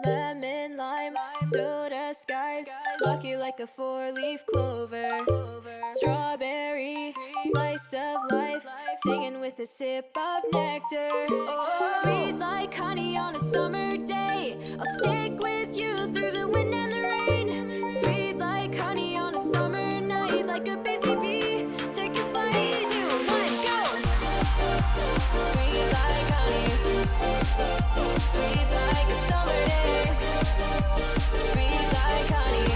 Lemon, lime, soda, skies, lucky like a four-leaf clover. Strawberry, slice of life, singing with a sip of nectar. Sweet like honey on a summer day, I'll stick with you through the wind and the rain. Sweet like honey on a summer night, like a busy bee, take a flight, 2, 1, go! Sweet like honey, sweet like a summer day. Sweet like honey,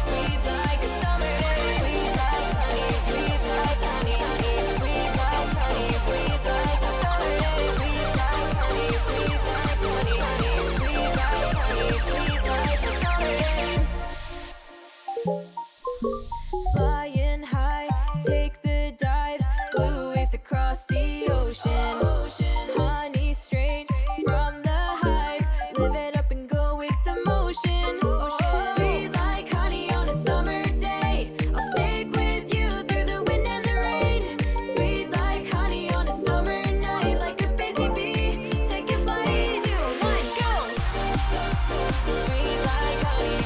sweet like a summer day. Sweet like honey, sweet like honey, honey. Sweet like honey, sweet like a summer day. Sweet like honey, sweet like honey, honey. Sweet like honey, sweet like a summer day. Flying high, take the dive, blue waves across the ocean. Honey straight from the hive, live it up and go with the motion. Sweet like honey on a summer day, I'll stick with you through the wind and the rain. Sweet like honey on a summer night, like a busy bee, take a flight, 2, 1, go! Sweet like honey,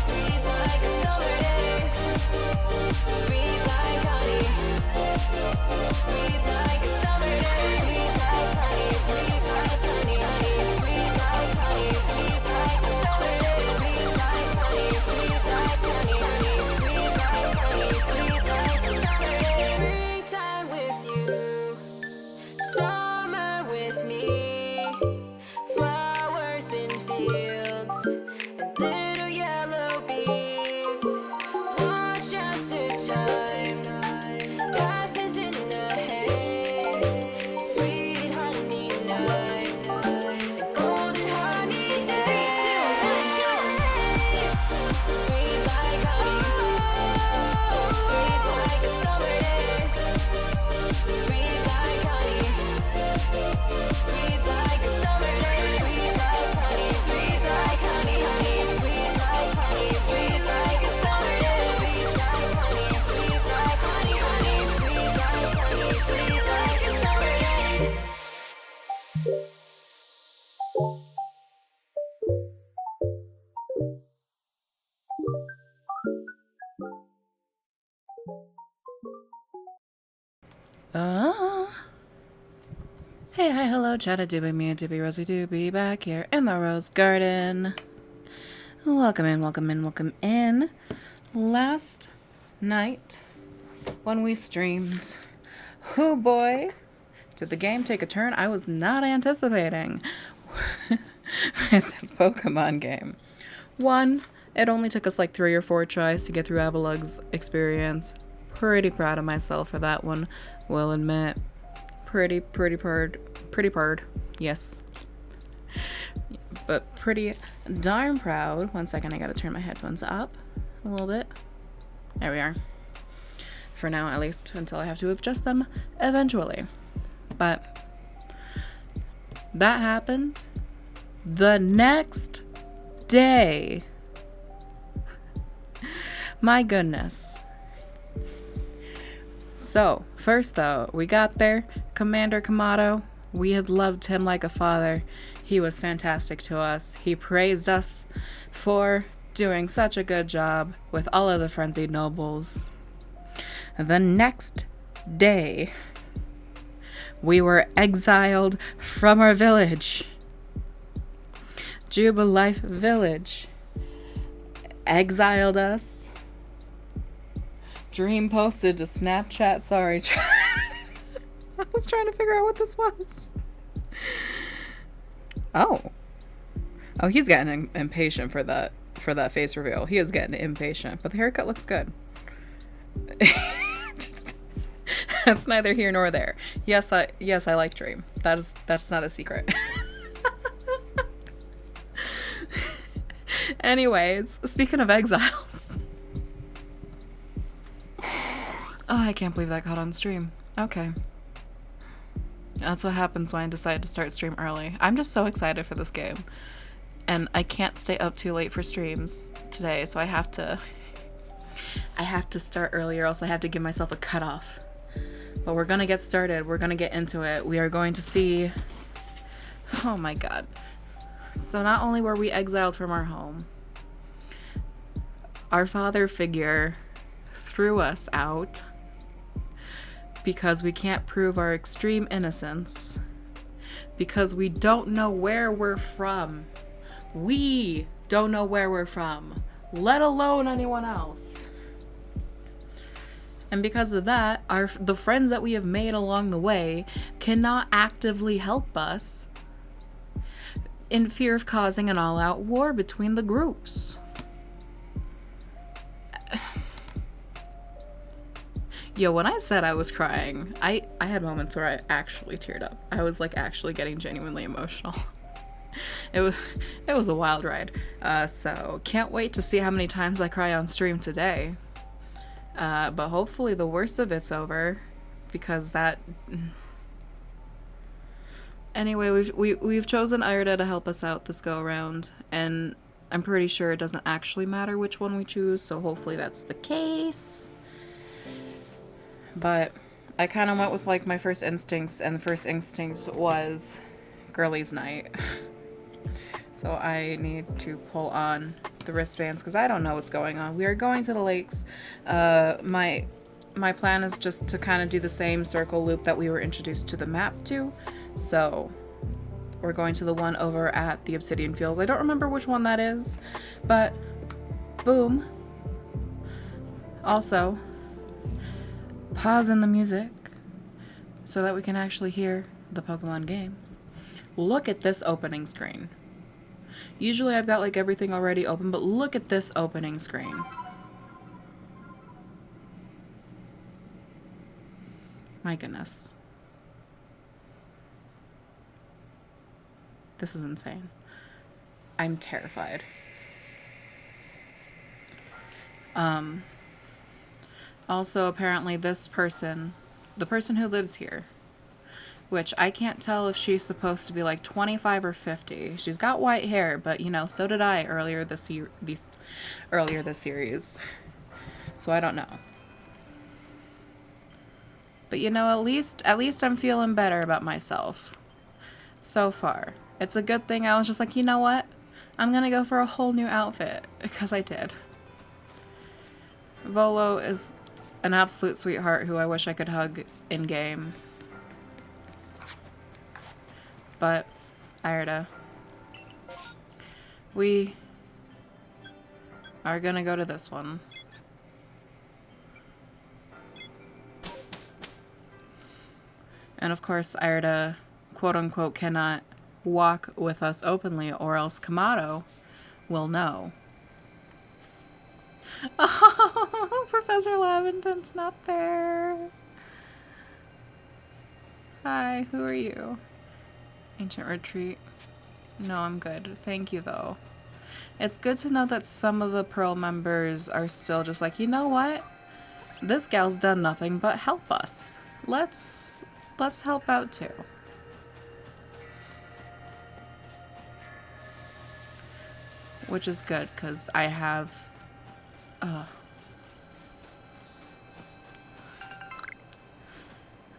sweet like a summer day. Sweet like honey, sweet like a summer day. Sweet like honey, sweet like honey, honey. Sweet like honey, sweet like a summer day. Sweet like honey, sweet like honey, honey. Sweet like honey, sweet like a summer day. Springtime with you, summer with me. Flowers in fields and little yellow bees. Watch as the time passes in a haze. Sweet honey nights and golden honey days. Sweet like honey, sweet like a summer day. Sweet like honey, sweet like a summer day. Sweet like honey, sweet like honey, honey. Sweet like honey, sweet like a summer day. Sweet like honey, sweet like honey, honey. Sweet like honey, sweet like a summer day. Hey, hi, hello, Chata Doobie, Mia Doobie, Rosie Doobie, back here in the Rose Garden. Welcome in, welcome in, welcome in. Last night, when we streamed, oh boy, did the game take a turn I was not anticipating with this Pokemon game. One, it only took us like 3 or 4 tries to get through Avalug's experience. Pretty proud of myself for that one, will admit. Pretty purred, yes. But pretty darn proud. 1 second, I gotta turn my headphones up a little bit. There we are. For now, at least, until I have to adjust them eventually. But that happened the next day. My goodness. So, first though, we got there. Commander Kamado, we had loved him like a father. He was fantastic to us. He praised us for doing such a good job with all of the frenzied nobles. The next day, we were exiled from our village. Jubilife Village exiled us. Dream posted to Snapchat, sorry. I was trying to figure out what this was. Oh, he's getting impatient for that face reveal. He is getting impatient, but the haircut looks good. That's neither here nor there. Yes, I like Dream. That's not a secret. Anyways, speaking of exiles. Oh, I can't believe that got on stream. Okay. That's what happens when I decide to start stream early. I'm just so excited for this game. And I can't stay up too late for streams today, so I have to start early, or else I have to give myself a cutoff. But we're gonna get started. We're gonna get into it. We are going to see Oh my god. So not only were we exiled from our home, our father figure threw us out because we can't prove our extreme innocence, because we don't know where we're from. We don't know where we're from, let alone anyone else. And because of that, the friends that we have made along the way cannot actively help us in fear of causing an all-out war between the groups. Yo, when I said I was crying, I had moments where I actually teared up. I was like actually getting genuinely emotional. It was a wild ride. So can't wait to see how many times I cry on stream today. But hopefully the worst of it's over, because that. Anyway, we've chosen Irda to help us out this go around, and I'm pretty sure it doesn't actually matter which one we choose. So hopefully that's the case. But I kind of went with like my first instincts, and the first instinct was girlies' night. So I need to pull on the wristbands because I don't know what's going on. We are going to the lakes. My plan is just to kind of do the same circle loop that we were introduced to the map to. So we're going to the one over at the Obsidian Fields. I don't remember which one that is, but boom. Also, pause in the music so that we can actually hear the Pokemon game. Look at this opening screen. Usually I've got like everything already open, but look at this opening screen. My goodness. This is insane. I'm terrified. Also, apparently this person, the person who lives here, which I can't tell if she's supposed to be like 25 or 50. She's got white hair, but you know, so did I earlier this series. So I don't know. But you know, at least I'm feeling better about myself so far. It's a good thing I was just like, you know what? I'm gonna go for a whole new outfit, because I did. Volo is an absolute sweetheart who I wish I could hug in game. But, Irda, we are gonna go to this one. And of course, Irda, quote-unquote, cannot walk with us openly, or else Kamado will know. Oh, Professor Laventon's not there. Hi, who are you? Ancient Retreat. No, I'm good. Thank you, though. It's good to know that some of the Pearl members are still just like, you know what? This gal's done nothing but help us. Let's help out too. Which is good, because I have...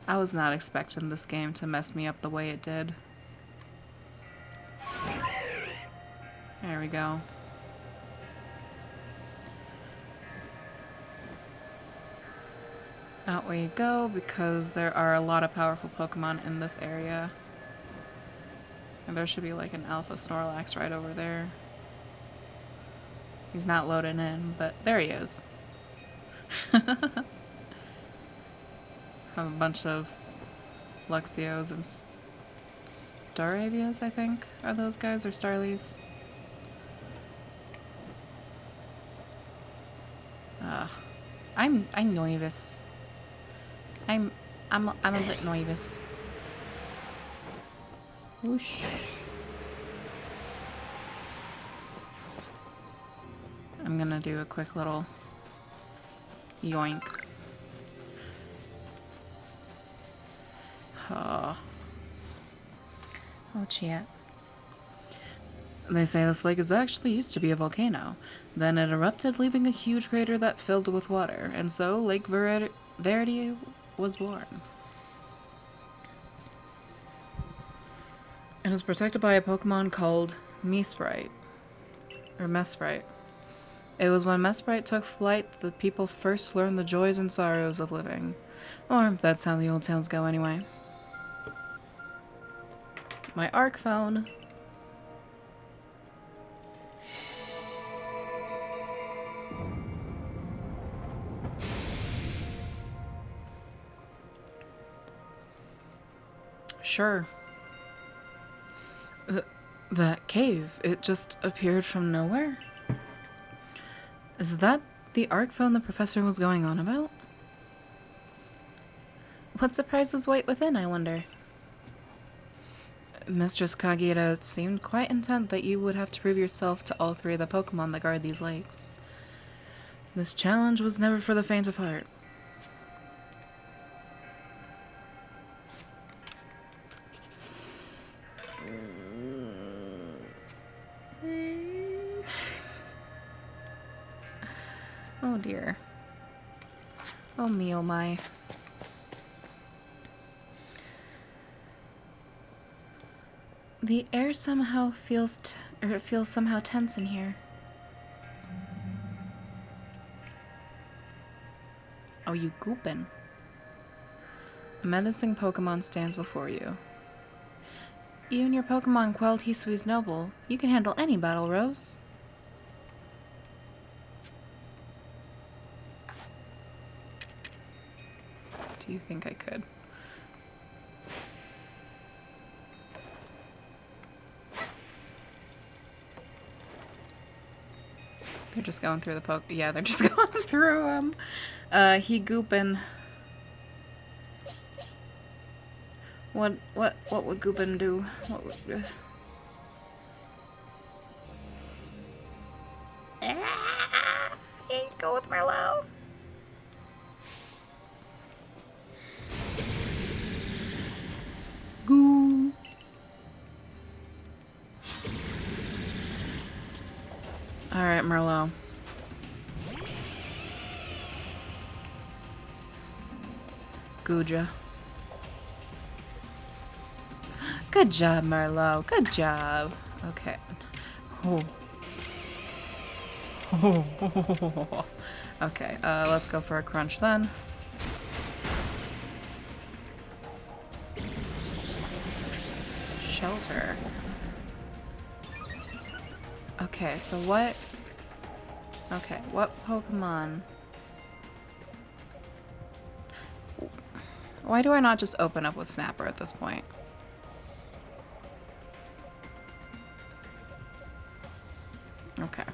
I was not expecting this game to mess me up the way it did. There we go. Out we go, because there are a lot of powerful Pokemon in this area. And there should be like an Alpha Snorlax right over there. He's not loading in, but there he is. Have a bunch of Luxios and Staravias, I think, are those guys, or Starlies? I'm nervous. I'm a bit nervous. Whoosh. I'm gonna do a quick little yoink. Oh, chat. They say this lake is actually used to be a volcano. Then it erupted, leaving a huge crater that filled with water, and so Lake Verity was born. and is protected by a Pokemon called Mesprit. Or Mesprit. It was when Mesprit took flight that the people first learned the joys and sorrows of living. Or, that's how the old tales go anyway. My ARC phone. Sure. That cave, it just appeared from nowhere? Is that the ARC phone the professor was going on about? What surprises wait within, I wonder? Mistress Kagira seemed quite intent that you would have to prove yourself to all three of the Pokemon that guard these lakes. This challenge was never for the faint of heart. Oh dear. Oh me, oh my. The air somehow feels somehow tense in here. Oh, you goopin'. A menacing Pokemon stands before you. You and your Pokemon quelled Hisui's noble. You can handle any battle, Rose. Do you think I could? They're just going through the yeah, they're just going through he goopin'. What would Goopin do? What would go with Merlot. Goo. Alright, Merlot. Guja. Good job, Merlot. Good job. Okay. Oh. Okay, let's go for a crunch then. Shelter. Okay, so what... Okay, what Pokemon... Why do I not just open up with Snapper at this point? Okay.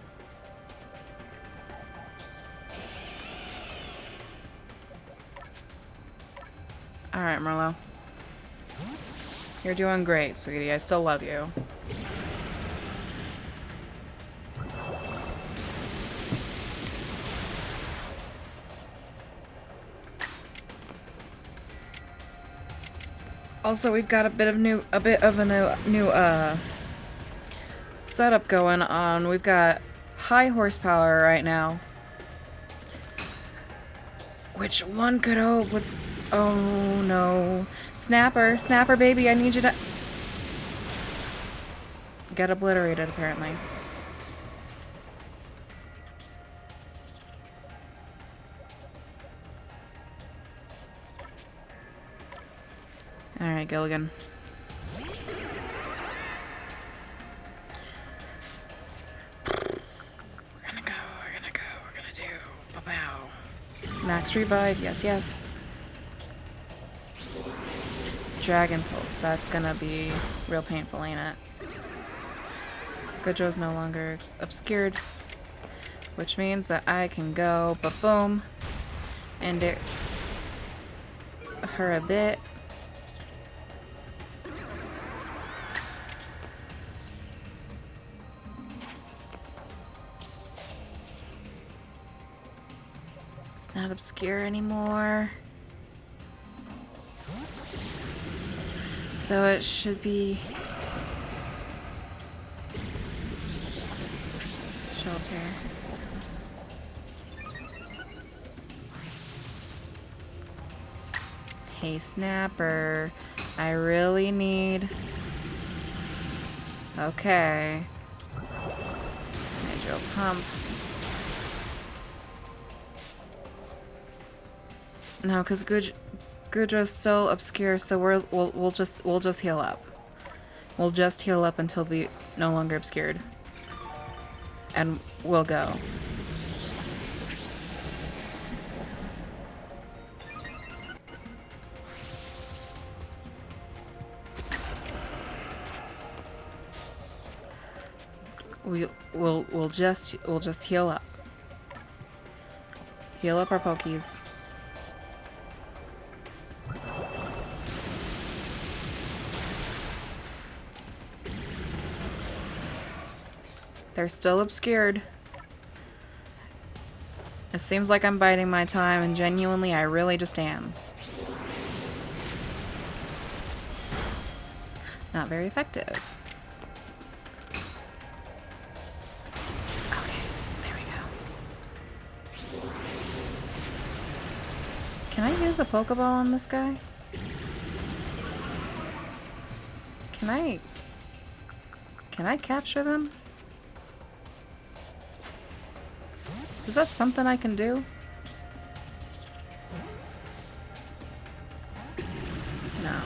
Alright, Merlot. You're doing great, sweetie. I still love you. Also, we've got a bit of a new setup going on. We've got high horsepower right now, which one could hope with. Oh no, Snapper, baby, I need you to get obliterated. Apparently. All right, Gilligan. We're gonna do. Ba-bow. Max revive, yes, yes. Dragon Pulse, that's gonna be real painful, ain't it? Gojo's no longer obscured, which means that I can go ba-boom and it her a bit. Not obscure anymore. So it should be shelter. Hey Snapper, I really need Okay. Hydro pump. No, because Gudra's still obscure, so we'll just heal up. We'll just heal up until the no longer obscured. And we'll go. We'll just heal up. Heal up our pokies. They're still obscured. It seems like I'm biding my time, and genuinely, I really just am. Not very effective. Okay, there we go. Can I use a Pokeball on this guy? Can I capture them? Is that something I can do? No.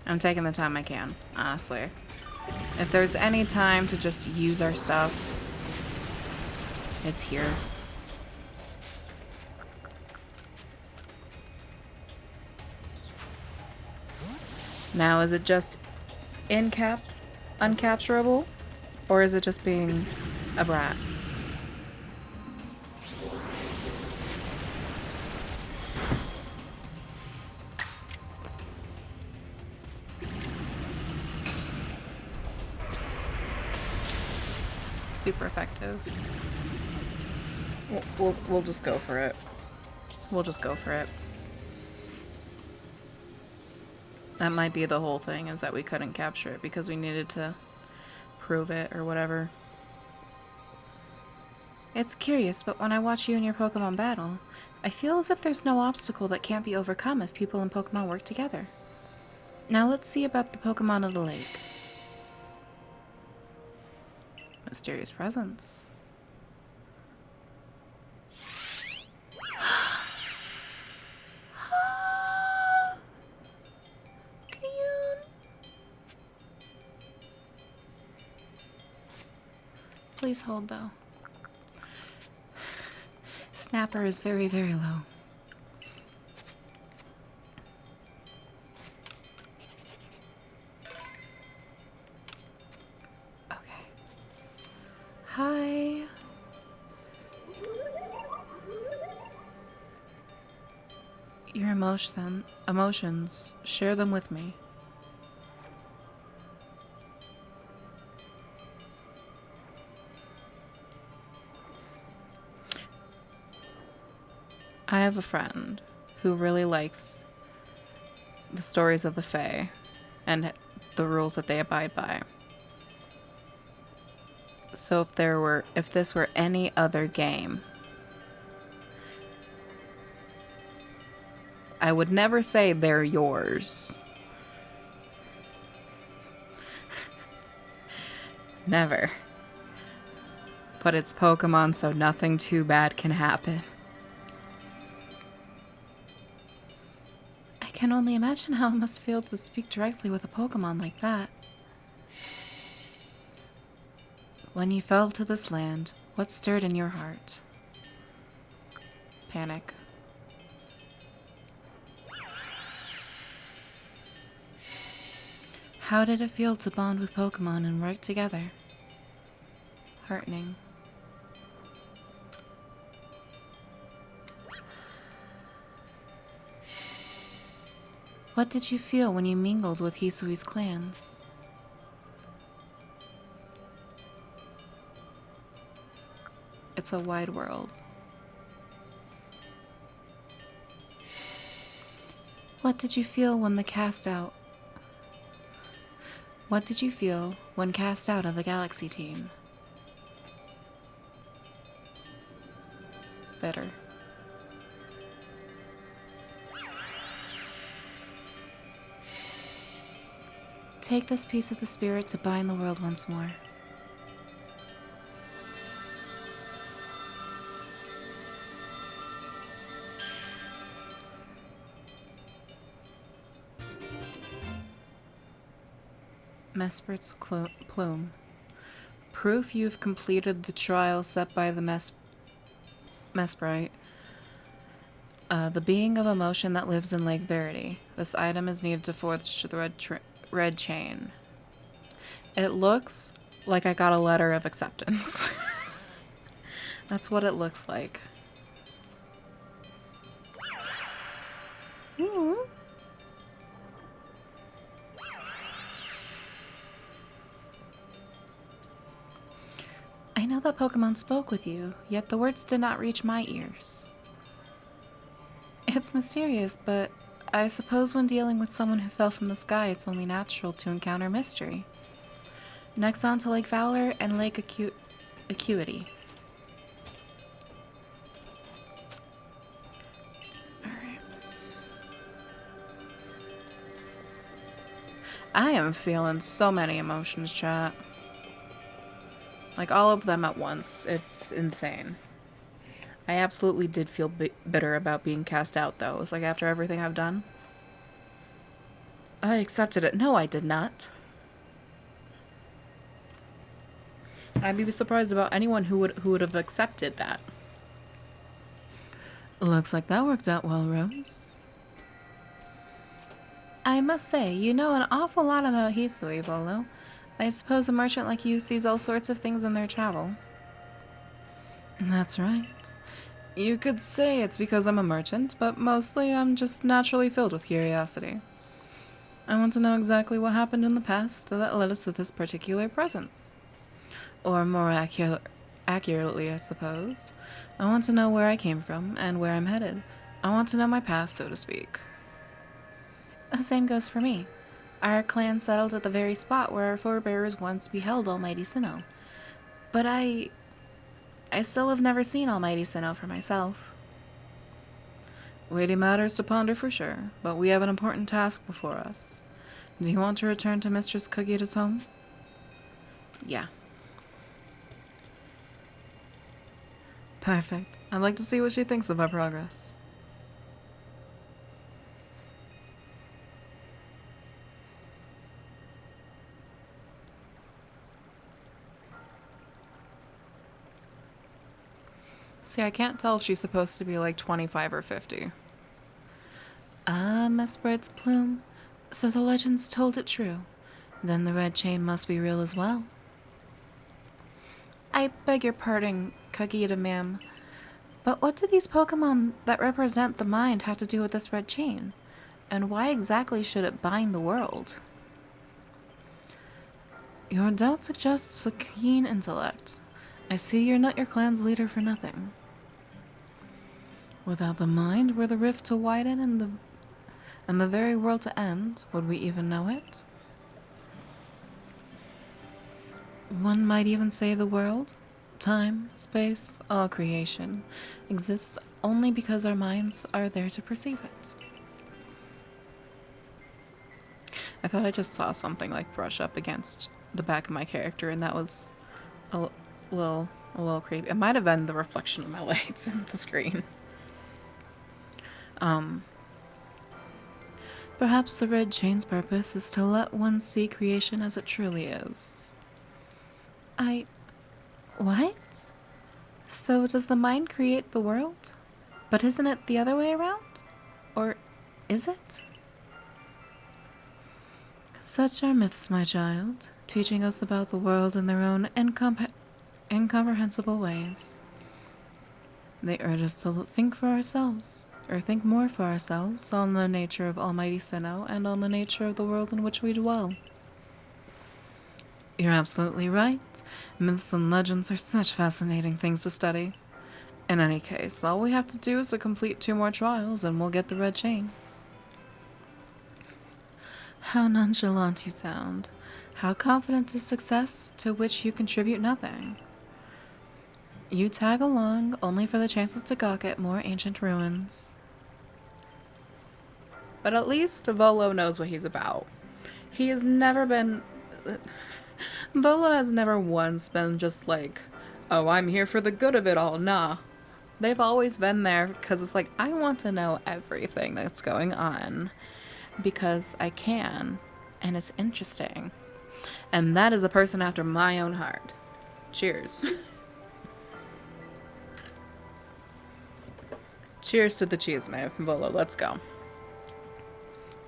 I'm taking the time I can, honestly. If there's any time to just use our stuff, it's here. Now, is it just uncapturable? Or is it just being a brat? Super effective. We'll just go for it. We'll just go for it. That might be the whole thing, is that we couldn't capture it because we needed to prove it or whatever. It's curious, but when I watch you and your Pokemon battle, I feel as if there's no obstacle that can't be overcome if people in Pokemon work together. Now let's see about the Pokemon of the lake. Mysterious presence. Please hold, though. Snapper is very, very low. Okay. Hi. Your emotions, share them with me. I have a friend who really likes the stories of the Fae and the rules that they abide by. So if this were any other game, I would never say they're yours. Never. But it's Pokemon, so nothing too bad can happen. I can only imagine how it must feel to speak directly with a Pokemon like that. When you fell to this land, what stirred in your heart? Panic. How did it feel to bond with Pokemon and work together? Heartening. What did you feel when you mingled with Hisui's clans? It's a wide world. What did you feel when the cast out What did you feel when cast out of the Galaxy team? Bitter. Take this piece of the spirit to bind the world once more. Mespert's plume. Proof you've completed the trial set by the Mesprite. The being of emotion that lives in Lake Verity. This item is needed to forge the red chain. It looks like I got a letter of acceptance. That's what it looks like. Ooh. I know that Pokemon spoke with you, yet the words did not reach my ears. It's mysterious, but I suppose when dealing with someone who fell from the sky, it's only natural to encounter mystery. Next on to Lake Valor and Lake Acuity. Alright. I am feeling so many emotions, chat. Like, all of them at once. It's insane. I absolutely did feel bitter about being cast out, though. It was like, after everything I've done. I accepted it. No, I did not. I'd be surprised about anyone who would have accepted that. Looks like that worked out well, Rose. I must say, you know an awful lot about Hisui, Volo. I suppose a merchant like you sees all sorts of things in their travel. That's right. You could say it's because I'm a merchant, but mostly I'm just naturally filled with curiosity. I want to know exactly what happened in the past that led us to this particular present. Or more accurately, I suppose. I want to know where I came from and where I'm headed. I want to know my path, so to speak. The same goes for me. Our clan settled at the very spot where our forebears once beheld Almighty Sinnoh. But I still have never seen Almighty Sinnoh for myself. Weighty matters to ponder for sure, but we have an important task before us. Do you want to return to Mistress Kagita's home? Yeah. Perfect. I'd like to see what she thinks of our progress. See, I can't tell if she's supposed to be like 25 or 50. Ah, Mespert's plume. So the legends told it true. Then the red chain must be real as well. I beg your pardon, Kagita, ma'am. But what do these Pokemon that represent the mind have to do with this red chain? And why exactly should it bind the world? Your doubt suggests a keen intellect. I see you're not your clan's leader for nothing. Without the mind, were the rift to widen and the very world to end, would we even know it? One might even say the world, time, space, all creation, exists only because our minds are there to perceive it. I thought I just saw something like brush up against the back of my character, and that was a little creepy. It might have been the reflection of my lights in the screen. Perhaps the red chain's purpose is to let one see creation as it truly is. What? So does the mind create the world? But isn't it the other way around? Or is it? Such are myths, my child, teaching us about the world in their own incomprehensible ways. They urge us to think for ourselves, or think more for ourselves, on the nature of Almighty Sinnoh and on the nature of the world in which we dwell. You're absolutely right. Myths and legends are such fascinating things to study. In any case, all we have to do is to complete 2 more trials and we'll get the red chain. How nonchalant you sound. How confident of success to which you contribute nothing. You tag along only for the chances to gawk at more ancient ruins. But at least Volo knows what he's about. He has never been... Volo has never once been just like, oh, I'm here for the good of it all. Nah. They've always been there because it's like, I want to know everything that's going on because I can, and it's interesting. And that is a person after my own heart. Cheers. Cheers to the cheese, mate. Volo, let's go.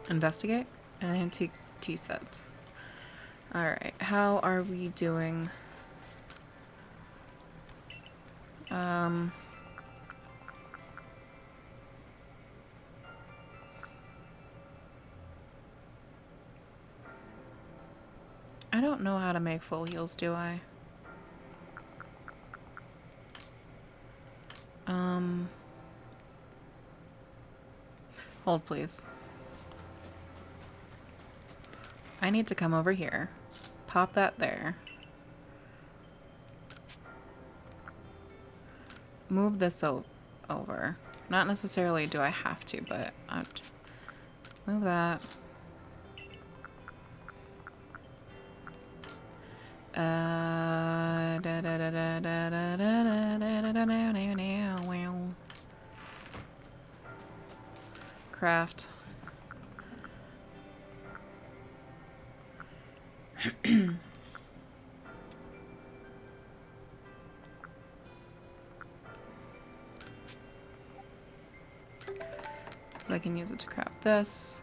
Investigate an antique tea set. Alright, how are we doing? I don't know how to make full heals, do I? Hold, please. I need to come over here. Pop that there. Move this over. Not necessarily do I have to, but I'd move that. Craft. So I can use it to craft this.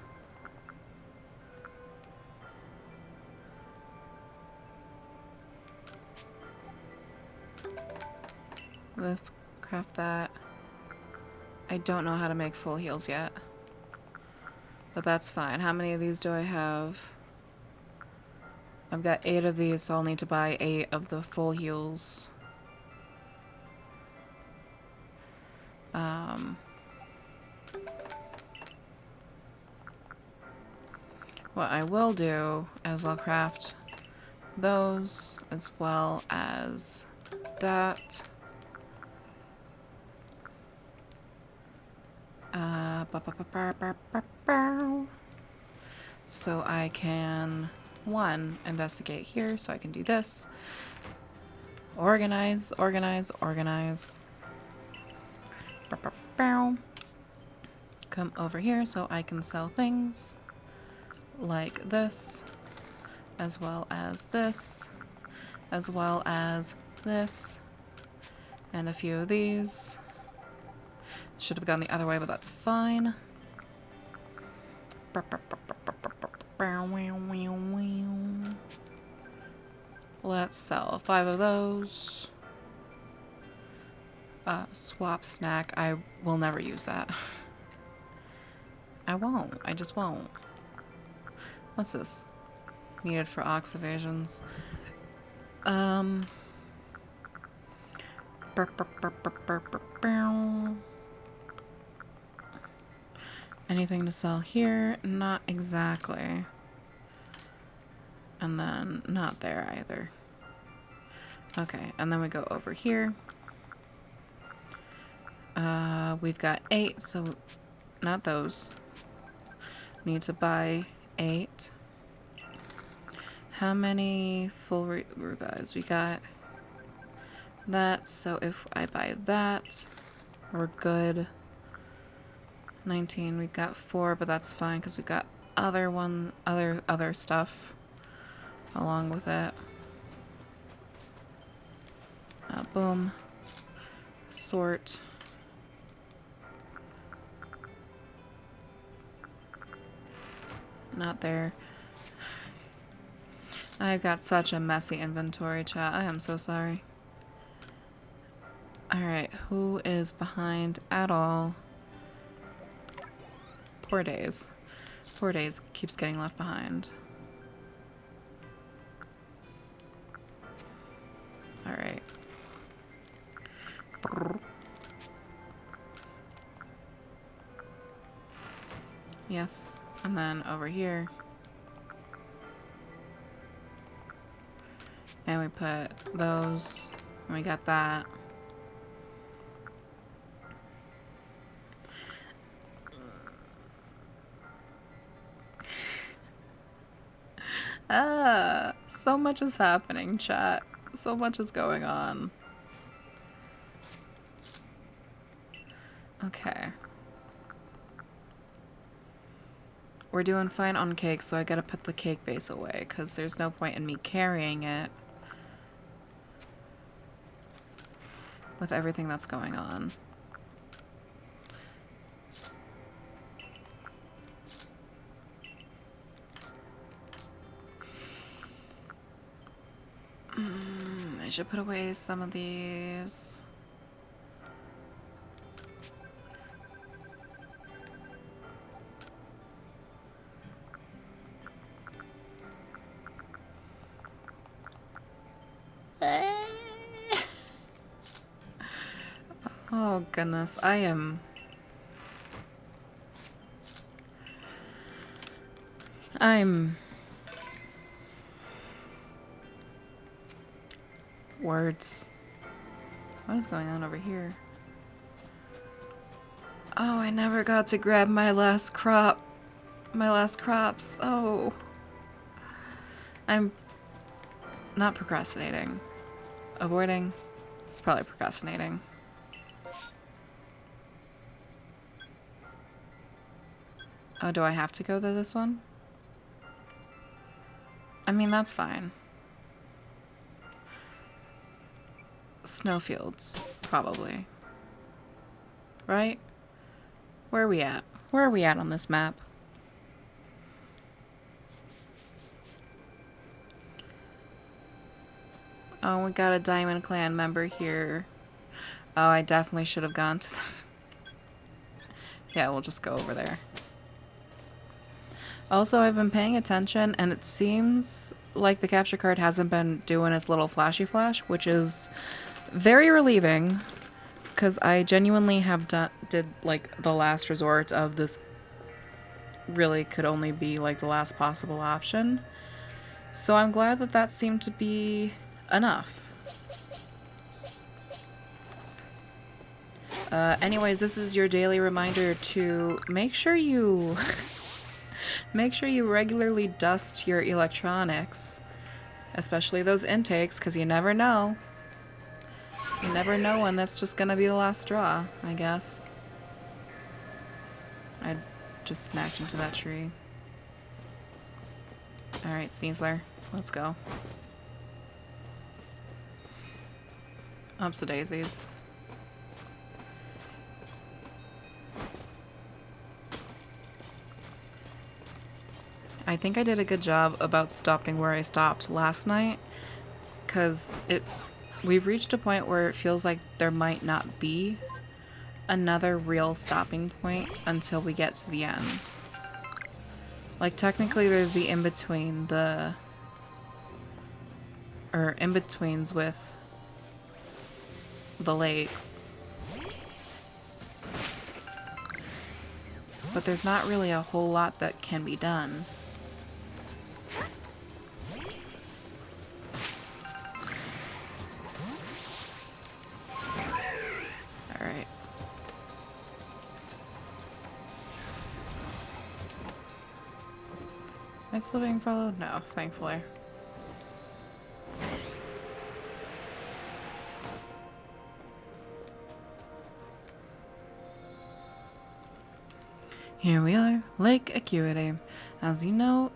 Let's craft that. I don't know how to make full heals yet. But that's fine. How many of these do I have? I've got 8 of these, so I'll need to buy 8 of the full heals. What I will do is I'll craft those as well as that. So I can, 1, investigate here, so I can do this. Organize, organize, organize. Come over here so I can sell things like this, as well as this, as well as this, and a few of these. Should have gone the other way, but that's fine. Let's sell 5 of those. Swap snack. I will never use that. I won't. I just won't. What's this? Needed for ox evasions. Anything to sell here? Not exactly. And then not there either. Okay, and then we go over here. We've got 8, so not those. Need to buy 8. How many full revives? We got that, so if I buy that, we're good. 19, we've got 4, but that's fine because we've got other stuff along with it. Boom. Sort. Not there. I've got such a messy inventory, chat. I am so sorry. Alright, who is behind at all? Poor Days. Poor Days keeps getting left behind. Alright. Yes. And then over here. And we put those. And we got that. So much is happening, chat. So much is going on. Okay. We're doing fine on cake, so I gotta put the cake base away, because there's no point in me carrying it with everything that's going on. I should put away some of these. Oh goodness, I'm words. What is going on over here? Oh, I never got to grab my last crop. My last crops. Oh. I'm not procrastinating. Avoiding. It's probably procrastinating. Oh, do I have to go to this one? I mean, that's fine. Snowfields, probably. Right? Where are we at? Where are we at on this map? Oh, we got a Diamond Clan member here. Oh, I definitely should have gone to the... Yeah, we'll just go over there. Also, I've been paying attention, and it seems like the capture card hasn't been doing its little flashy flash, which is very relieving, because I genuinely have did like the last resort of this. Really could only be like the last possible option. So I'm glad that that seemed to be enough. Anyways, this is your daily reminder to make sure you regularly dust your electronics, especially those intakes, because you never know. You never know when that's just gonna be the last straw, I guess. I just smacked into that tree. Alright, Sneasler, let's go. Ups the daisies. I think I did a good job about stopping where I stopped last night, because we've reached a point where it feels like there might not be another real stopping point until we get to the end. Like, technically there's the in-between, in-betweens with the lakes. But there's not really a whole lot that can be done. Alright. Am I still being followed? No, thankfully. Here we are, Lake Acuity. As you know,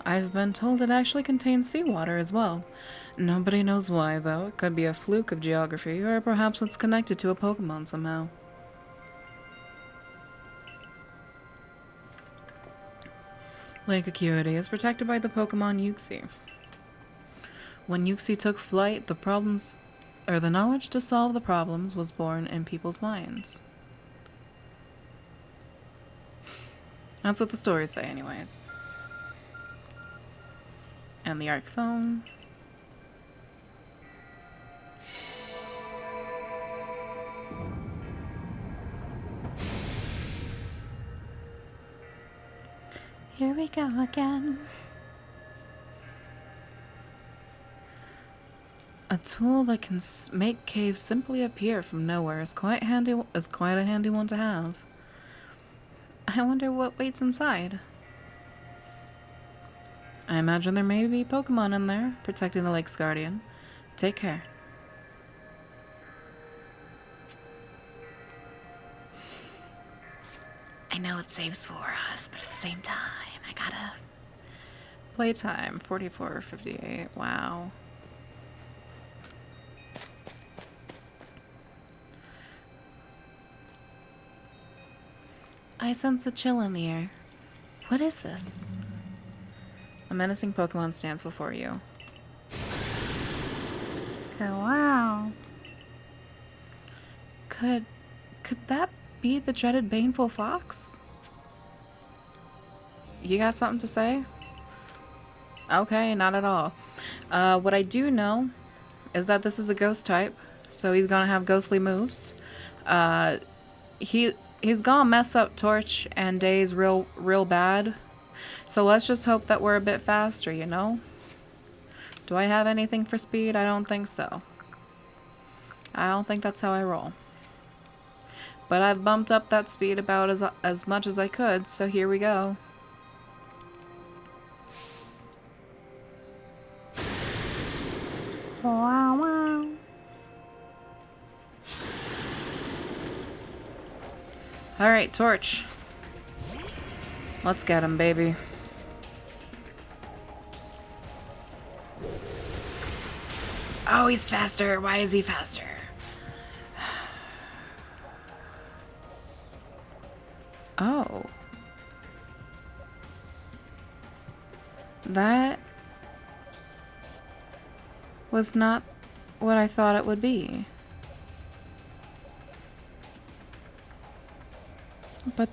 I've been told it actually contains seawater as well. Nobody knows why, though. It could be a fluke of geography, or perhaps it's connected to a Pokemon somehow. Lake Acuity is protected by the Pokemon Uxie. When Uxie took flight, the knowledge to solve the problems was born in people's minds. That's what the stories say, anyways. And the Arc Phone. Here we go again. A tool that can make caves simply appear from nowhere is quite handy. Is quite a handy one to have. I wonder what waits inside. I imagine there may be Pokemon in there protecting the lake's guardian. Take care. I know it saves for us, but at the same time, I gotta. Playtime 44:58. Wow. I sense a chill in the air. What is this? A menacing Pokemon stands before you. Oh, wow. Could that be the dreaded Baneful Fox? You got something to say? Okay, not at all. What I do know is that this is a ghost type, so he's gonna have ghostly moves. He's gonna mess up Torch and Daze real bad. So let's just hope that we're a bit faster, you know? Do I have anything for speed? I don't think so. I don't think that's how I roll. But I've bumped up that speed about as much as I could, so here we go. Wow, wow. Alright, Torch. Let's get him, baby. Oh, he's faster. Why is he faster? Oh. That was not what I thought it would be. But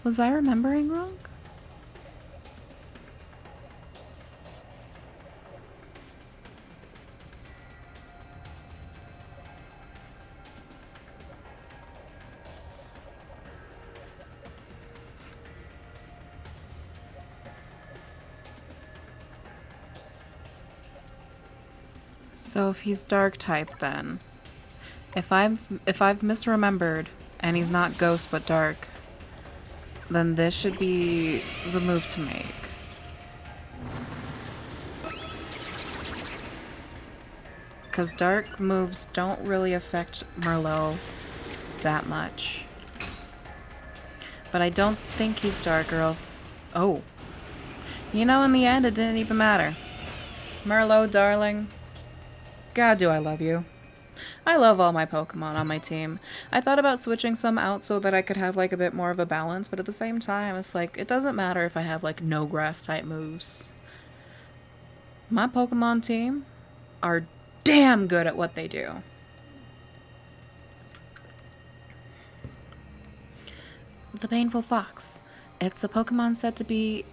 was I remembering wrong? So if he's dark type then. If I've misremembered and he's not ghost but dark, then this should be the move to make. Because dark moves don't really affect Merlot that much. But I don't think he's dark or else... Oh. You know, in the end, it didn't even matter. Merlot, darling. God, do I love you. I love all my Pokemon on my team. I thought about switching some out so that I could have like a bit more of a balance, but at the same time, it's like, it doesn't matter if I have like no grass type moves. My Pokemon team are damn good at what they do. The Baneful Fox. It's a Pokemon said to be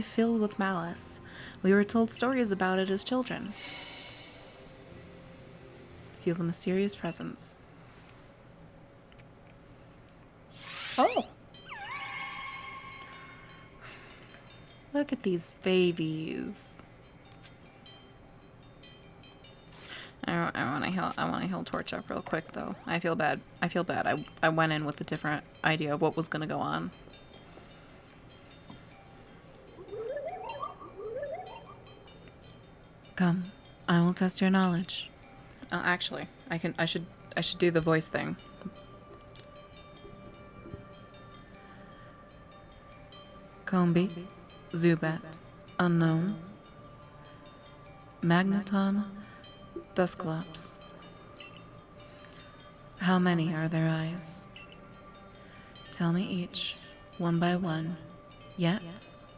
filled with malice. We were told stories about it as children. Feel the mysterious presence. Oh! Look at these babies. I want to heal Torch up real quick though. I feel bad. I went in with a different idea of what was going to go on. Come, I will test your knowledge. Actually, I should do the voice thing. Combee, Zubat, Unknown, Magneton, Dusclops. How many are their eyes? Tell me each, one by one, yet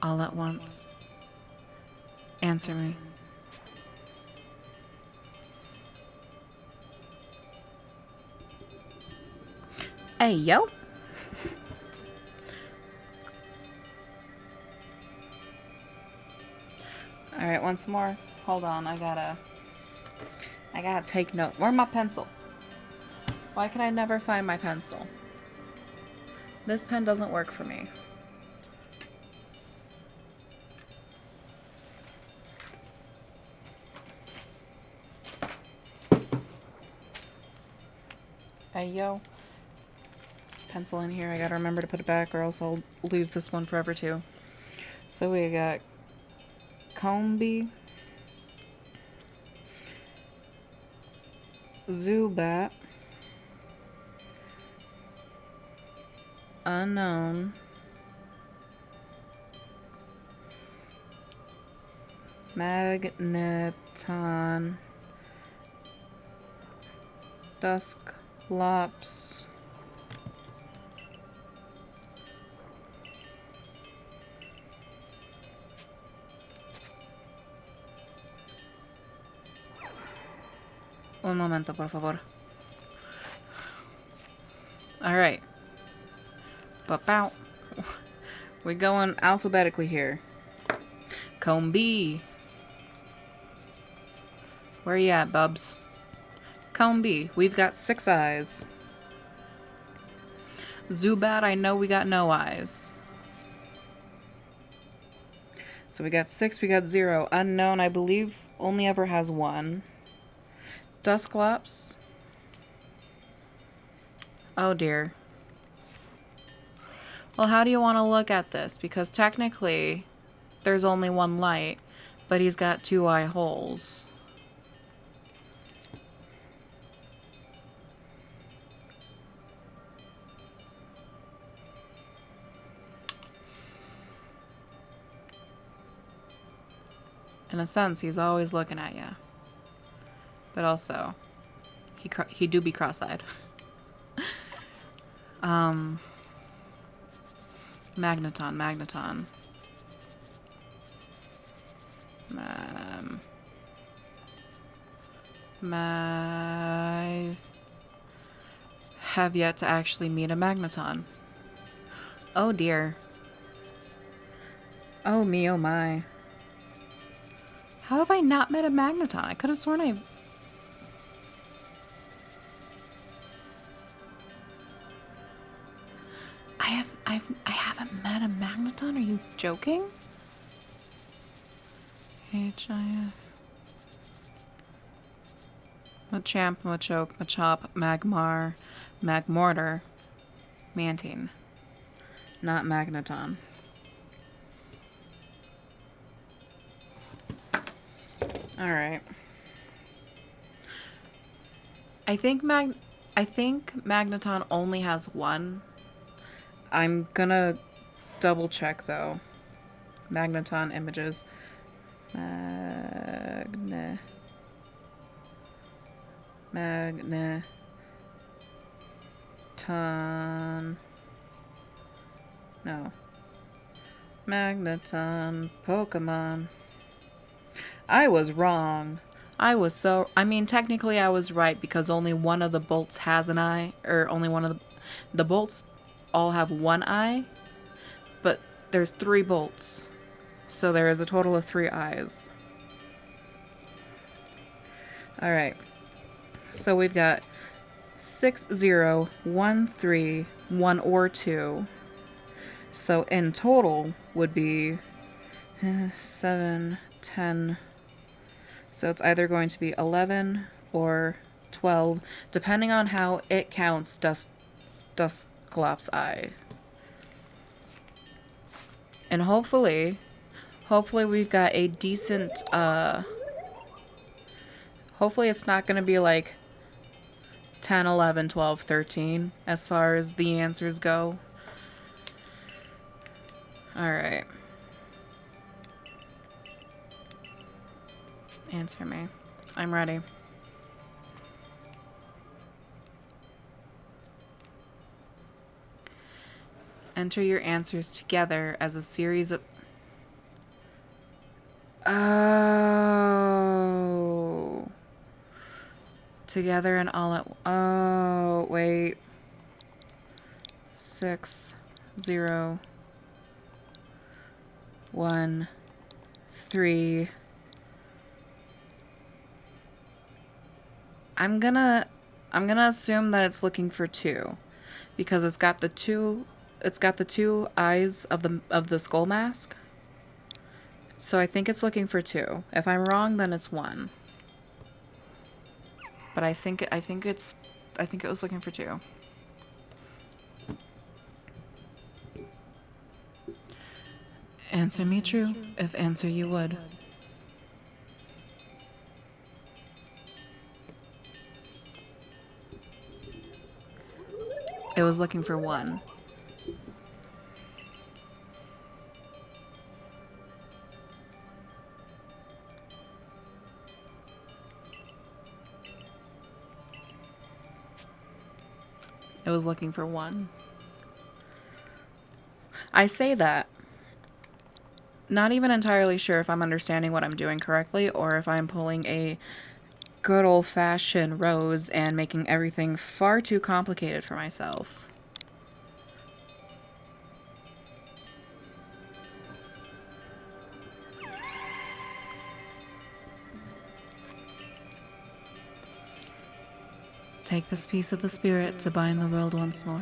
all at once. Answer me. Hey, yo. Alright, once more. Hold on, I gotta take note. Where's my pencil? Why can I never find my pencil? This pen doesn't work for me. Ayo. Pencil in here. I gotta remember to put it back or else I'll lose this one forever too. So we got Combee, Zubat, Unknown, Magneton, Dusclops, un momento, por favor. Alright. Bow. We're going alphabetically here. Combee. Where you at, bubs? Combee. We've got 6 eyes. Zubat, I know we got no eyes. So we got 6, we got 0. Unknown, I believe, only ever has 1. Dusclops. Oh dear. Well, how do you want to look at this? Because technically, there's only 1 light, but he's got 2 eye holes. In a sense, he's always looking at you. But also, he do be cross-eyed. Magneton. I have yet to actually meet a Magneton. Oh dear. Oh me, oh my. How have I not met a Magneton? I could have sworn I haven't met a Magneton? Are you joking? H-I-F. Machamp, Machoke, Machop, Magmar, Magmortar, Mantine. Not Magneton. Alright. I think Magneton only has 1. I'm gonna double check though. Magneton images. Magneton. No. Magneton Pokemon. I was wrong. I mean, technically I was right because only one of the bolts has an eye, or only one of the bolts all have 1 eye, but there's 3 bolts. So there is a total of 3 eyes. Alright. So we've got 6, 0, 1, 3, 1 or 2. So in total would be 7, 10. So it's either going to be 11 or 12, depending on how it counts Dusclops' eye. And hopefully we've got a decent, hopefully it's not going to be like 10, 11, 12, 13 as far as the answers go. Alright. Answer me. I'm ready. Enter your answers together as a series of... Oh. Together and all at... Oh, wait. 6, 0, 1, 3... I'm gonna assume that it's looking for 2, because it's got the two eyes of the skull mask. So I think it's looking for 2. If I'm wrong, then it's 1. But I think it's I think it was looking for 2. Answer me true, if answer you would. It was looking for 1. It was looking for 1. I say that, not even entirely sure if I'm understanding what I'm doing correctly or if I'm pulling a good old-fashioned Rose and making everything far too complicated for myself. Take this piece of the spirit to bind the world once more.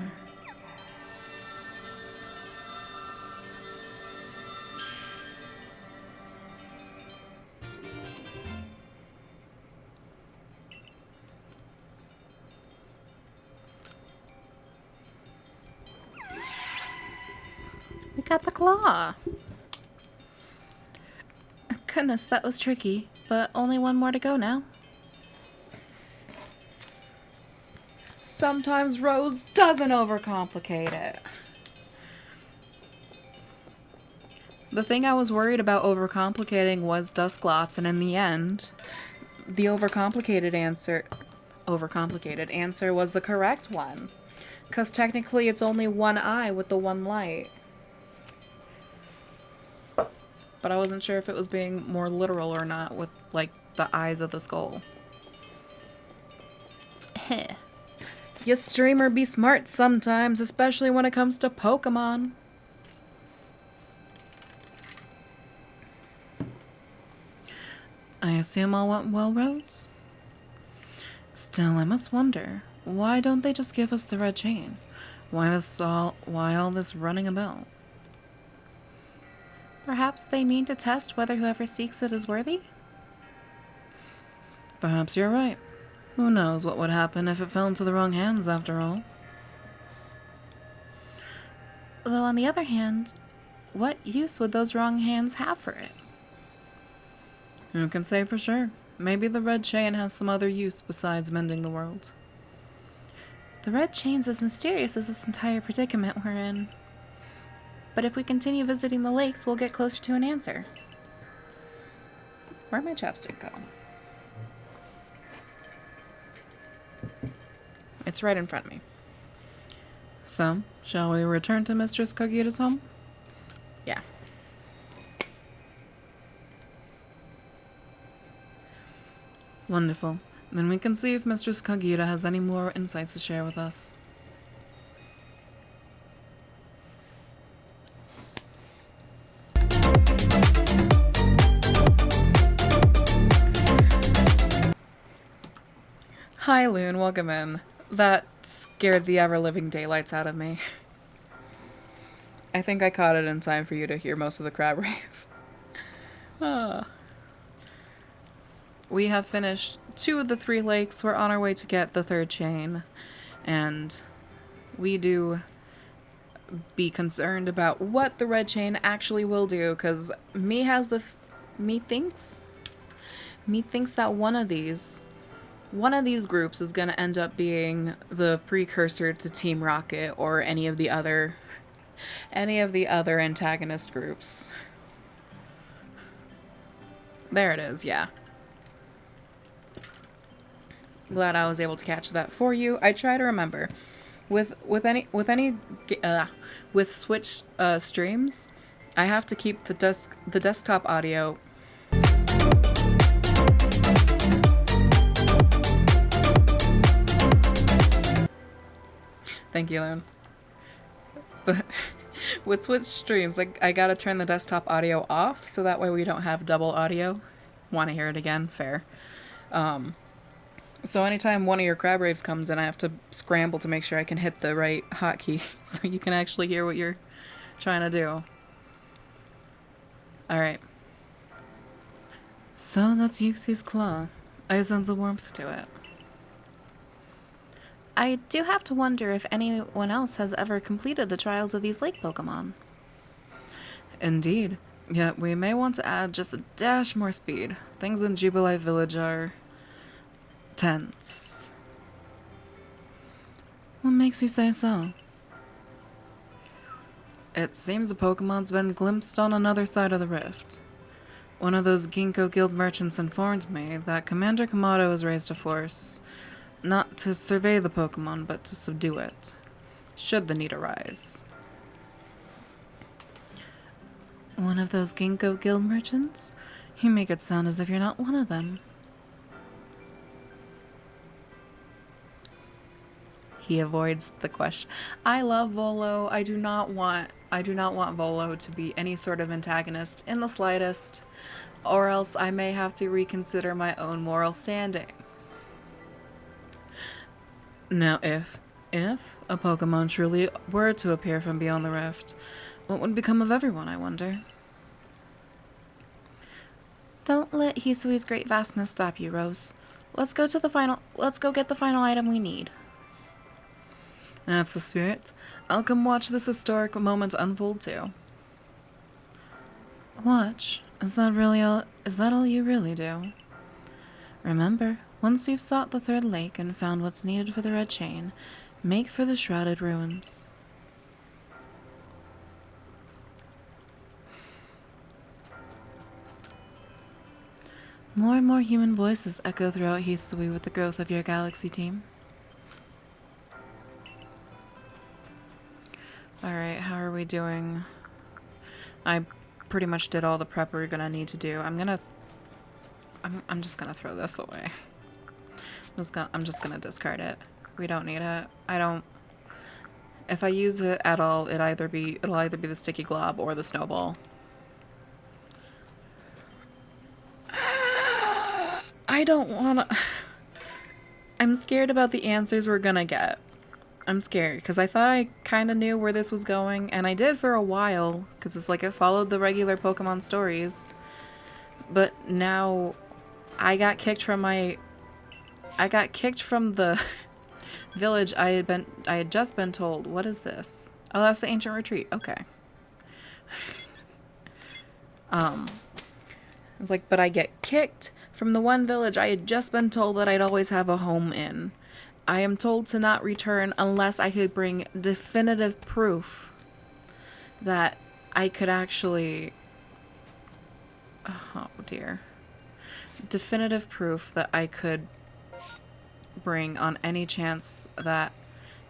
We got the claw. Goodness, that was tricky, but only 1 more to go now. Sometimes Rose doesn't overcomplicate it. The thing I was worried about overcomplicating was Dusclops, and in the end, the overcomplicated answer was the correct one. Because technically it's only 1 eye with the 1 light. But I wasn't sure if it was being more literal or not with, like, the eyes of the skull. Heh. You streamer be smart sometimes, especially when it comes to Pokemon. I assume all went well, Rose? Still, I must wonder, why don't they just give us the red chain? Why all this running about? Perhaps they mean to test whether whoever seeks it is worthy? Perhaps you're right. Who knows what would happen if it fell into the wrong hands, after all. Though on the other hand, what use would those wrong hands have for it? Who can say for sure? Maybe the red chain has some other use besides mending the world. The red chain's as mysterious as this entire predicament we're in. But if we continue visiting the lakes, we'll get closer to an answer. Where'd my chapstick go? It's right in front of me. So, shall we return to Mistress Kagita's home? Yeah. Wonderful. Then we can see if Mistress Kagita has any more insights to share with us. Hi, Loon. Welcome in. That scared the ever-living daylights out of me. I think I caught it in time for you to hear most of the crab rave. We have finished 2 of the 3 lakes. We're on our way to get the 3rd chain. And we do be concerned about what the red chain actually will do, because me thinks that one of these groups is going to end up being the precursor to Team Rocket or any of the other antagonist groups. There it is, yeah. Glad I was able to catch that for you. I try to remember with Switch streams, I have to keep the desktop audio. Thank you, Loon. But with Switch streams, like, I gotta turn the desktop audio off so that way we don't have double audio. Want to hear it again? Fair. So anytime one of your crab raves comes in, I have to scramble to make sure I can hit the right hotkey so you can actually hear what you're trying to do. Alright. So that's Yuxi's claw. I sense a warmth to it. I do have to wonder if anyone else has ever completed the trials of these lake Pokemon. Indeed. Yet we may want to add just a dash more speed. Things in Jubilife Village are tense. What makes you say so? It seems a Pokemon's been glimpsed on another side of the rift. One of those Ginkgo Guild merchants informed me that Commander Kamado has raised a force, not to survey the Pokemon, but to subdue it, should the need arise. One of those Ginkgo Guild merchants? You make it sound as if you're not one of them. He avoids the question. I love Volo. I do not want Volo to be any sort of antagonist in the slightest, or else I may have to reconsider my own moral standing. Now, if a Pokemon truly were to appear from beyond the rift, what would become of everyone, I wonder? Don't let Hisui's great vastness stop you, Rose. Let's go get the final item we need. That's the spirit. I'll come watch this historic moment unfold too. Watch? Is that all you really do? Remember, once you've sought the third lake and found what's needed for the red chain, make for the shrouded ruins. More and more human voices echo throughout Hisui with the growth of your galaxy team. Alright, how are we doing? I pretty much did all the prep we're gonna need to do. I'm just gonna throw this away. I'm just gonna discard it. We don't need it. If I use it at all, it'll either be the sticky glob or the snowball. I don't wanna... I'm scared about the answers we're gonna get. I'm scared, because I thought I kind of knew where this was going, and I did for a while, because it's like it followed the regular Pokemon stories. But now, I got kicked from the village I had just been told. What is this? Oh, that's the ancient retreat. Okay. It's like, but I get kicked from the one village I had just been told that I'd always have a home in. I am told to not return unless I could bring definitive proof that I could actually... Oh dear. Definitive proof that I could bring on any chance that,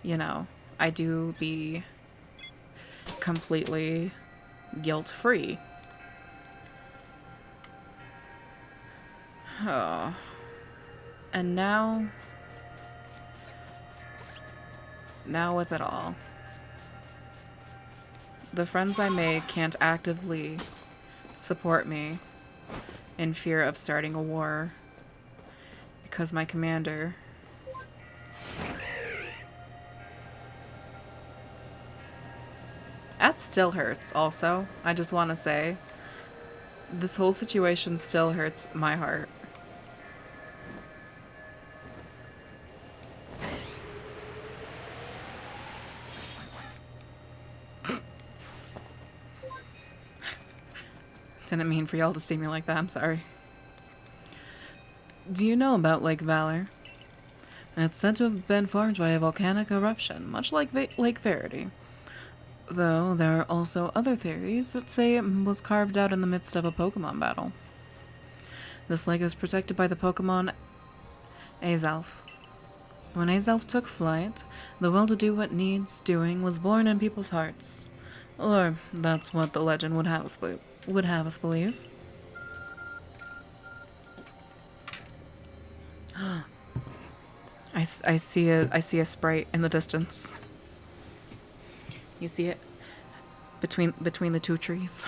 you know, I do be completely guilt-free. Oh. And now with it all, the friends I made can't actively support me in fear of starting a war because my commander that still hurts. Also, I just want to say this whole situation still hurts my heart. Didn't mean for y'all to see me like that, I'm sorry. Do you know about Lake Valor? It's said to have been formed by a volcanic eruption, much like Lake Verity. Though there are also other theories that say it was carved out in the midst of a Pokemon battle. This lake is protected by the Pokemon Azelf. When Azelf took flight, the will to do what needs doing was born in people's hearts. Or that's what the legend would have us believe. I see a sprite in the distance. You see it between the two trees.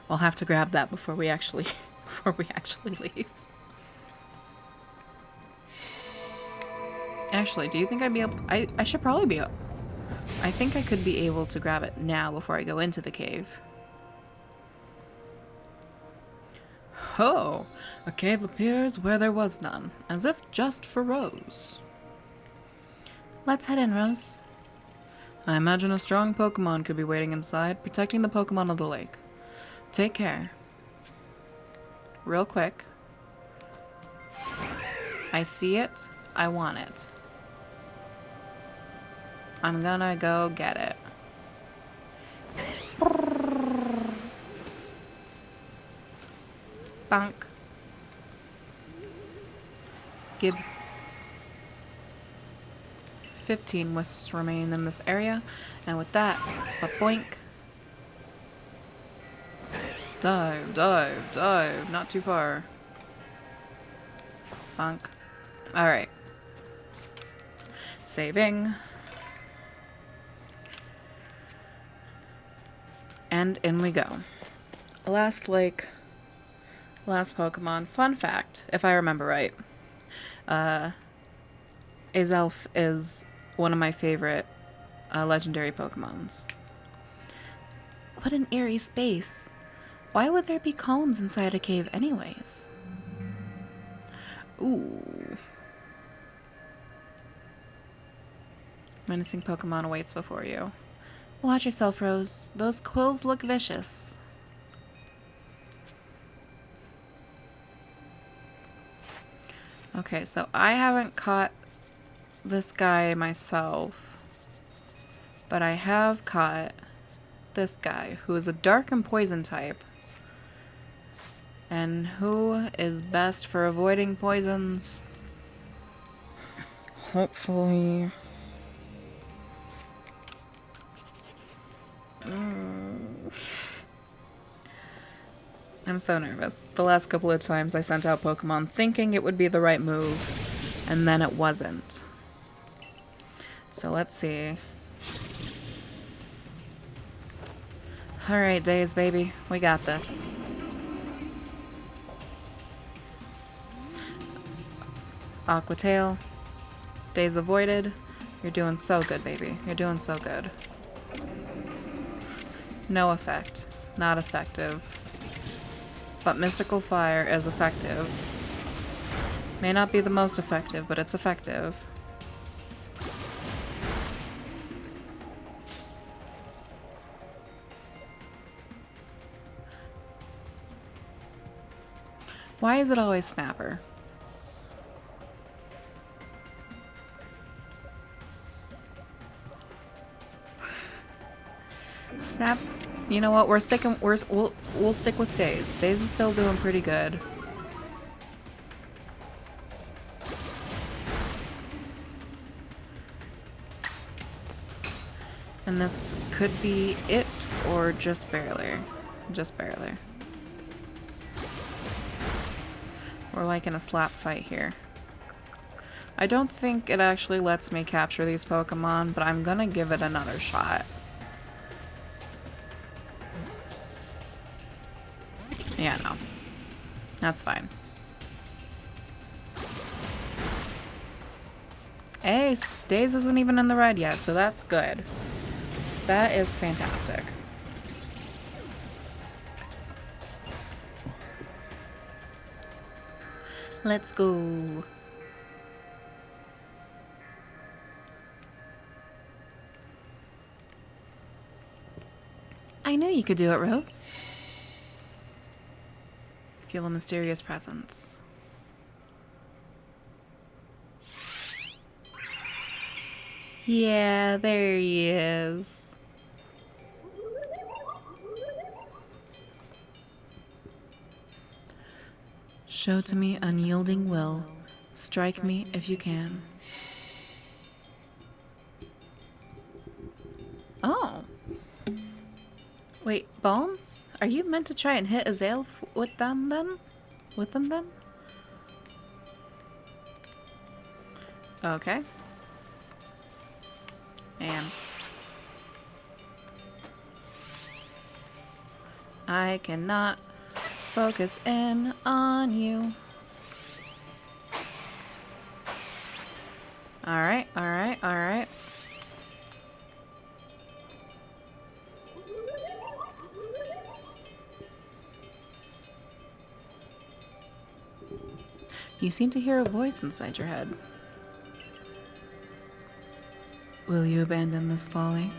We'll have to grab that before we actually leave. Actually, do you think I'd be able to, I should probably be able, I think I could be able to grab it now before I go into the cave. Oh, a cave appears where there was none, as if just for Rose. Let's head in, Rose. I imagine a strong Pokemon could be waiting inside, protecting the Pokemon of the lake. Take care. Real quick. I see it. I want it. I'm gonna go get it. Bonk. Gib. 15 wisps remain in this area, and with that, a boink. Dive, dive, dive. Not too far. Bonk. Alright. Saving. And in we go. Last lake. Last Pokemon. Fun fact, if I remember right. Azelf is one of my favorite legendary Pokemons. What an eerie space. Why would there be columns inside a cave anyways? Ooh. Menacing Pokemon awaits before you. Watch yourself, Rose. Those quills look vicious. Okay, so I haven't caught this guy myself, but I have caught this guy who is a dark and poison type. And who is best for avoiding poisons? Hopefully. I'm so nervous. The last couple of times I sent out Pokemon thinking it would be the right move, and then it wasn't. So let's see. Alright, Daze, baby. We got this. Aqua Tail. Daze avoided. You're doing so good, baby. You're doing so good. No effect. Not effective. But Mystical Fire is effective. May not be the most effective, but it's effective. Why is it always Snapper? Snap. You know what? We'll stick with Daze. Daze is still doing pretty good. And this could be it, or just barely. Just barely. We're like in a slap fight here. I don't think it actually lets me capture these Pokemon, but I'm gonna give it another shot. Yeah, no. That's fine. Hey, Daze isn't even in the red yet, so that's good. That is fantastic. Let's go. I knew you could do it, Rose. Feel a mysterious presence. Yeah, there he is. Show to me unyielding will. Strike me if you can. Oh. Wait, bombs? Are you meant to try and hit Azelf with them then? With them then? Okay. And I cannot focus in on you. Alright, alright, alright. You seem to hear a voice inside your head. Will you abandon this folly?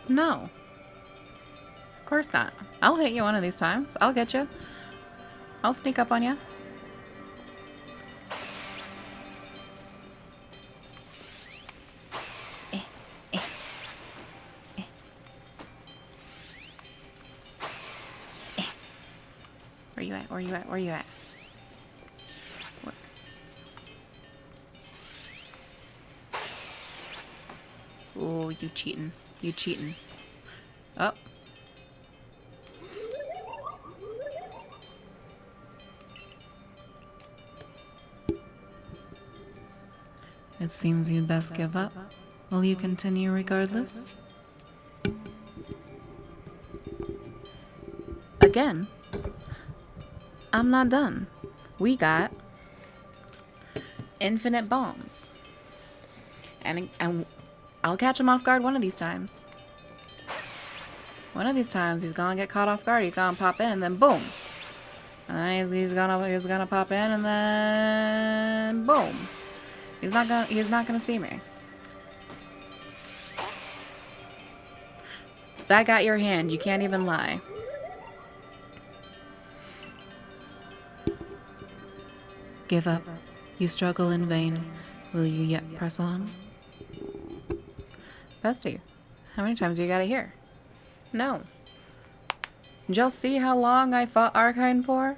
No. Of course not. I'll hit you one of these times. I'll get you. I'll sneak up on you. Where you at? Where you at? Where you at? What? Oh, you cheating. You cheating. Oh. It seems you'd best give up. Will you continue regardless? Again? I'm not done. We got infinite bombs. And I'll catch him off guard one of these times. One of these times he's gonna get caught off guard. He's gonna pop in and then boom. And he's gonna pop in and then boom. He's not gonna see me. That got your hand. You can't even lie. Give up. You struggle in vain. Will you yet press on? Bestie, how many times do you gotta hear? No. Did y'all see how long I fought Arcanine for?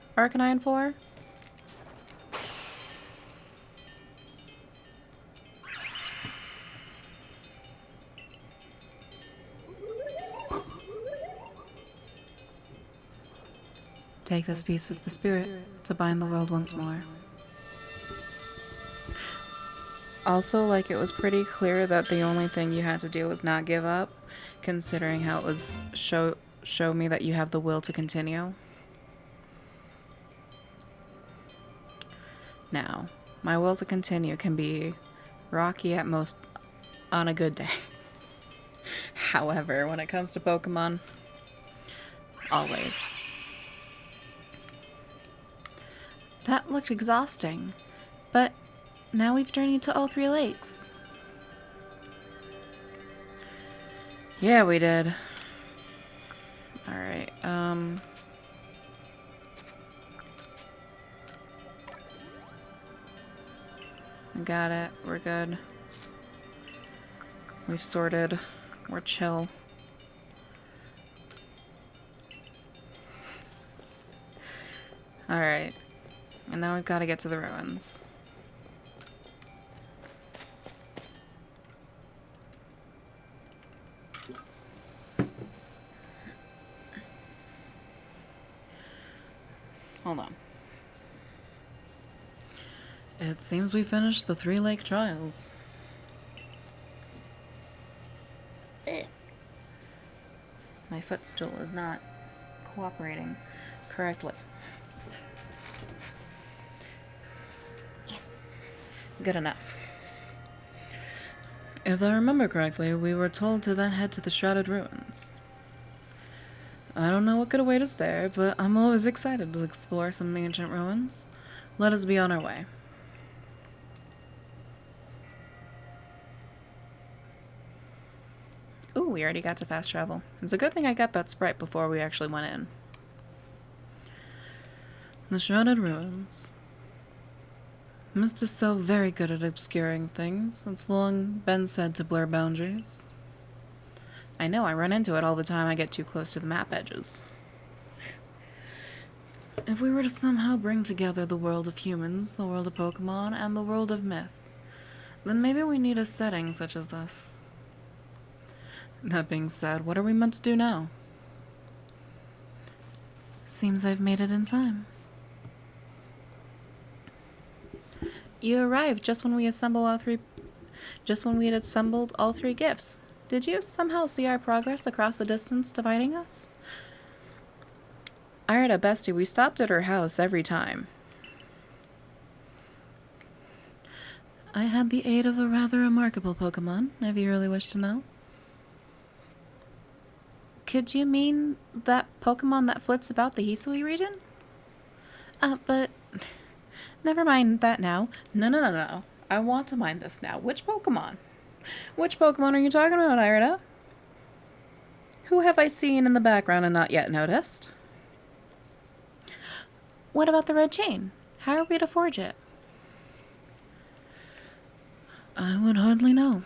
Take this piece of the spirit to bind the world once more. Also, like, it was pretty clear that the only thing you had to do was not give up, considering how it was show me that you have the will to continue. Now, my will to continue can be rocky at most on a good day. However, when it comes to Pokemon, always. That looked exhausting, but now we've journeyed to all 3 lakes. Yeah, we did. Alright, got it. We're good. We've sorted. We're chill. Alright. And now we've got to get to the ruins. Hold on. It seems we finished the 3 lake trials. My footstool is not cooperating correctly. Good enough. If I remember correctly, we were told to then head to the Shrouded Ruins. I don't know what could await us there, but I'm always excited to explore some ancient ruins. Let us be on our way. Ooh, we already got to fast travel. It's a good thing I got that sprite before we actually went in. The Shrouded Ruins. Mist is so very good at obscuring things. It's long been said to blur boundaries. I know, I run into it all the time I get too close to the map edges. If we were to somehow bring together the world of humans, the world of Pokemon, and the world of myth, then maybe we need a setting such as this. That being said, what are we meant to do now? Seems I've made it in time. You arrived just when we had assembled all 3 gifts. Did you somehow see our progress across the distance dividing us? Irida, bestie, we stopped at her house every time. I had the aid of a rather remarkable Pokemon, if you really wish to know. Could you mean that Pokemon that flits about the Hisui region? But never mind that now. No. I want to mine this now. Which Pokemon? Which Pokemon are you talking about, Irida? Who have I seen in the background and not yet noticed? What about the red chain? How are we to forge it? I would hardly know.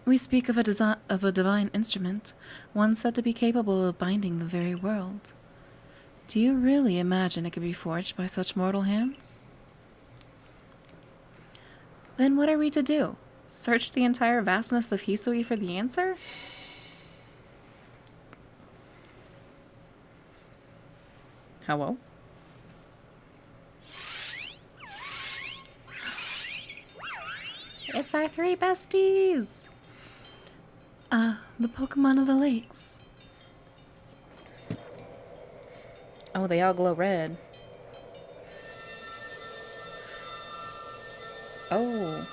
We speak of a divine instrument, one said to be capable of binding the very world. Do you really imagine it could be forged by such mortal hands? Then what are we to do? Search the entire vastness of Hisui for the answer? Hello? It's our three besties! The Pokemon of the lakes. Oh, they all glow red. Oh.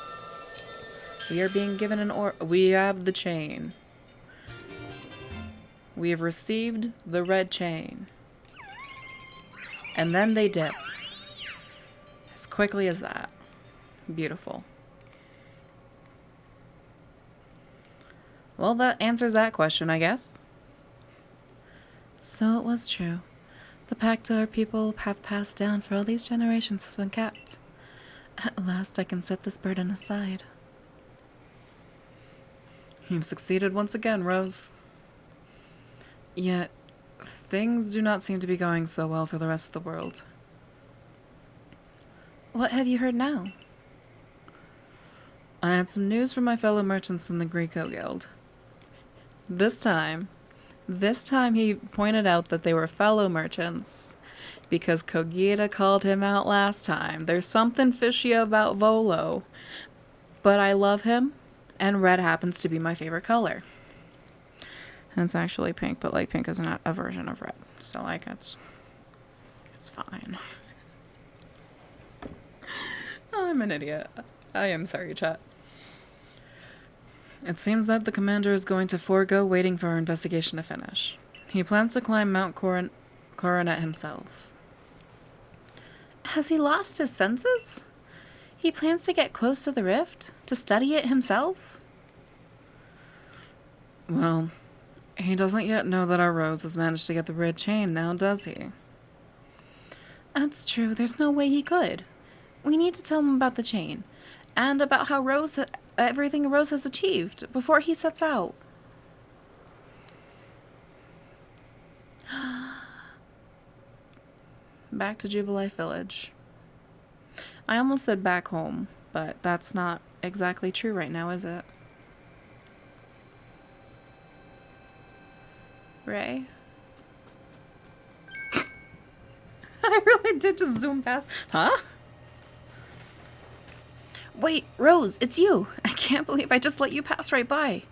We are being given we have the chain. We have received the red chain. And then they dip. As quickly as that. Beautiful. Well, that answers that question, I guess. So it was true. The pact our people have passed down for all these generations has been kept. At last I can set this burden aside. You've succeeded once again, Rose. Yet, things do not seem to be going so well for the rest of the world. What have you heard now? I had some news from my fellow merchants in the Greco Guild. This time he pointed out that they were fellow merchants because Kogita called him out last time. There's something fishy about Volo, but I love him, and red happens to be my favorite color. And it's actually pink, but light pink is not a version of red, so like it's fine. I'm an idiot. I am sorry, chat. It seems that the commander is going to forego waiting for our investigation to finish. He plans to climb Mount Coronet himself. Has he lost his senses? He plans to get close to the rift? To study it himself? Well, he doesn't yet know that our Rose has managed to get the red chain now, does he? That's true. There's no way he could. We need to tell him about the chain. And about how everything Rose has achieved before he sets out. Back to Jubilife Village. I almost said back home, but that's not exactly true right now, is it? Ray? I really did just zoom past. Huh? Wait, Rose, it's you. I can't believe I just let you pass right by.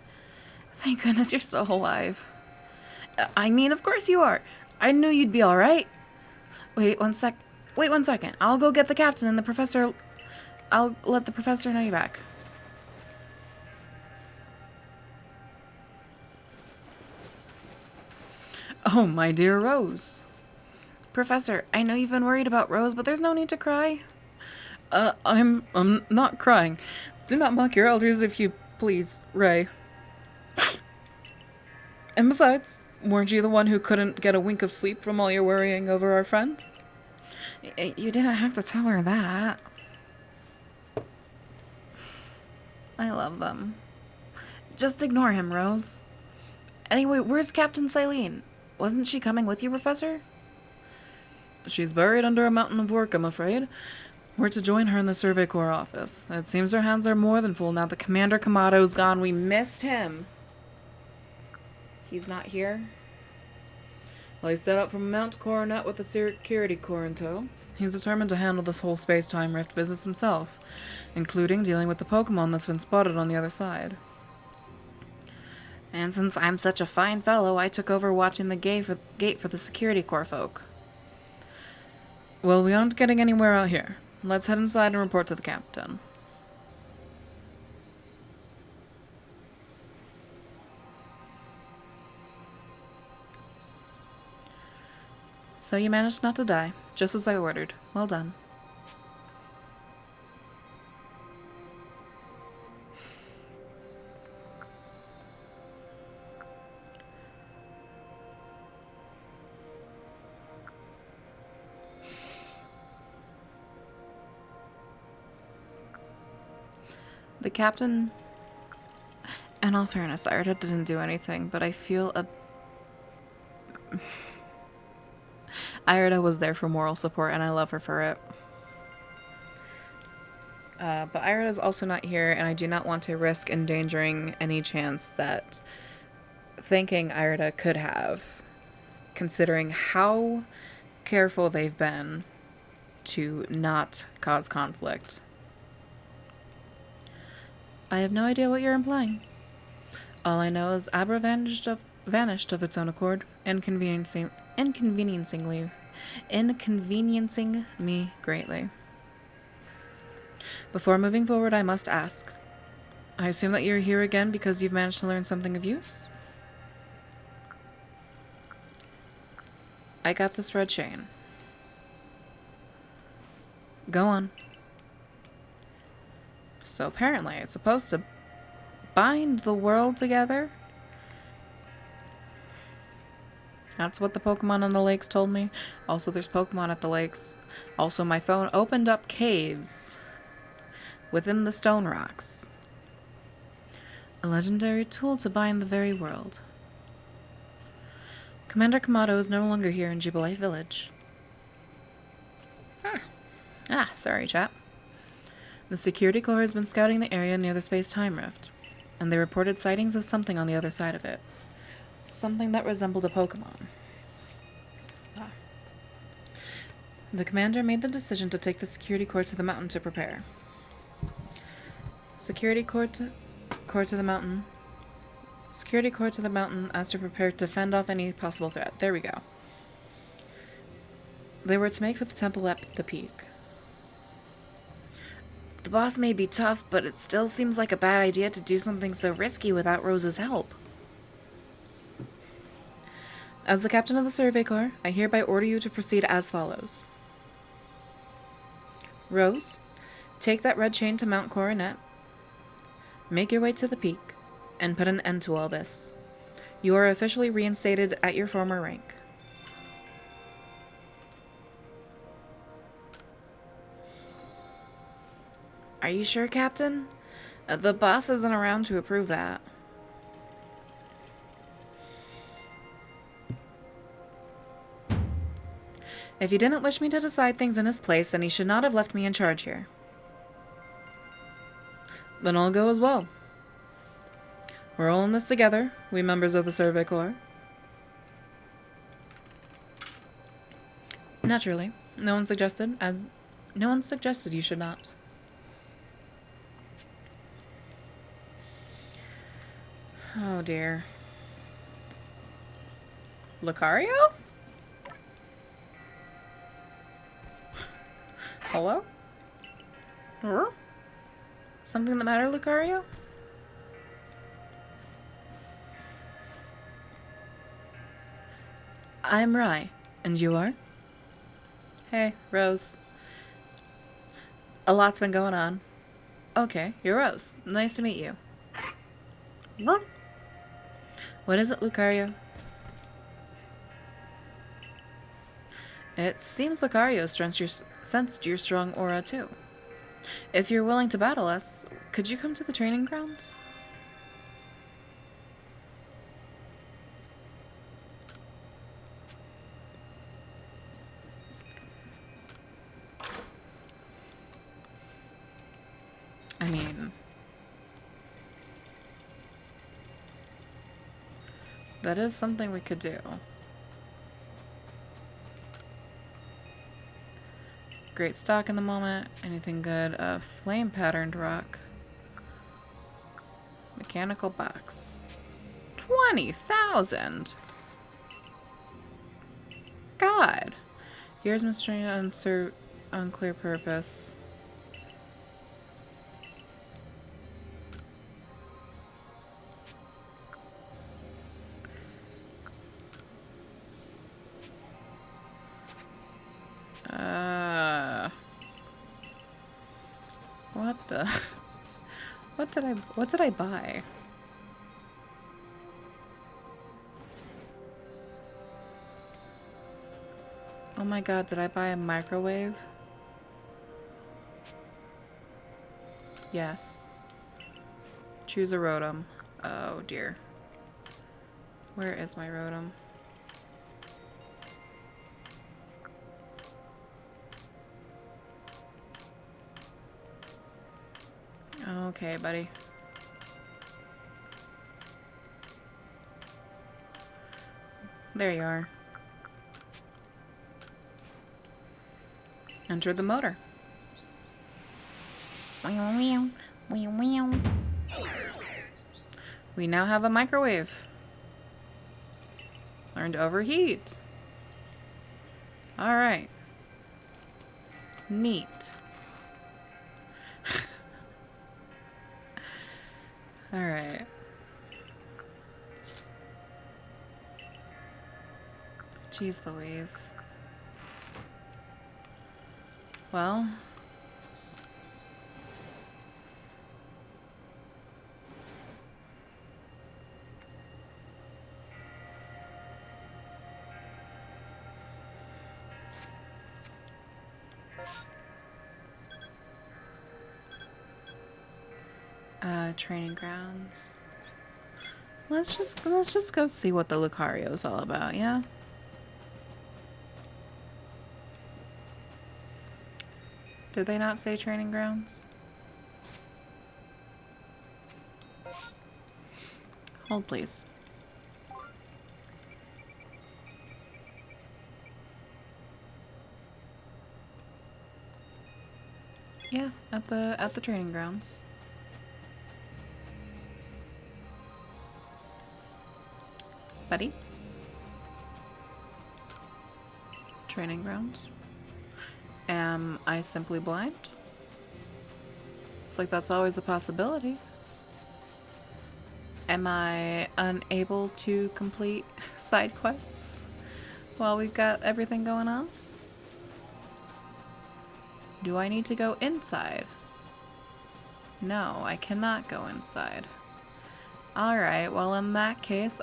Thank goodness you're still alive. I mean, of course you are. I knew you'd be all right. Wait one second. I'll go get the captain and the professor. I'll let the professor know you're back. Oh, my dear Rose. Professor, I know you've been worried about Rose, but there's no need to cry. I'm not crying. Do not mock your elders if you please, Ray. And besides, weren't you the one who couldn't get a wink of sleep from all your worrying over our friend? You didn't have to tell her that. I love them. Just ignore him, Rose. Anyway, where's Captain Silene? Wasn't she coming with you, Professor? She's buried under a mountain of work, I'm afraid. We're to join her in the Survey Corps office. It seems her hands are more than full now that Commander Kamado's gone. We missed him. He's not here. Well, he set out from Mount Coronet with the Security Corps in tow. He's determined to handle this whole space-time rift business himself, including dealing with the Pokemon that's been spotted on the other side. And since I'm such a fine fellow, I took over watching the gate for the Security Corps folk. Well, we aren't getting anywhere out here. Let's head inside and report to the captain. So you managed not to die, just as I ordered. Well done. The captain, in all fairness, Irida didn't do anything, but I feel a... Irida was there for moral support, and I love her for it. But Irida is also not here, and I do not want to risk endangering any chance that thanking Irida could have, considering how careful they've been to not cause conflict. I have no idea what you're implying. All I know is Abra vanished of its own accord, inconveniencing me greatly. Before moving forward, I must ask. I assume that you're here again because you've managed to learn something of use? I got this red chain. Go on. So apparently it's supposed to bind the world together? That's what the Pokemon on the lakes told me. Also, there's Pokemon at the lakes. Also, my phone opened up caves within the stone rocks. A legendary tool to bind the very world. Commander Kamado is no longer here in Jubilee Village. Sorry, chap. The Security Corps has been scouting the area near the space-time rift, and they reported sightings of something on the other side of it. Something that resembled a Pokemon. The commander made the decision to take the Security Corps to the mountain to prepare. Security Corps to the mountain. Security Corps to the mountain as to prepare to fend off any possible threat. There we go. They were to make for the temple at the peak. The boss may be tough, but it still seems like a bad idea to do something so risky without Rose's help. As the captain of the Survey Corps, I hereby order you to proceed as follows. Rose, take that red chain to Mount Coronet. Make your way to the peak, and put an end to all this. You are officially reinstated at your former rank. Are you sure, Captain? The boss isn't around to approve that. If he didn't wish me to decide things in his place, then he should not have left me in charge here. Then I'll go as well. We're all in this together, we members of the Survey Corps. Naturally, no one suggested you should not. Oh dear. Lucario? Hello? Something the matter, Lucario? I'm Rai, and you are? Hey, Rose. A lot's been going on. Okay, you're Rose. Nice to meet you. What is it, Lucario? It seems Lucario sensed your strong aura, too. If you're willing to battle us, could you come to the training grounds? I mean, that is something we could do. Great stock in the moment. Anything good? A flame patterned rock. Mechanical box. 20,000! God! Here's mystery unclear purpose. What the? What did I buy? Oh my god, did I buy a microwave? Yes. Choose a Rotom. Oh dear. Where is my Rotom? Okay, buddy. There you are. Enter the motor. We now have a microwave. Learn to overheat. Alright. Neat. Alright. Jeez Louise. Well. Training grounds. Let's just go see what the Lucario's all about, yeah? Did they not say training grounds? Hold, please. Yeah, at the training grounds. Buddy? Training grounds. Am I simply blind? It's like that's always a possibility. Am I unable to complete side quests while we've got everything going on? Do I need to go inside? No, I cannot go inside. Alright, well in that case,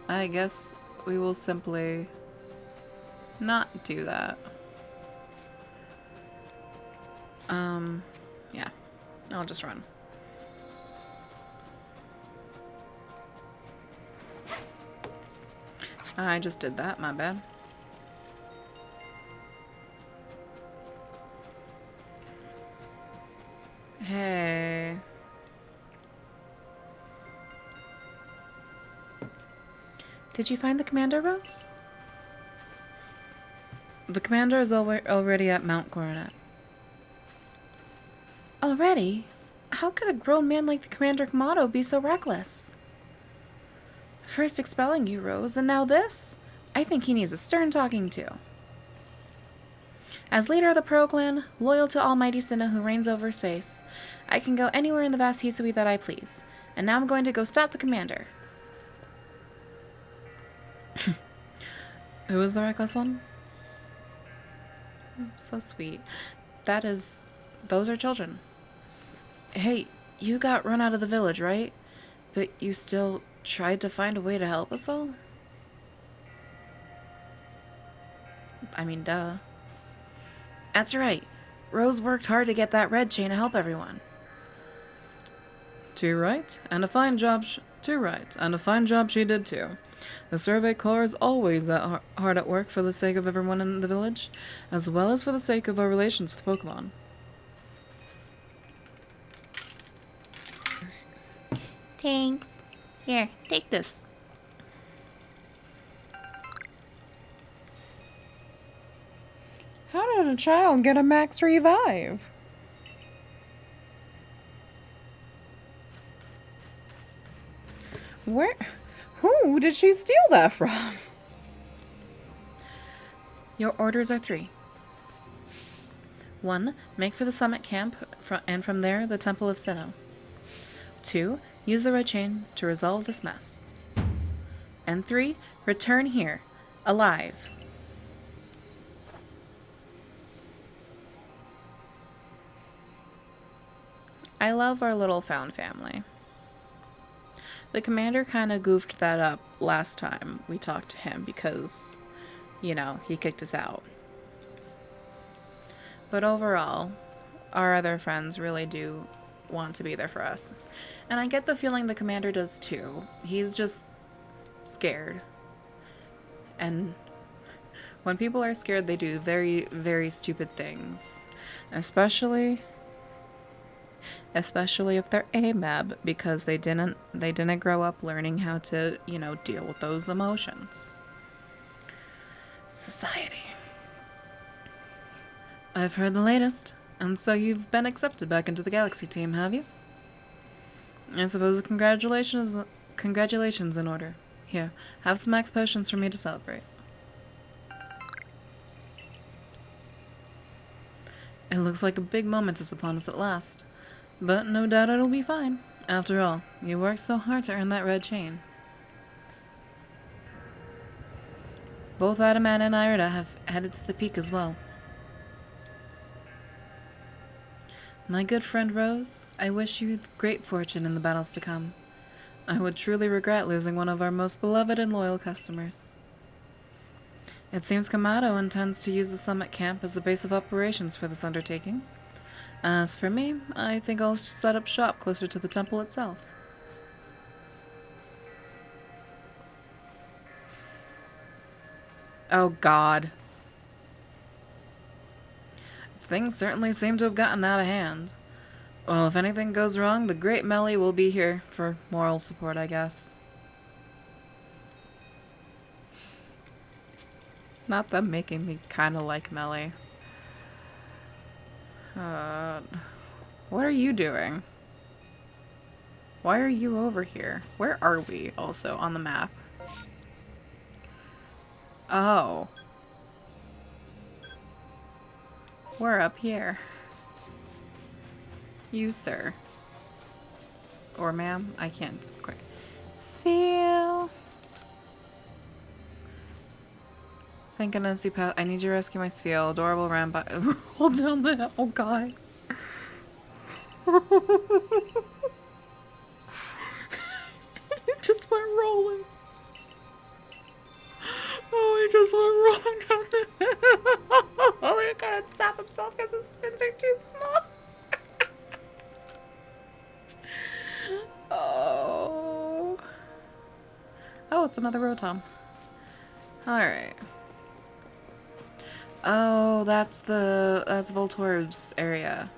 I guess we will simply not do that. Yeah. I'll just run. I just did that, my bad. Hey. Did you find the commander, Rose? The commander is already at Mount Coronet. Already? How could a grown man like the Commander Kamado be so reckless? First expelling you, Rose, and now this? I think he needs a stern talking to. As leader of the Pearl Clan, loyal to Almighty Sinnoh who reigns over space, I can go anywhere in the vast Hisui that I please. And now I'm going to go stop the commander. Who is the reckless one? So sweet. Those are children. Hey, you got run out of the village, right? But you still tried to find a way to help us all? I mean, duh. That's right. Rose worked hard to get that red chain to help everyone. Too right, and a fine job she did too. The Survey Corps is always hard at work for the sake of everyone in the village, as well as for the sake of our relations with Pokemon. Thanks. Here, take this. How did a child get a max revive? Who did she steal that from? Your orders are 3. 1. Make for the summit camp, and from there, the Temple of Sinnoh. 2. Use the red chain to resolve this mess. And 3. Return here, alive. I love our little found family. The commander kind of goofed that up last time we talked to him because, you know, he kicked us out. But overall, our other friends really do want to be there for us. And I get the feeling the commander does too. He's just scared. And when people are scared, they do very, very stupid things. Especially if they're AMAB, because they didn't grow up learning how to, you know, deal with those emotions. Society. I've heard the latest, and so you've been accepted back into the Galaxy team, have you? I suppose congratulations in order. Here, have some max potions for me to celebrate. It looks like a big moment is upon us at last. But no doubt it'll be fine. After all, you worked so hard to earn that red chain. Both Adaman and Irida have headed to the peak as well. My good friend Rose, I wish you great fortune in the battles to come. I would truly regret losing one of our most beloved and loyal customers. It seems Kamado intends to use the summit camp as a base of operations for this undertaking. As for me, I think I'll set up shop closer to the temple itself. Oh God. Things certainly seem to have gotten out of hand. Well, if anything goes wrong, the great Melly will be here for moral support, I guess. Not them making me kind of like Melly. What are you doing? Why are you over here? Where are we also on the map? Oh. We're up here. You, sir. Or ma'am? I can't quite. Sphere. Thank goodness you passed. I need you to rescue my Sphere. Adorable ran by. Hold down the. Oh god. You just went rolling. Oh, he just went rolling down the. Oh, he couldn't stop himself because his spins are too small. Oh. Oh, it's another Rotom. Alright. Oh, that's Voltorb's area.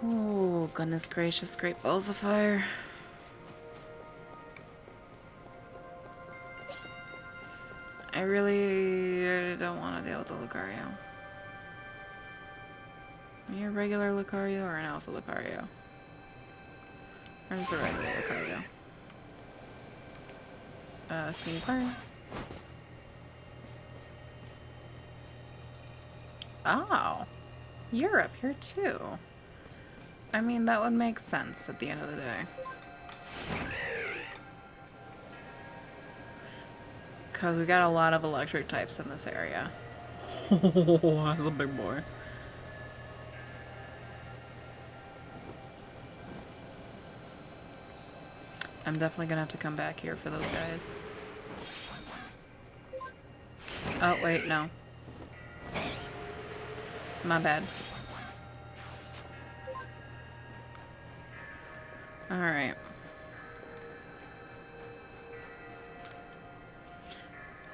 Oh, goodness gracious, great balls of fire. I really don't want to deal with the Lucario. Are you a regular Lucario or an Alpha Lucario? Or just a regular Lucario? Sneeze burn. Oh, you're up here too. I mean, that would make sense at the end of the day. Because we got a lot of electric types in this area. Oh, that's a big boy. I'm definitely gonna have to come back here for those guys. Oh, wait, no. My bad. Alright.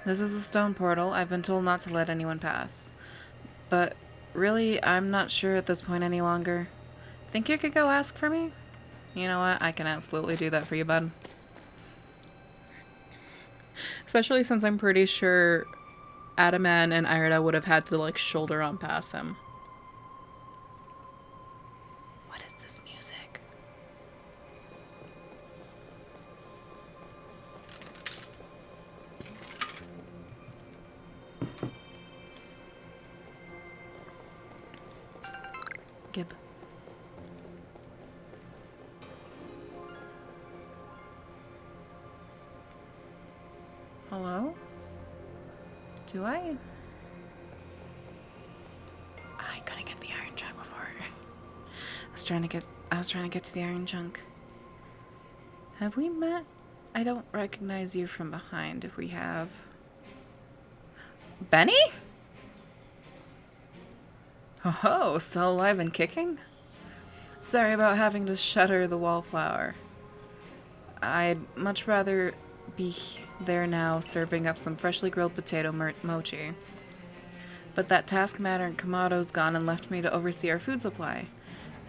This is the stone portal. I've been told not to let anyone pass. But really, I'm not sure at this point any longer. Think you could go ask for me? You know what? I can absolutely do that for you, bud. Especially since I'm pretty sure Adaman and Irida would have had to, like, shoulder on past him. What is this music? Gib. Hello? Do I couldn't get the iron chunk before. I was trying to get to the iron chunk. Have we met? I don't recognize you from behind if we have. Benny? Oh, still alive and kicking? Sorry about having to shutter the wallflower. I'd much rather be there now serving up some freshly grilled potato mochi. But that taskmaster in Kamado's gone and left me to oversee our food supply.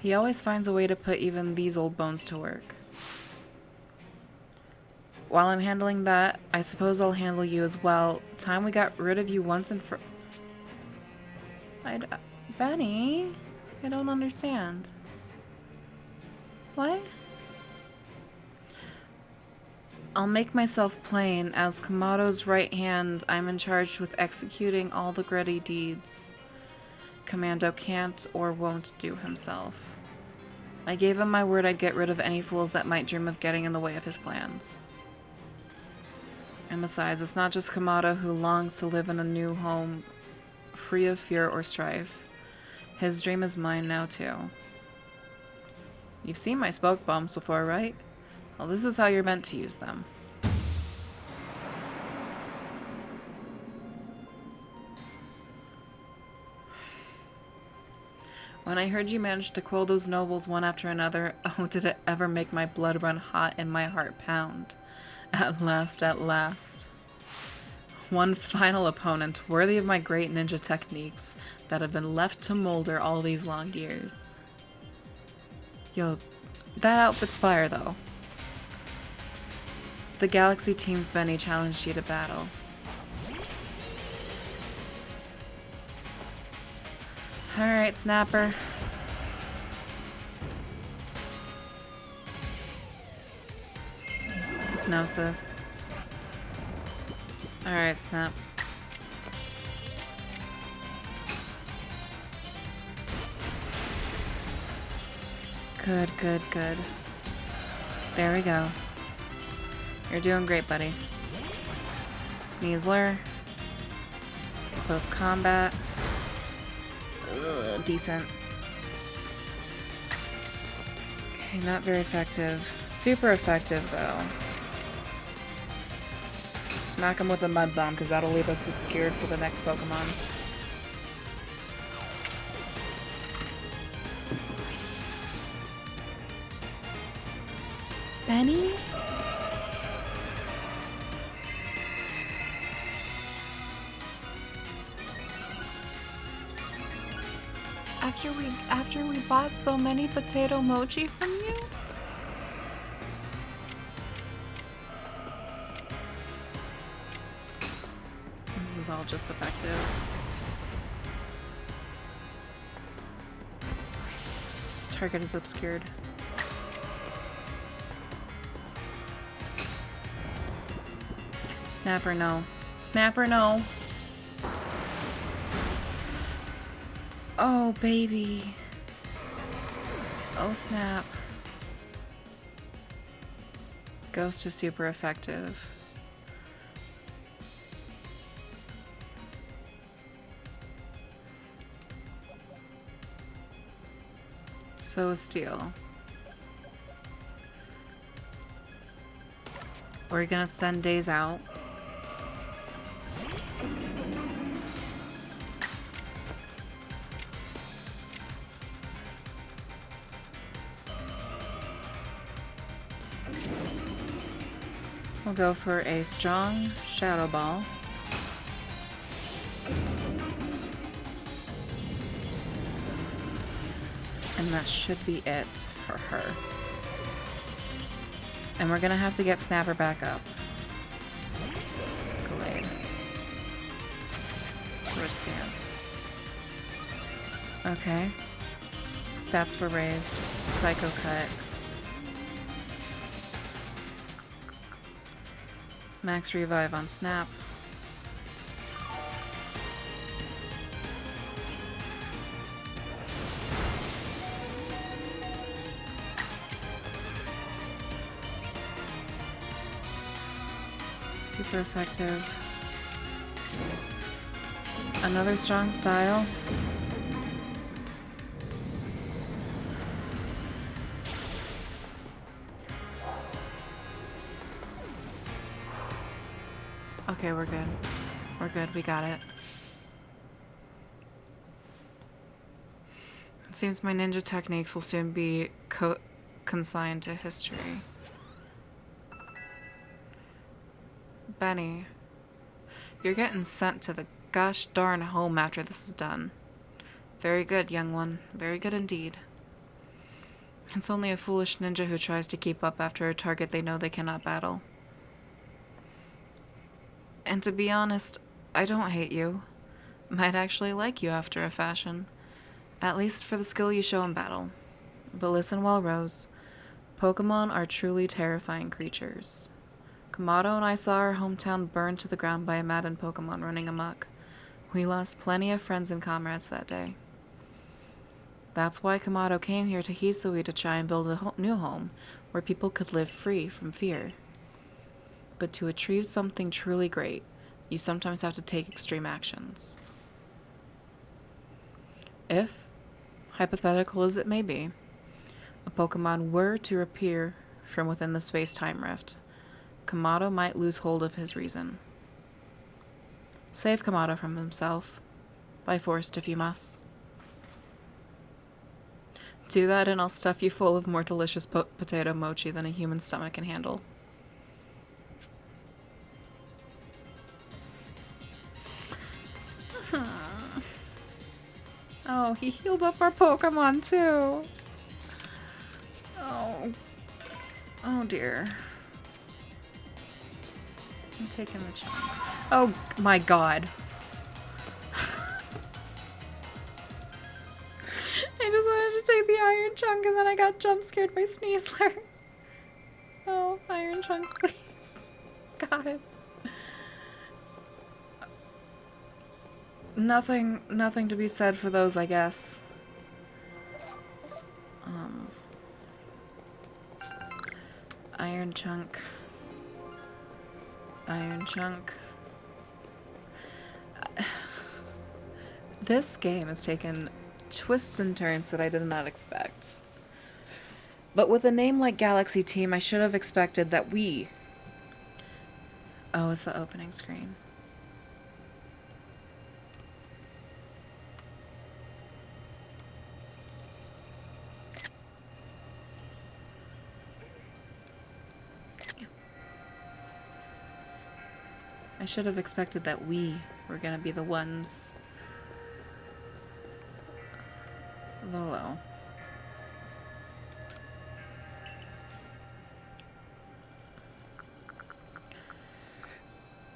He always finds a way to put even these old bones to work. While I'm handling that, I suppose I'll handle you as well. Time we got rid of you once and for... Benny? I don't understand. What? I'll make myself plain. As Kamado's right hand, I'm in charge with executing all the gritty deeds Commando can't or won't do himself. I gave him my word I'd get rid of any fools that might dream of getting in the way of his plans. And besides, it's not just Kamado who longs to live in a new home, free of fear or strife. His dream is mine now, too. You've seen my smoke bombs before, right? Well, this is how you're meant to use them. When I heard you managed to quell those nobles one after another, oh, did it ever make my blood run hot and my heart pound. At last, at last. One final opponent, worthy of my great ninja techniques that have been left to molder all these long years. Yo, that outfit's fire, though. The Galaxy Team's Benny challenged you to battle. Alright, Snapper. Hypnosis. Alright, Snap. Good, good, good. There we go. You're doing great, buddy. Sneasler. Close combat. Ugh, decent. Okay, not very effective. Super effective, though. Smack him with a mud bomb, because that'll leave us obscured for the next Pokemon. Benny? After we bought so many potato mochi from you? This is all just effective. Target is obscured. Snapper, no. Snapper, no. Oh, baby. Oh, snap. Ghost is super effective. So is Steel. We're gonna send Days out. We'll go for a strong Shadow Ball. And that should be it for her. And we're gonna have to get Snapper back up. Glade. Sword Stance. Okay. Stats were raised. Psycho Cut. Max Revive on Snap. Super effective. Another strong style. Okay, we're good. We're good, we got it. Seems my ninja techniques will soon be consigned to history. Benny, you're getting sent to the gosh darn home after this is done. Very good, young one. Very good indeed. It's only a foolish ninja who tries to keep up after a target they know they cannot battle. And to be honest, I don't hate you. Might actually like you after a fashion. At least for the skill you show in battle. But listen well, Rose. Pokemon are truly terrifying creatures. Kamado and I saw our hometown burned to the ground by a maddened Pokemon running amok. We lost plenty of friends and comrades that day. That's why Kamado came here to Hisui to try and build a new home where people could live free from fear. But to achieve something truly great, you sometimes have to take extreme actions. If, hypothetical as it may be, a Pokemon were to appear from within the space-time rift, Kamado might lose hold of his reason. Save Kamado from himself, by force if you must. Do that and I'll stuff you full of more delicious potato mochi than a human stomach can handle. Oh, he healed up our Pokemon too. Oh. Oh dear. I'm taking the chance. Oh my god. I just wanted to take the Iron Chunk and then I got jump scared by Sneasler. Oh, Iron Chunk, please. God. Nothing to be said for those, I guess. Iron Chunk. Iron Chunk. This game has taken twists and turns that I did not expect. But with a name like Galaxy Team, I should have expected that we... Oh, it's the opening screen. I should have expected that we were gonna be the ones below.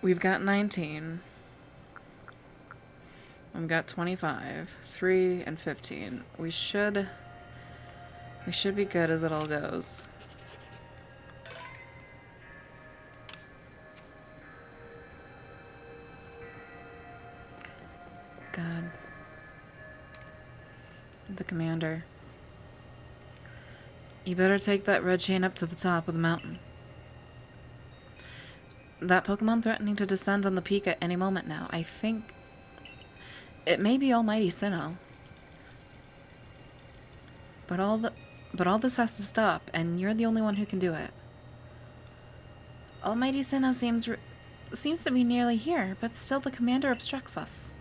We've got 19. We've got 25, 3, and 15. We should be good as it all goes. God. The commander. You better take that red chain up to the top of the mountain. That Pokemon threatening to descend on the peak at any moment now. I think it may be Almighty Sinnoh. But all this has to stop, and you're the only one who can do it. Almighty Sinnoh seems to be nearly here, but still the commander obstructs us.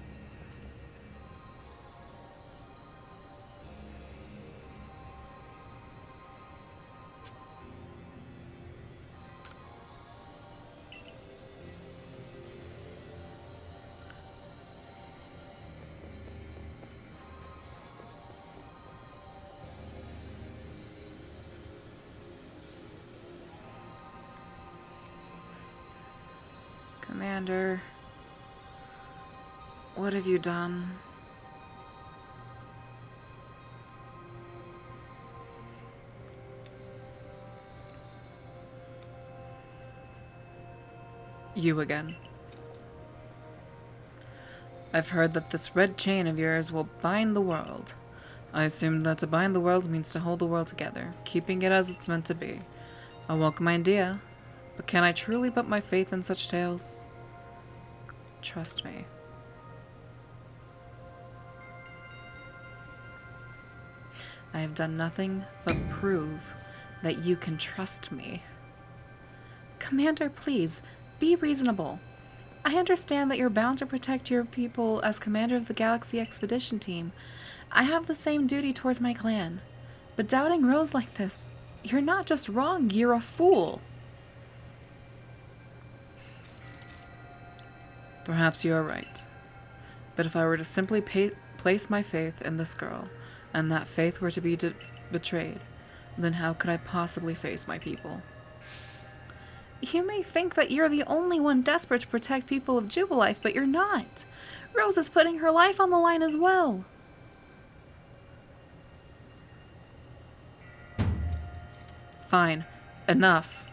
Commander, what have you done? You again. I've heard that this red chain of yours will bind the world. I assume that to bind the world means to hold the world together, keeping it as it's meant to be. A welcome idea. But can I truly put my faith in such tales? Trust me. I have done nothing but prove that you can trust me. Commander, please, be reasonable. I understand that you're bound to protect your people as commander of the Galaxy Expedition Team. I have the same duty towards my clan. But doubting Rose like this, you're not just wrong, you're a fool. Perhaps you are right. But if I were to simply place my faith in this girl, and that faith were to be betrayed, then how could I possibly face my people? You may think that you're the only one desperate to protect people of Jubilife, but you're not. Rose is putting her life on the line as well. Fine. Enough.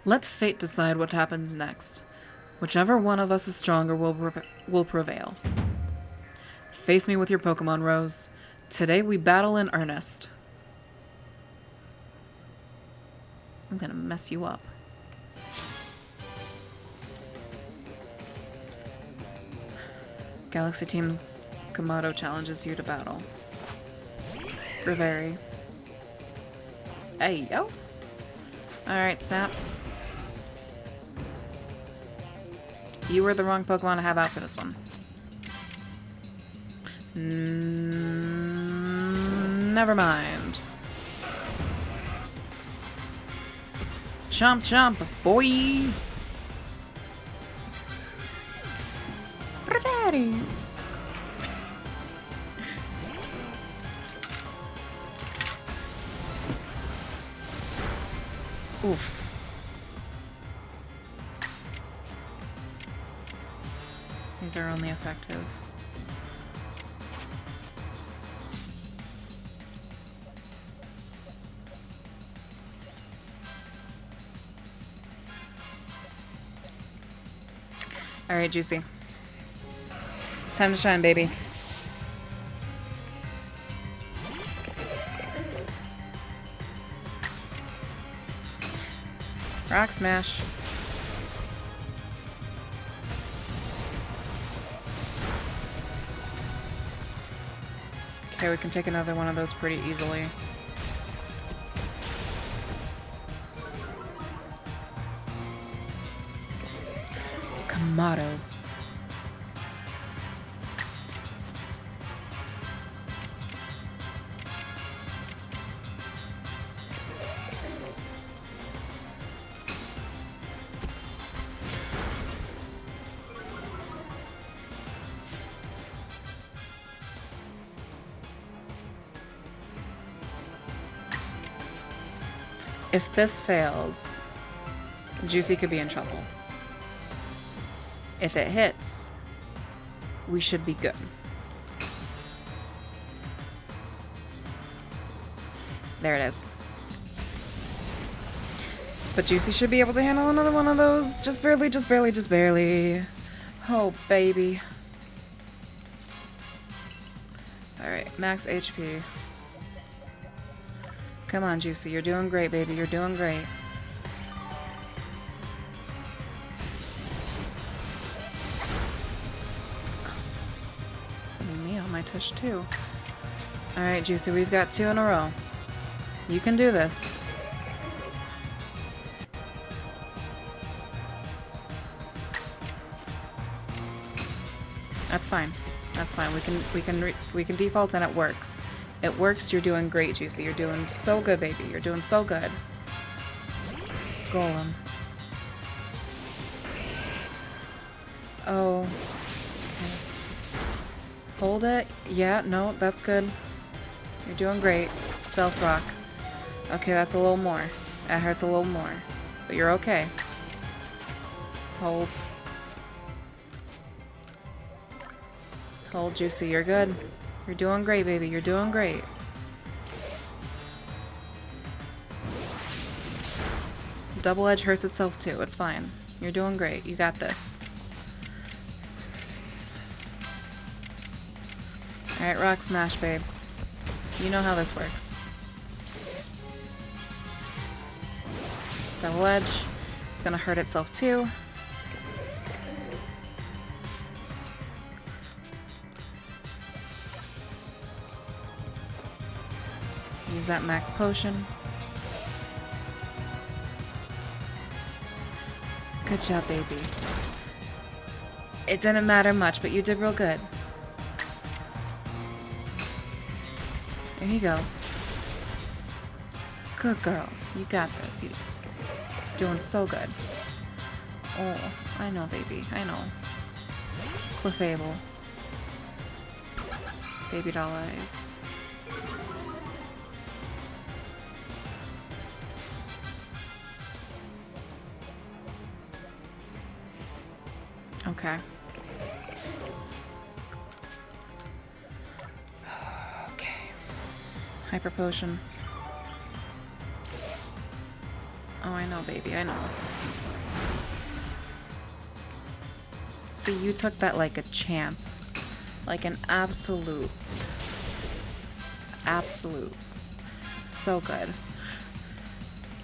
Let fate decide what happens next. Whichever one of us is stronger will prevail. Face me with your Pokemon, Rose. Today we battle in earnest. I'm gonna mess you up. Galaxy Team Kamado challenges you to battle. Reverie. Hey, yo. Alright, Snap. You were the wrong Pokemon to have out for this one. Never mind. Chomp chomp, boy! Daddy. Oof. These are only effective. Alright, Juicy. Time to shine, baby. Rock smash. Okay, we can take another one of those pretty easily. Kamado. If this fails, Juicy could be in trouble. If it hits, we should be good. There it is. But Juicy should be able to handle another one of those. Just barely, just barely, just barely. Oh, baby. Alright, max HP. Come on, Juicy. You're doing great, baby. You're doing great. Sending me on my tush, too. Alright, Juicy. We've got 2 in a row. You can do this. That's fine. That's fine. We can default and it works. It works. You're doing great, Juicy. You're doing so good, baby. You're doing so good. Golem. Oh. Okay. Hold it. Yeah, no, that's good. You're doing great. Stealth Rock. Okay, that's a little more. That hurts a little more. But you're okay. Hold. Hold, Juicy. You're good. You're doing great, baby. You're doing great. Double Edge hurts itself too. It's fine. You're doing great. You got this. Alright, Rock Smash, babe. You know how this works. Double Edge. It's gonna hurt itself too. Use that max potion. Good job, baby. It didn't matter much, but you did real good. There you go. Good girl. You got this. You're doing so good. Oh, I know, baby. I know. Clefable. Baby doll eyes. Okay. Okay. Hyper potion. Oh, I know, baby. I know. See, you took that like a champ. Like an absolute. Absolute. So good.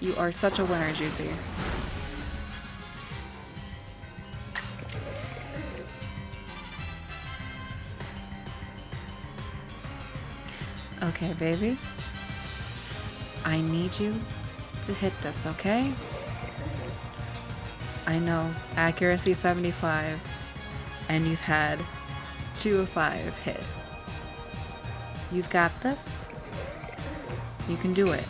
You are such a winner, Juicy. Okay, baby. I need you to hit this, okay? I know, accuracy 75, and you've had 2 of 5 hit. You've got this. You can do it.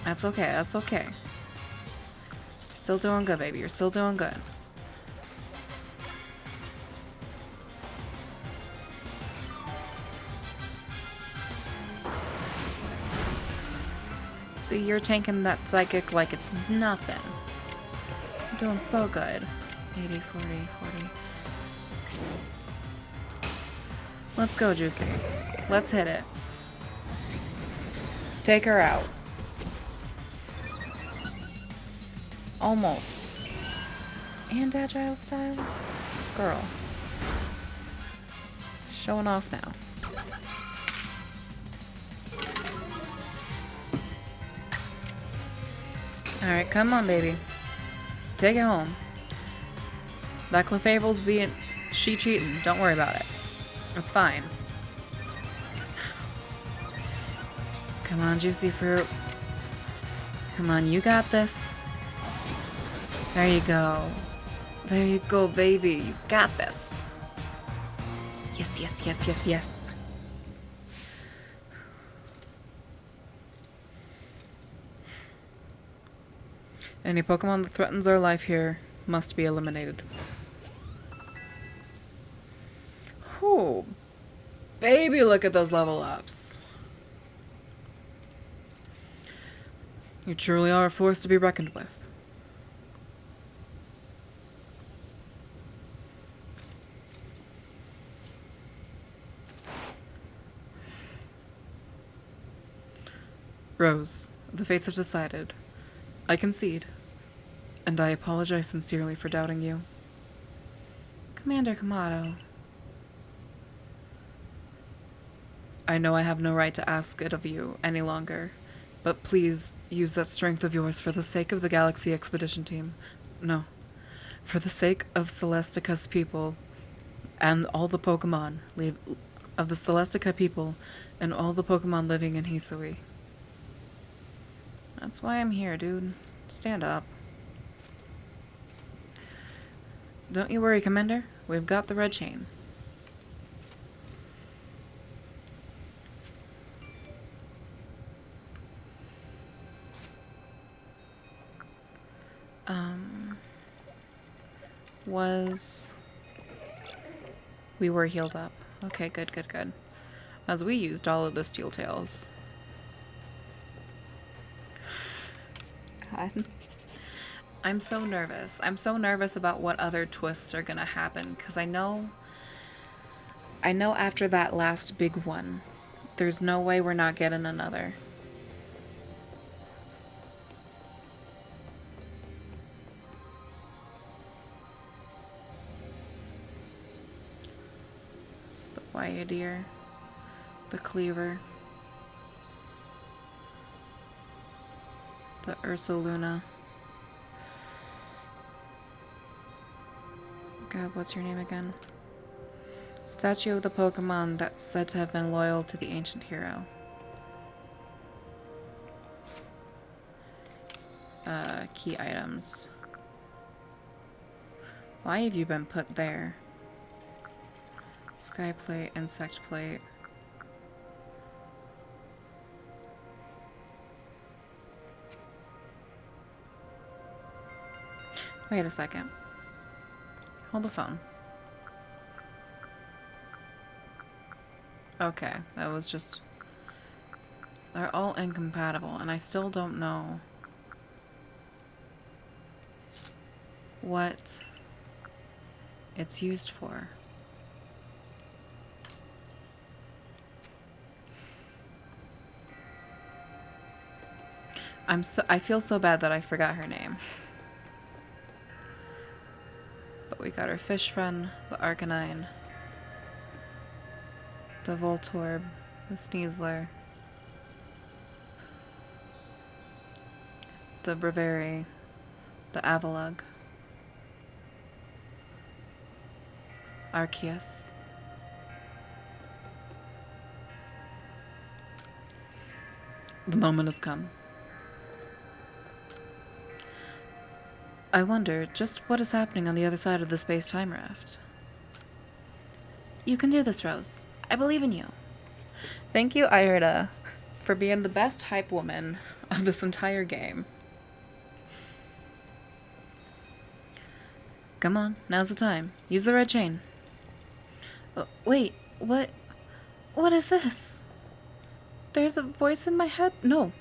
That's okay, that's okay. You're still doing good, baby. You're still doing good. See, you're tanking that psychic like it's nothing. You're doing so good. 80, 40, 40. Let's go, Juicy. Let's hit it. Take her out. Almost. And agile style? Girl. Showing off now. Alright, come on, baby. Take it home. That Clefable's being... she cheating. Don't worry about it. It's fine. Come on, Juicy Fruit. Come on, you got this. There you go. There you go, baby. You got this. Yes, yes, yes, yes, yes. Any Pokemon that threatens our life here must be eliminated. Oh, baby, look at those level ups. You truly are a force to be reckoned with. Rose, the fates have decided. I concede, and I apologize sincerely for doubting you. Commander Kamado. I know I have no right to ask it of you any longer, but please use that strength of yours for the sake of the Galaxy Expedition Team. No, for the sake of Celestica's people and all the Pokemon of the Celestica people and all the Pokemon living in Hisui. That's why I'm here, dude. Stand up. Don't you worry, Commander. We've got the red chain. We were healed up. Okay, good, good, good. As we used all of the Steel Tails. God. I'm so nervous. I'm so nervous about what other twists are gonna happen, because I know after that last big one, there's no way we're not getting another. The Wyadeer, the Cleaver, the Ursaluna. God, what's your name again? Statue of the Pokemon that's said to have been loyal to the ancient hero. Key items. Why have you been put there? Sky plate, insect plate. Wait a second. Hold the phone. Okay, that was just... They're all incompatible, and I still don't know what it's used for. I feel so bad that I forgot her name. But we got our fish friend, the Arcanine, the Voltorb, the Sneasler, the Braviary, the Avalugg, Arceus. The moment has come. I wonder just what is happening on the other side of the space-time raft. You can do this, Rose. I believe in you. Thank you, Irida, for being the best hype woman of this entire game. Come on, now's the time. Use the red chain. Wait, what is this? There's a voice in my head? No,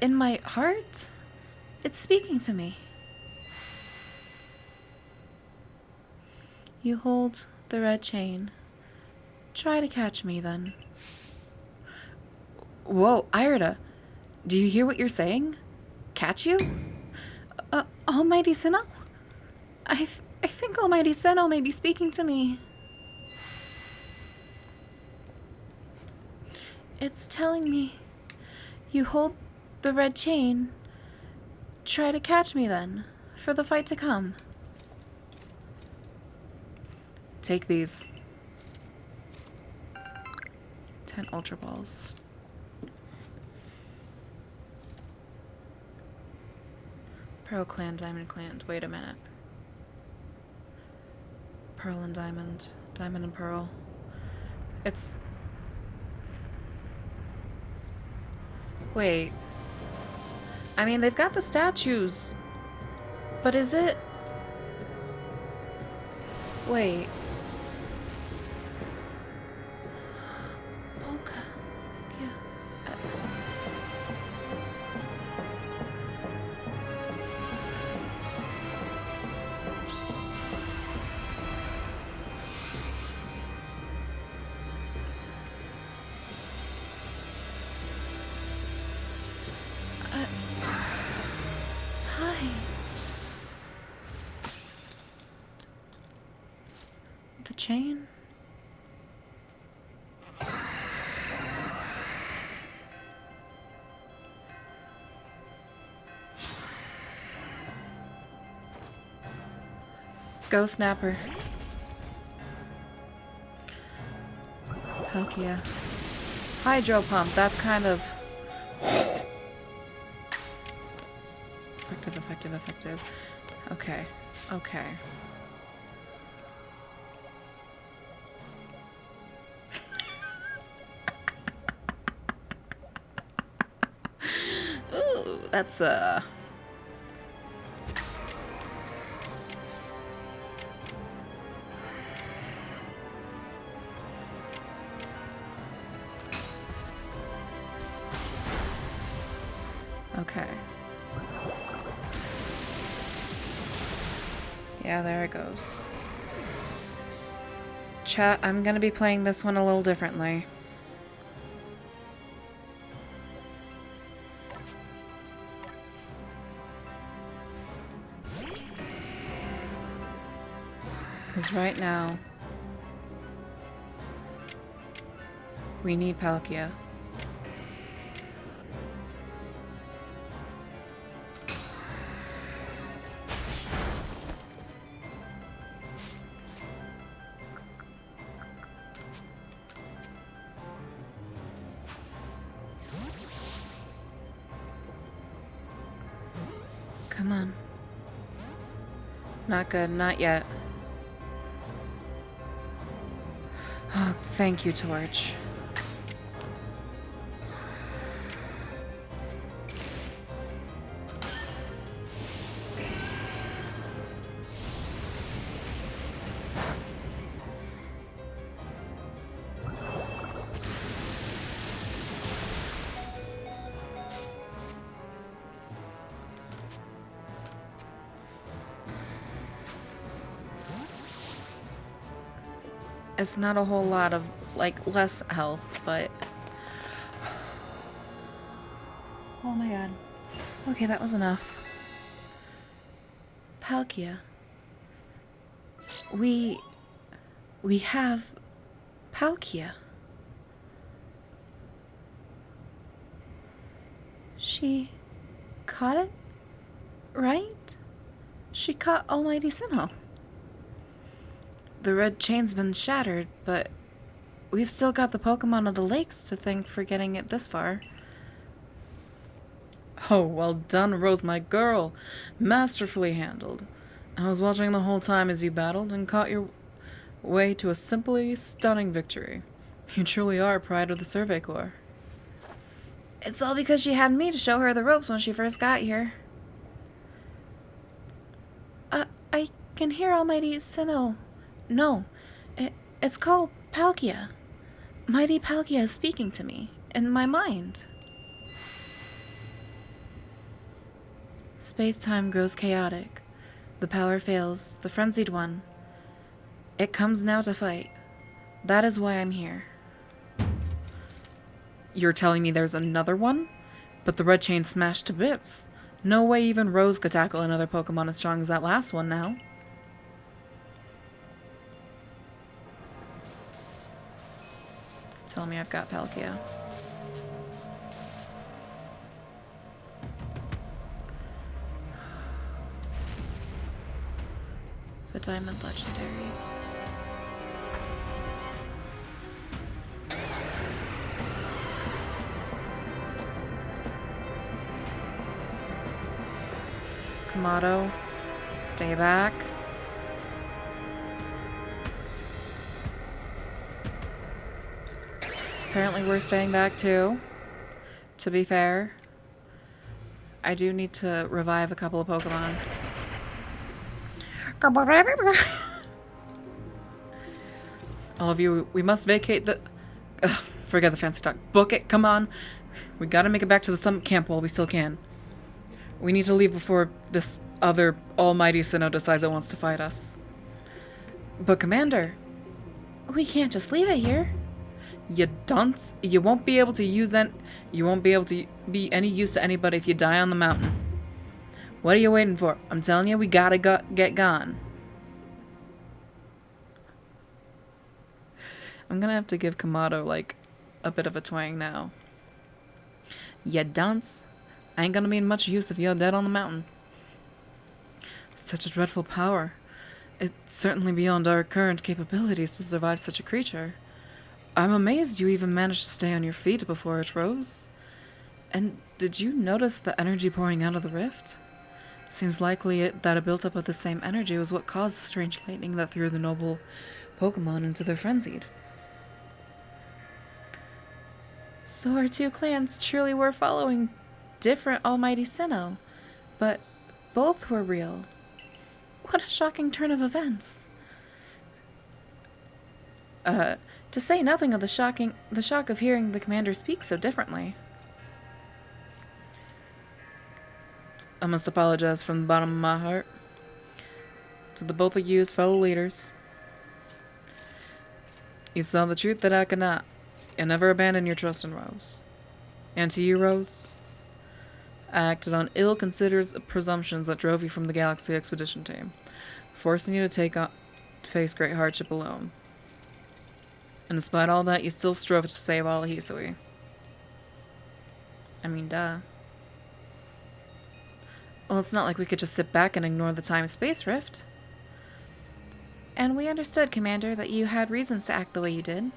in my heart? It's speaking to me. You hold the red chain. Try to catch me, then. Whoa, Irida. Do you hear what you're saying? Catch you? Almighty Sinnoh? I think Almighty Sinnoh may be speaking to me. It's telling me, you hold the red chain. Try to catch me, then, for the fight to come. Take these. 10 Ultra Balls. Pearl Clan, Diamond Clan. Wait a minute. Pearl and Diamond. Diamond and Pearl. It's... Wait. I mean, they've got the statues. But is it... Wait. Polka. Yeah. Hi. The chain? Go Snapper. Palkia. Hydro Pump, that's kind of... Effective. Okay. Ooh, that's Okay. Yeah, there it goes. Chat, I'm gonna be playing this one a little differently. Because right now, we need Palkia. Come on. Not good, not yet. Oh, thank you, Torch. It's not a whole lot of, like, less health, but... Oh my god. Okay, that was enough. Palkia. We have Palkia. She caught it, right? She caught Almighty Sinnoh. The red chain's been shattered, but we've still got the Pokemon of the Lakes to thank for getting it this far. Oh, well done, Rose, my girl. Masterfully handled. I was watching the whole time as you battled and caught your way to a simply stunning victory. You truly are pride of the Survey Corps. It's all because she had me to show her the ropes when she first got here. I can hear Almighty Sinnoh. No, it's called Palkia. Mighty Palkia is speaking to me, in my mind. Space-time grows chaotic. The power fails, the frenzied one. It comes now to fight. That is why I'm here. You're telling me there's another one? But the red chain smashed to bits. No way even Rose could tackle another Pokemon as strong as that last one now. Tell me I've got Palkia. The Diamond Legendary. Kamado, stay back. Apparently we're staying back too. To be fair, I do need to revive a couple of Pokemon. All of you, we must vacate the... Ugh, forget the fancy talk. Book it, come on. We gotta make it back to the summit camp while we still can. We need to leave before this other almighty Sinnoh decides it wants to fight us. But Commander, we can't just leave it here. You dunce. You won't be able to use you won't be able to be any use to anybody if you die on the mountain. What are you waiting for? I'm telling you, we gotta get gone. I'm gonna have to give Kamado, like, a bit of a twang now. You dunce. I ain't gonna be much use if you're dead on the mountain. Such a dreadful power. It's certainly beyond our current capabilities to survive such a creature. I'm amazed you even managed to stay on your feet before it rose. And did you notice the energy pouring out of the rift? Seems likely that a buildup of the same energy was what caused the strange lightning that threw the noble Pokemon into their frenzied. So our two clans truly were following different Almighty Sinnoh, but both were real. What a shocking turn of events. To say nothing of the shock of hearing the commander speak so differently. I must apologize from the bottom of my heart to the both of you as fellow leaders. You saw the truth that I could not. You never abandoned your trust in Rose. And to you, Rose, I acted on ill-considered presumptions that drove you from the Galaxy Expedition team, forcing you to face great hardship alone. And despite all that, you still strove to save all of Hisui. I mean, duh. Well, it's not like we could just sit back and ignore the time-space rift. And we understood, Commander, that you had reasons to act the way you did.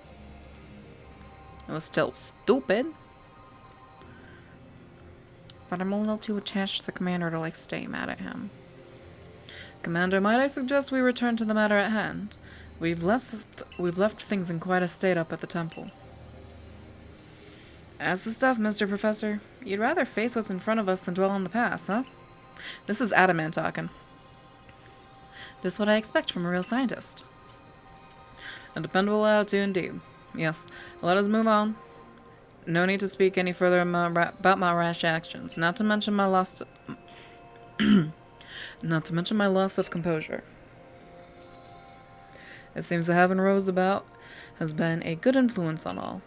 It was still stupid. But I'm a little too attached to the Commander to, like, stay mad at him. Commander, might I suggest we return to the matter at hand? We've left things in quite a state up at the temple. That's the stuff, Mr. Professor. You'd rather face what's in front of us than dwell on the past, huh? This is Adamant talking. Just what I expect from a real scientist. A dependable attitude indeed. Yes, let us move on. No need to speak any further about my rash actions, not to mention my loss of composure. It seems that having Rose about has been a good influence on all.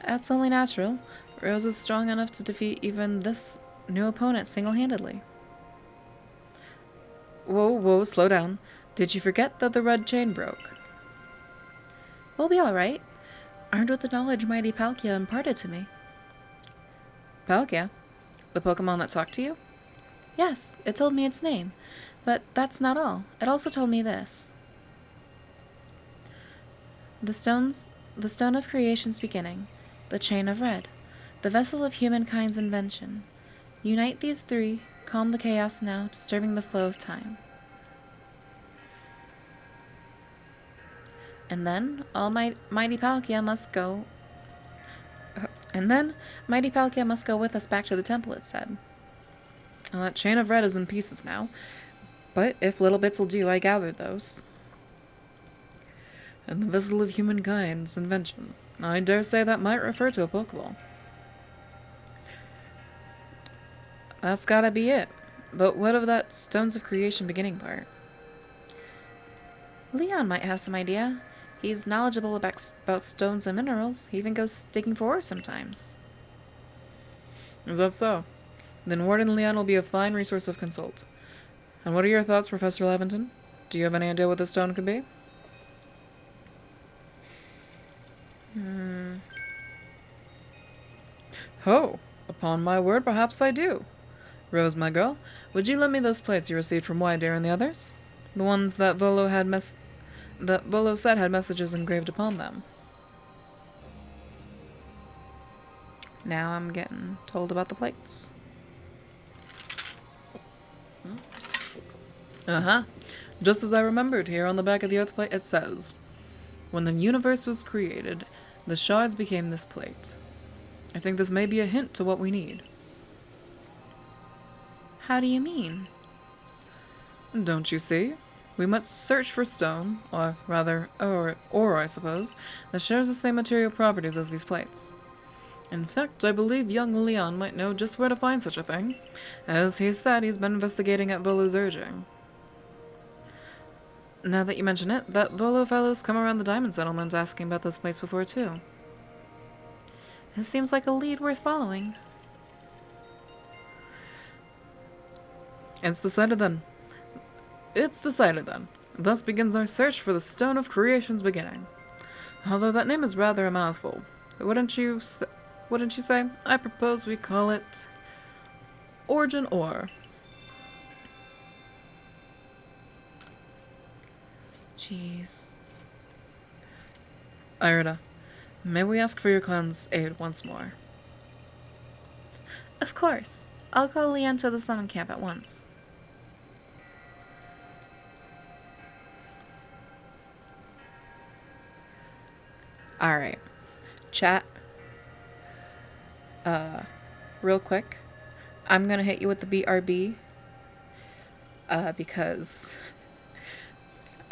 That's only natural. Rose is strong enough to defeat even this new opponent single-handedly. Whoa, slow down. Did you forget that the red chain broke? We'll be alright. Armed with the knowledge mighty Palkia imparted to me. Palkia? The Pokemon that talked to you? Yes, it told me its name. But that's not all. It also told me this. The stone of creation's beginning, the chain of red, the vessel of humankind's invention. Unite these three, calm the chaos now, disturbing the flow of time. And then, mighty Palkia must go. Mighty Palkia must go with us back to the temple, it said. Well, that chain of red is in pieces now. But if little bits will do, I gathered those. And the vessel of humankind's invention. I dare say that might refer to a Pokeball. That's gotta be it. But what of that Stones of Creation beginning part? Leon might have some idea. He's knowledgeable about stones and minerals. He even goes digging for ore sometimes. Is that so? Then Warden Leon will be a fine resource of consult. And what are your thoughts, Professor Laventon? Do you have any idea what this stone could be? Oh, upon my word, perhaps I do. Rose, my girl, would you lend me those plates you received from Wydere and the others? The ones that Volo said had messages engraved upon them. Now I'm getting told about the plates. Just as I remembered, here on the back of the earth plate it says, when the universe was created, the shards became this plate. I think this may be a hint to what we need. How do you mean? Don't you see? We must search for stone, or rather, ore, I suppose, that shares the same material properties as these plates. In fact, I believe young Leon might know just where to find such a thing, as he said he's been investigating at Volo's urging. Now that you mention it, that Volo fellow's come around the Diamond Settlement asking about this place before, too. It seems like a lead worth following. It's decided then. Thus begins our search for the Stone of Creation's beginning. Although that name is rather a mouthful. Wouldn't you say? I propose we call it Origin Ore. Jeez. Irida, may we ask for your clan's aid once more? Of course. I'll call Leon to the summon camp at once. Alright. Chat. Real quick. I'm gonna hit you with the BRB. Because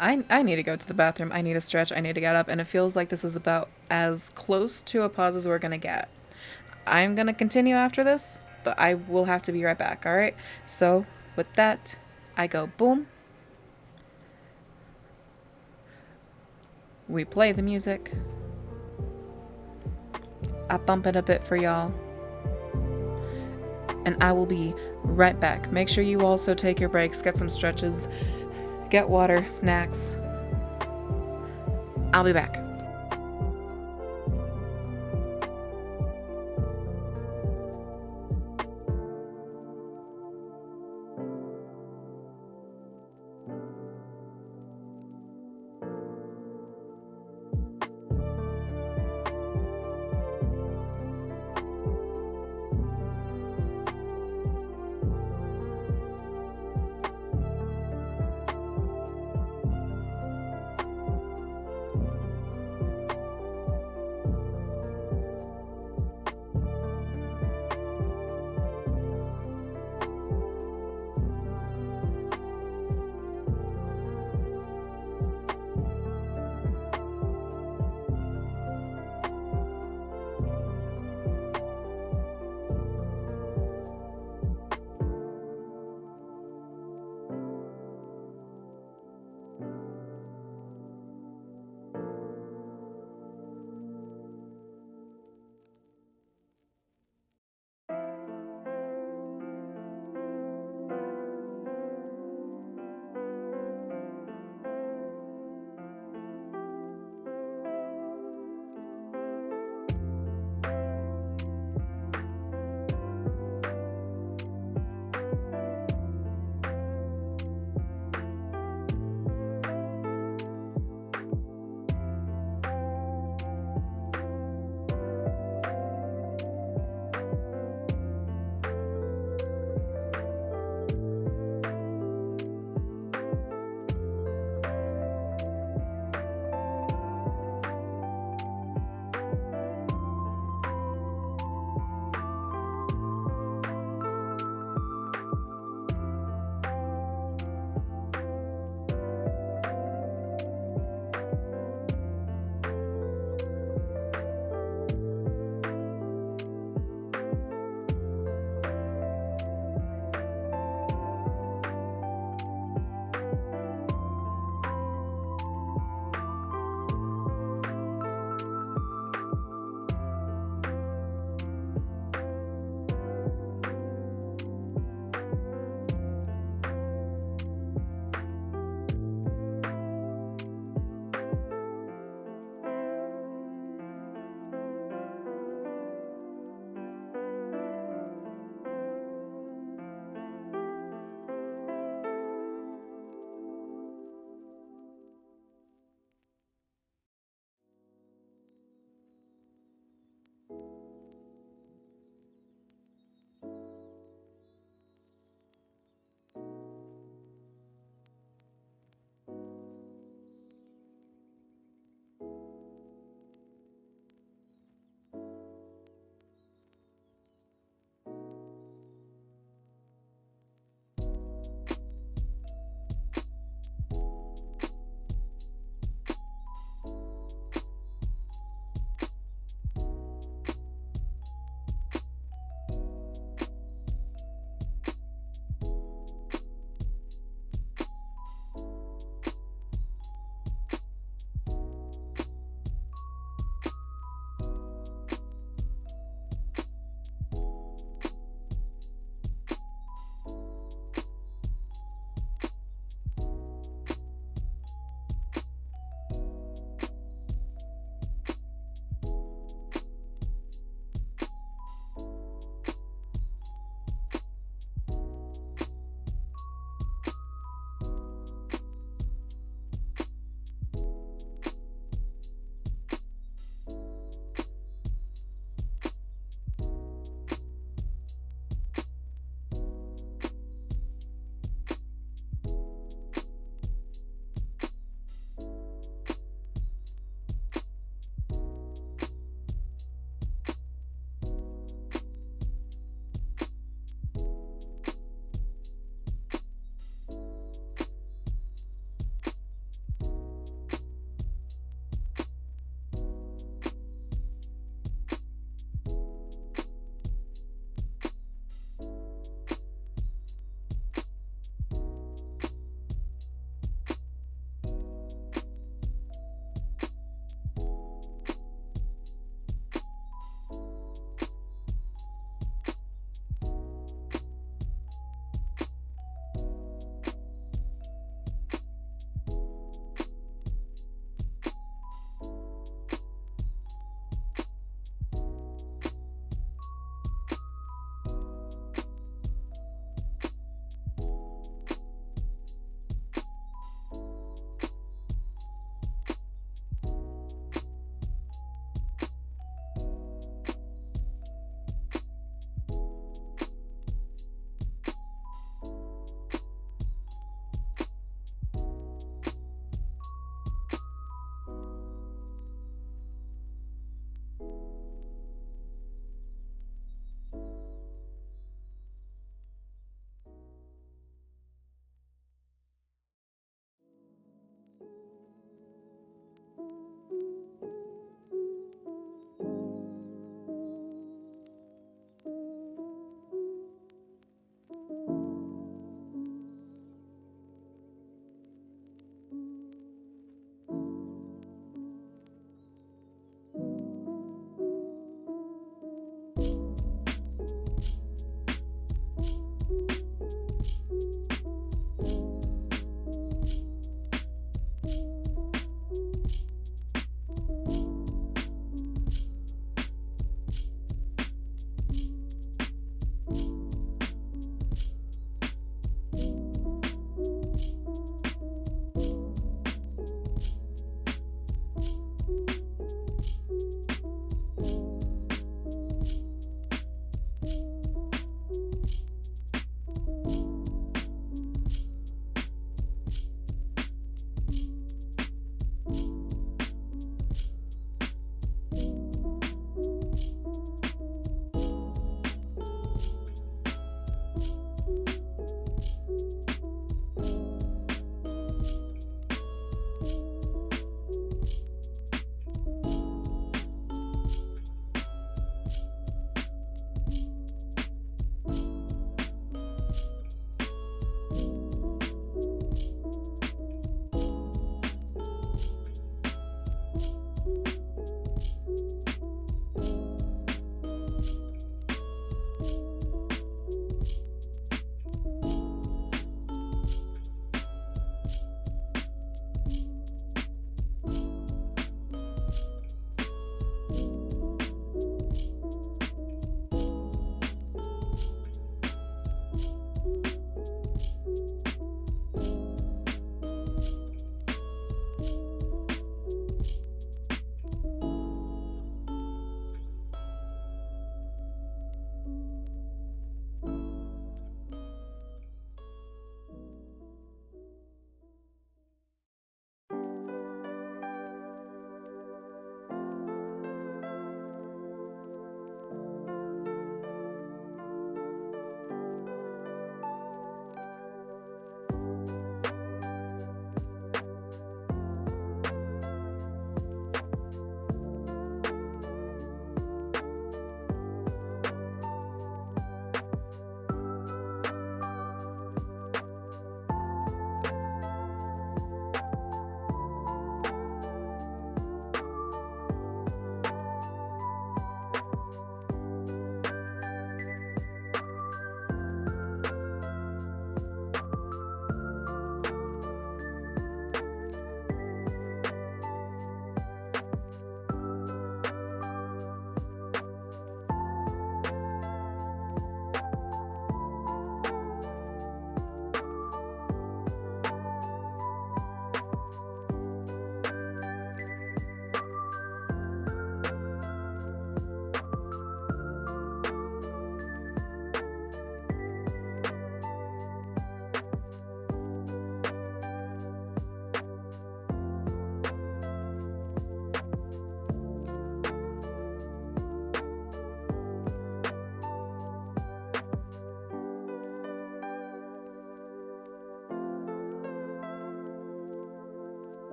I need to go to the bathroom. I need to stretch. I need to get up. And it feels like this is about as close to a pause as we're gonna get. I'm gonna continue after this, but I will have to be right back, alright? So, with that, I go boom. We play the music. I bump it a bit for y'all. And I will be right back. Make sure you also take your breaks, get some stretches, get water, snacks. I'll be back.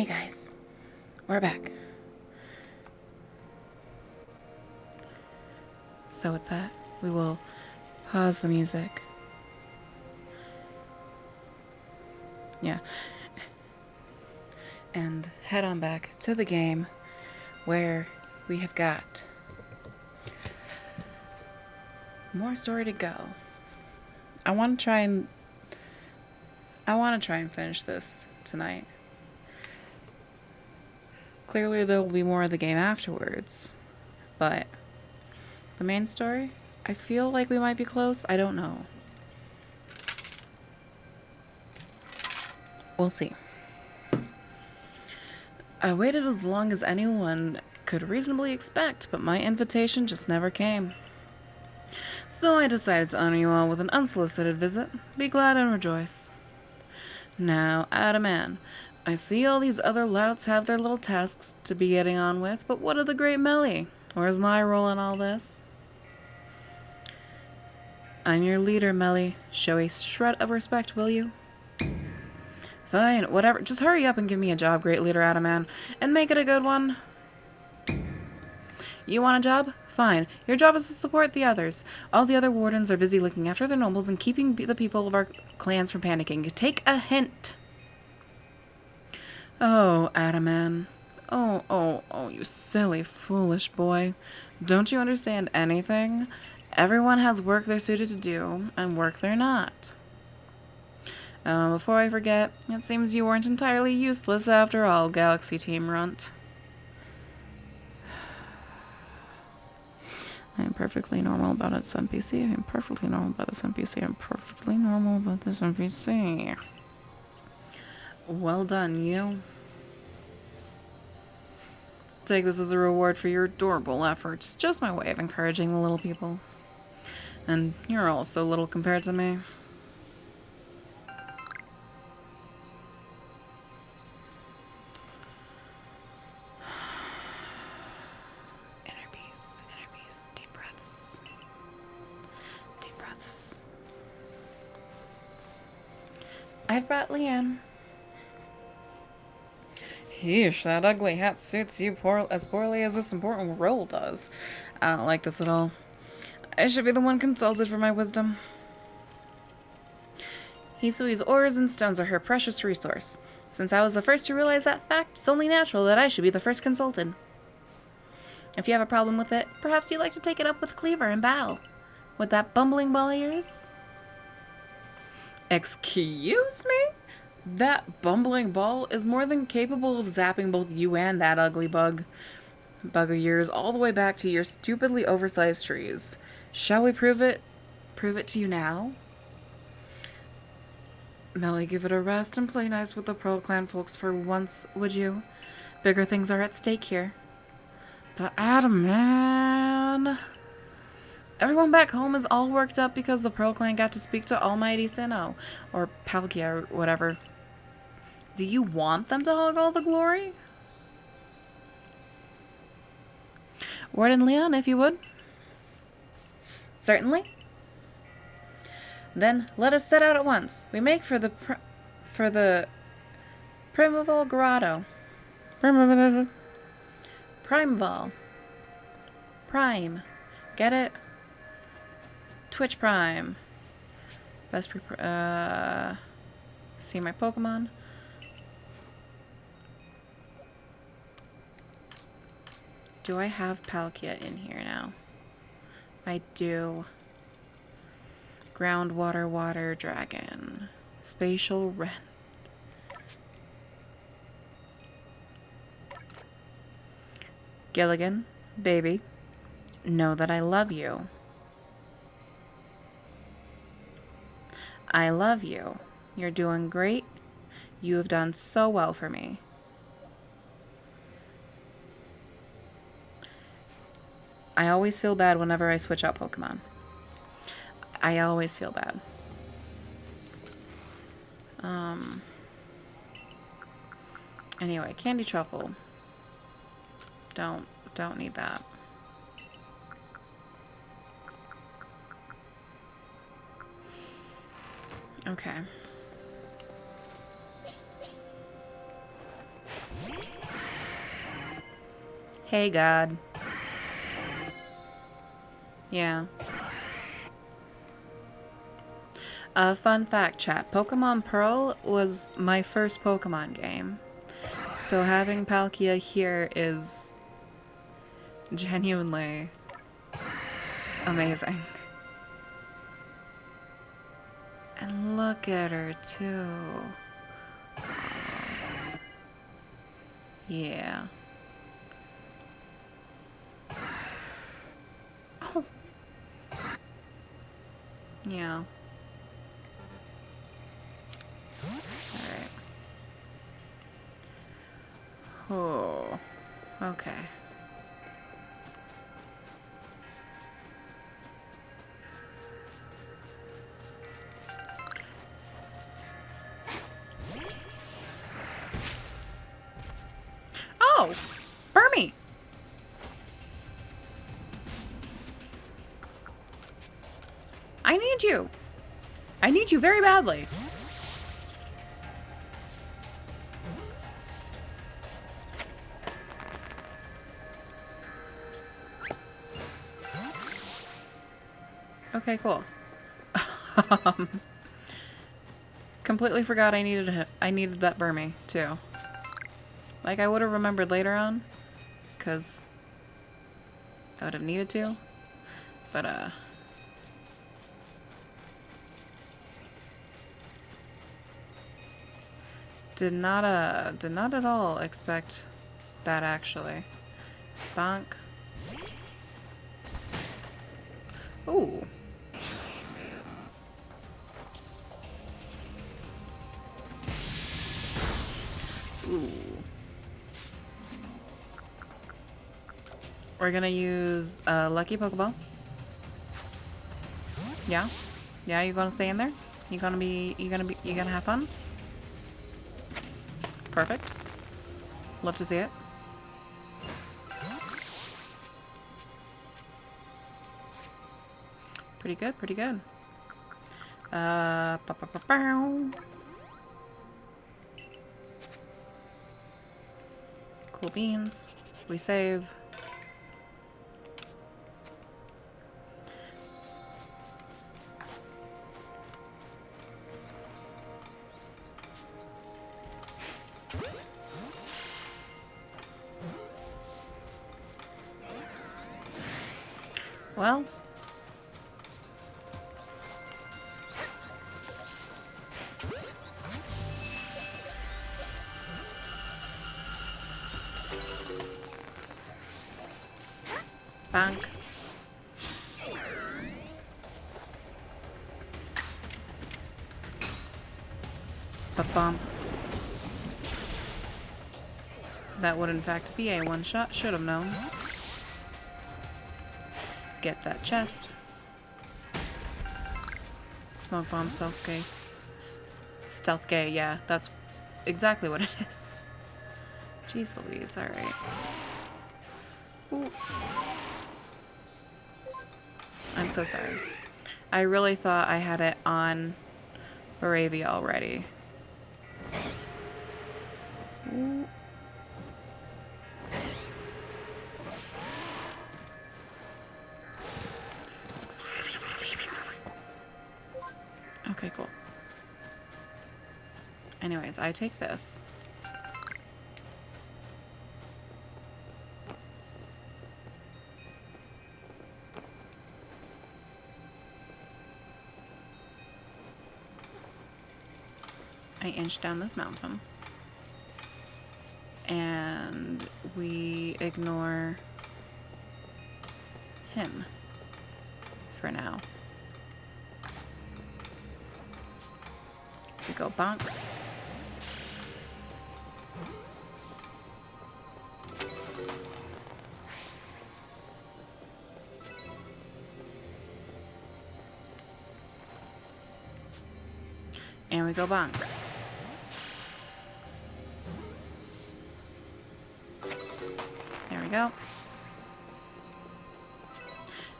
Hey guys, we're back. So with that, we will pause the music. Yeah. And head on back to the game where we have got more story to go. I want to try and finish this tonight. Clearly there will be more of the game afterwards, but the main story, I feel like we might be close. I don't know. We'll see. I waited as long as anyone could reasonably expect, but my invitation just never came. So I decided to honor you all with an unsolicited visit. Be glad and rejoice. Now, Adaman, I see all these other louts have their little tasks to be getting on with, but what of the great Melly? Where's my role in all this? I'm your leader, Melly. Show a shred of respect, will you? Fine, whatever. Just hurry up and give me a job, great leader Adaman, and make it a good one. You want a job? Fine. Your job is to support the others. All the other wardens are busy looking after their nobles and keeping the people of our clans from panicking. Take a hint. Oh, Adaman. Oh, you silly, foolish boy. Don't you understand anything? Everyone has work they're suited to do, and work they're not. Before I forget, it seems you weren't entirely useless after all, Galaxy Team Runt. I am perfectly normal about this NPC. I am perfectly normal about this NPC. I'm perfectly normal about this NPC. Well done, you. Take this as a reward for your adorable efforts. Just my way of encouraging the little people. And you're all so little compared to me. Inner peace, deep breaths. Deep breaths. I've brought Leanne. Yeesh, that ugly hat suits you as poorly as this important role does. I don't like this at all. I should be the one consulted for my wisdom. Hisui's ores and stones are her precious resource. Since I was the first to realize that fact, it's only natural that I should be the first consulted. If you have a problem with it, perhaps you'd like to take it up with Cleaver in battle. With that bumbling ball of yours? Excuse me? That bumbling ball is more than capable of zapping both you and that ugly bug of yours all the way back to your stupidly oversized trees. Shall we prove it? Prove it to you now? Melly, give it a rest and play nice with the Pearl Clan folks for once, would you? Bigger things are at stake here. But Adaman... Everyone back home is all worked up because the Pearl Clan got to speak to Almighty Sinnoh, or Palkia, or whatever. Do you want them to hog all the glory? Warden Leon, if you would. Certainly. Then let us set out at once. We make for the Primeval Grotto. Primeval. Prime. Get it? Twitch Prime. Best see my Pokemon. Do I have Palkia in here now? I do. Groundwater Water Dragon. Spatial Wren. Gilligan, baby, know that I love you. I love you. You're doing great. You have done so well for me. I always feel bad whenever I switch out Pokemon. I always feel bad. Anyway, Candy Truffle. Don't need that. Okay. Hey, God. Yeah. Fun fact, chat. Pokemon Pearl was my first Pokemon game. So having Palkia here is genuinely amazing. And look at her, too. Yeah. Oh. Yeah. Alright. Oh. Okay. Oh! Burmy! I need you! I need you very badly. Okay, cool. Completely forgot I needed that Burmy, too. Like, I would have remembered later on, because I would have needed to, but, did not at all expect that, actually. Bonk. Ooh. Ooh. We're gonna use a Lucky Pokeball. Yeah? Yeah, you gonna stay in there? You gonna have fun? Perfect. Love to see it. Pretty good, pretty good. Cool beans. We save. Well. Bank. Ba-bump. That would in fact be a one-shot. Should have known. Get that chest. Smoke bomb, stealth gay. Stealth gay, yeah. That's exactly what it is. Jeez Louise, alright. Ooh. I'm so sorry. I really thought I had it on Bravia already. Ooh. Okay, cool. Anyways, I take this. I inch down this mountain. And we ignore him for now. We go bonk. And we go bonk. There we go.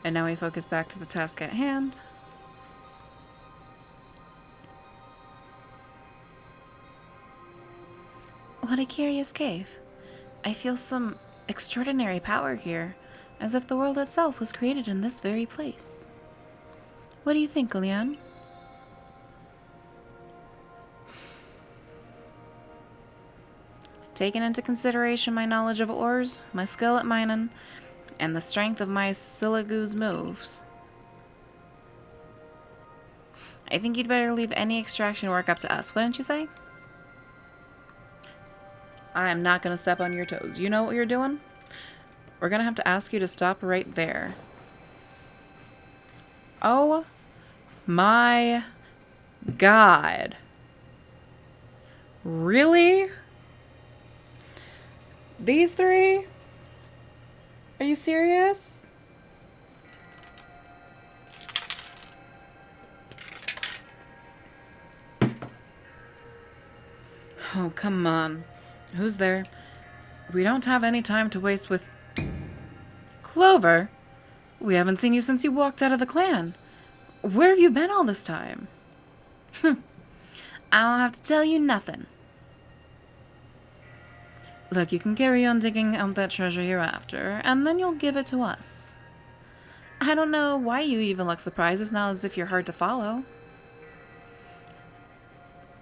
And now we focus back to the task at hand. What a curious cave. I feel some extraordinary power here, as if the world itself was created in this very place. What do you think, Leon? Taking into consideration my knowledge of ores, my skill at mining, and the strength of my Siligoo's moves, I think you'd better leave any extraction work up to us, wouldn't you say? I am not going to step on your toes. You know what you're doing? We're going to have to ask you to stop right there. Oh my God. Really? These three? Are you serious? Oh, come on. Who's there? We don't have any time to waste with... Clover? We haven't seen you since you walked out of the clan. Where have you been all this time? I don't have to tell you nothing. Look, you can carry on digging out that treasure hereafter, and then you'll give it to us. I don't know why you even look surprised. It's not as if you're hard to follow.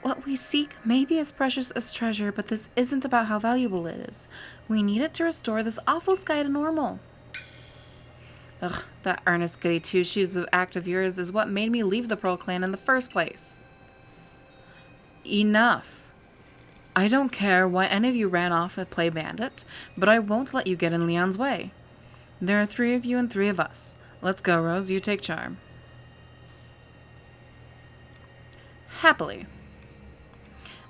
What we seek may be as precious as treasure, but this isn't about how valuable it is. We need it to restore this awful sky to normal. Ugh, that earnest goody two-shoes act of yours is what made me leave the Pearl Clan in the first place. Enough. I don't care why any of you ran off and play bandit, but I won't let you get in Leon's way. There are 3 of you and 3 of us. Let's go, Rose. You take charm. Happily.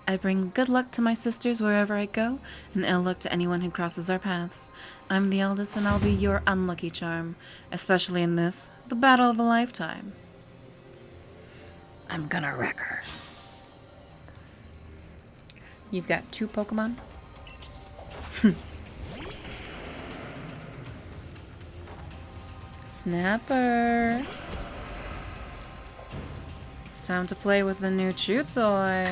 I bring good luck to my sisters wherever I go, and ill luck to anyone who crosses our paths. I'm the eldest, and I'll be your unlucky charm, especially in this, the battle of a lifetime. I'm gonna wreck her. You've got 2 Pokemon? Snapper. It's time to play with the new Chew toy.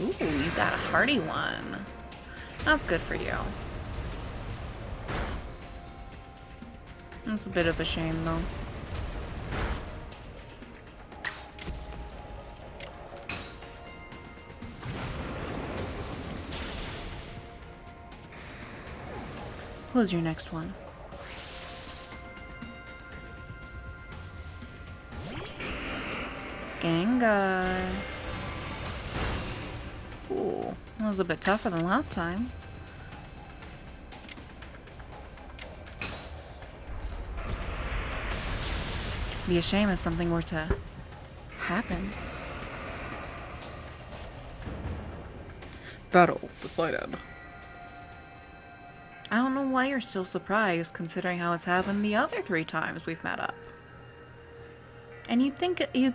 Ooh, you got a hardy one. That's good for you. That's a bit of a shame, though. Who's your next one? Gengar. Ooh, that was a bit tougher than last time. Be a shame if something were to happen. Battle decided. I don't know why you're still surprised, considering how it's happened the other 3 times we've met up. And you'd think you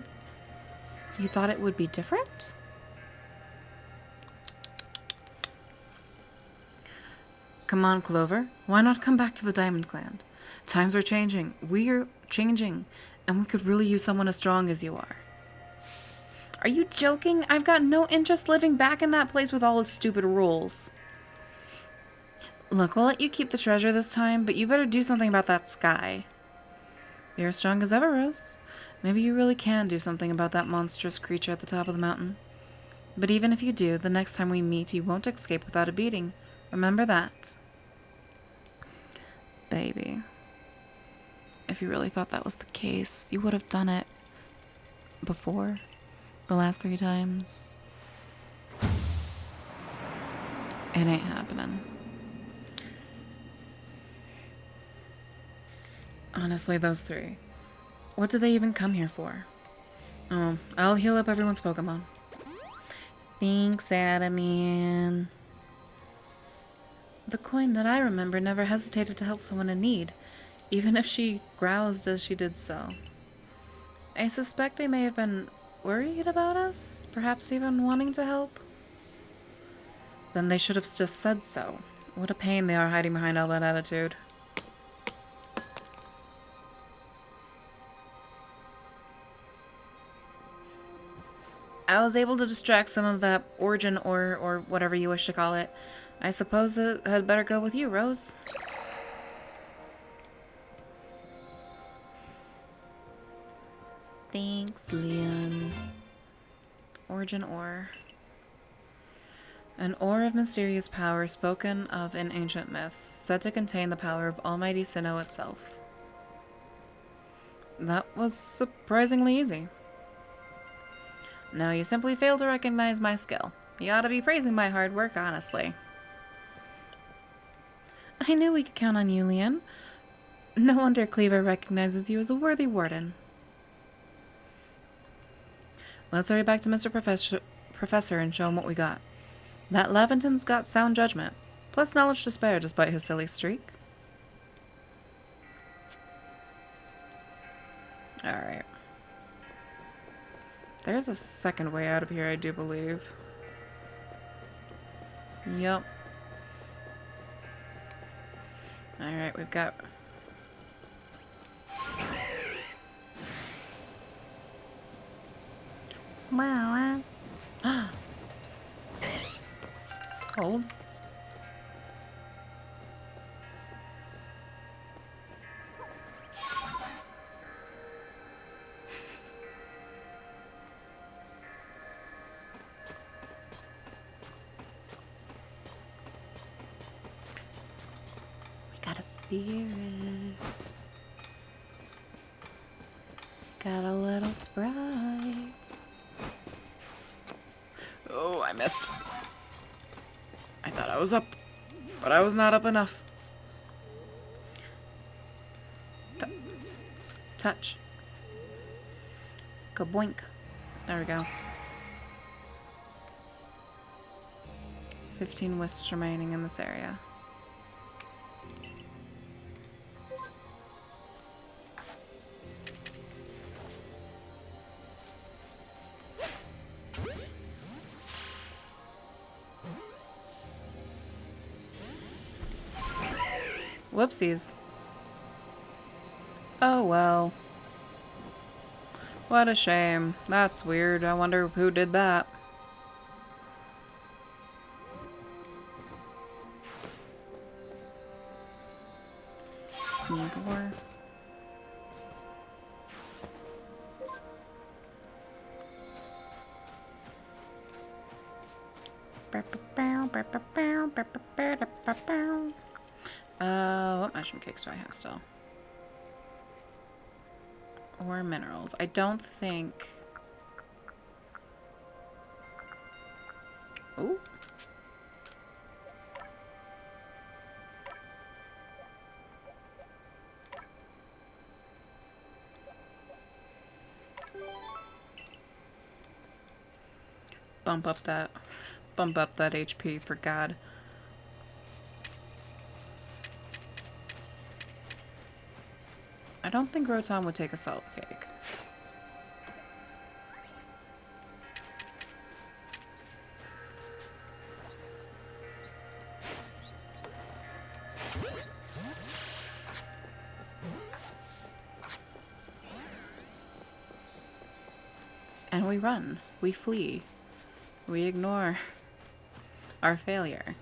thought it would be different? Come on, Clover. Why not come back to the Diamond Clan? Times are changing. We're changing. And we could really use someone as strong as you are. Are you joking? I've got no interest living back in that place with all its stupid rules. Look, we'll let you keep the treasure this time, but you better do something about that sky. You're as strong as ever, Rose. Maybe you really can do something about that monstrous creature at the top of the mountain. But even if you do, the next time we meet, you won't escape without a beating. Remember that. Baby. If you really thought that was the case, you would have done it before. The last 3 times. It ain't happening. Honestly, those 3. What did they even come here for? Oh, I'll heal up everyone's Pokemon. Thanks, Adamine. The coin that I remember never hesitated to help someone in need, even if she groused as she did so. I suspect they may have been worried about us, perhaps even wanting to help. Then they should have just said so. What a pain they are hiding behind all that attitude. I was able to distract some of that origin or whatever you wish to call it. I suppose it had better go with you, Rose. Thanks, Leon. Origin ore. An ore of mysterious power spoken of in ancient myths, said to contain the power of Almighty Sinnoh itself. That was surprisingly easy. No, you simply failed to recognize my skill. You ought to be praising my hard work, honestly. I knew we could count on you, Leon. No wonder Cleaver recognizes you as a worthy warden. Let's hurry back to Mr. Professor and show him what we got. That Laventon's got sound judgment, plus knowledge to spare despite his silly streak. Alright. There's a second way out of here, I do believe. Yup. Alright, we've got... Hold. We got a spirit. Got a little sprite. Oh, I missed. I thought I was up, but I was not up enough. Touch. Kaboink. There we go. 15 wisps remaining in this area. Whoopsies. Oh well. What a shame. That's weird. I wonder who did that. Sneak war. What mushroom cakes do I have still? Or minerals. I don't think... Ooh. Bump up that HP for God. I don't think Rotom would take a salt cake. And we run. We flee. We ignore our failure.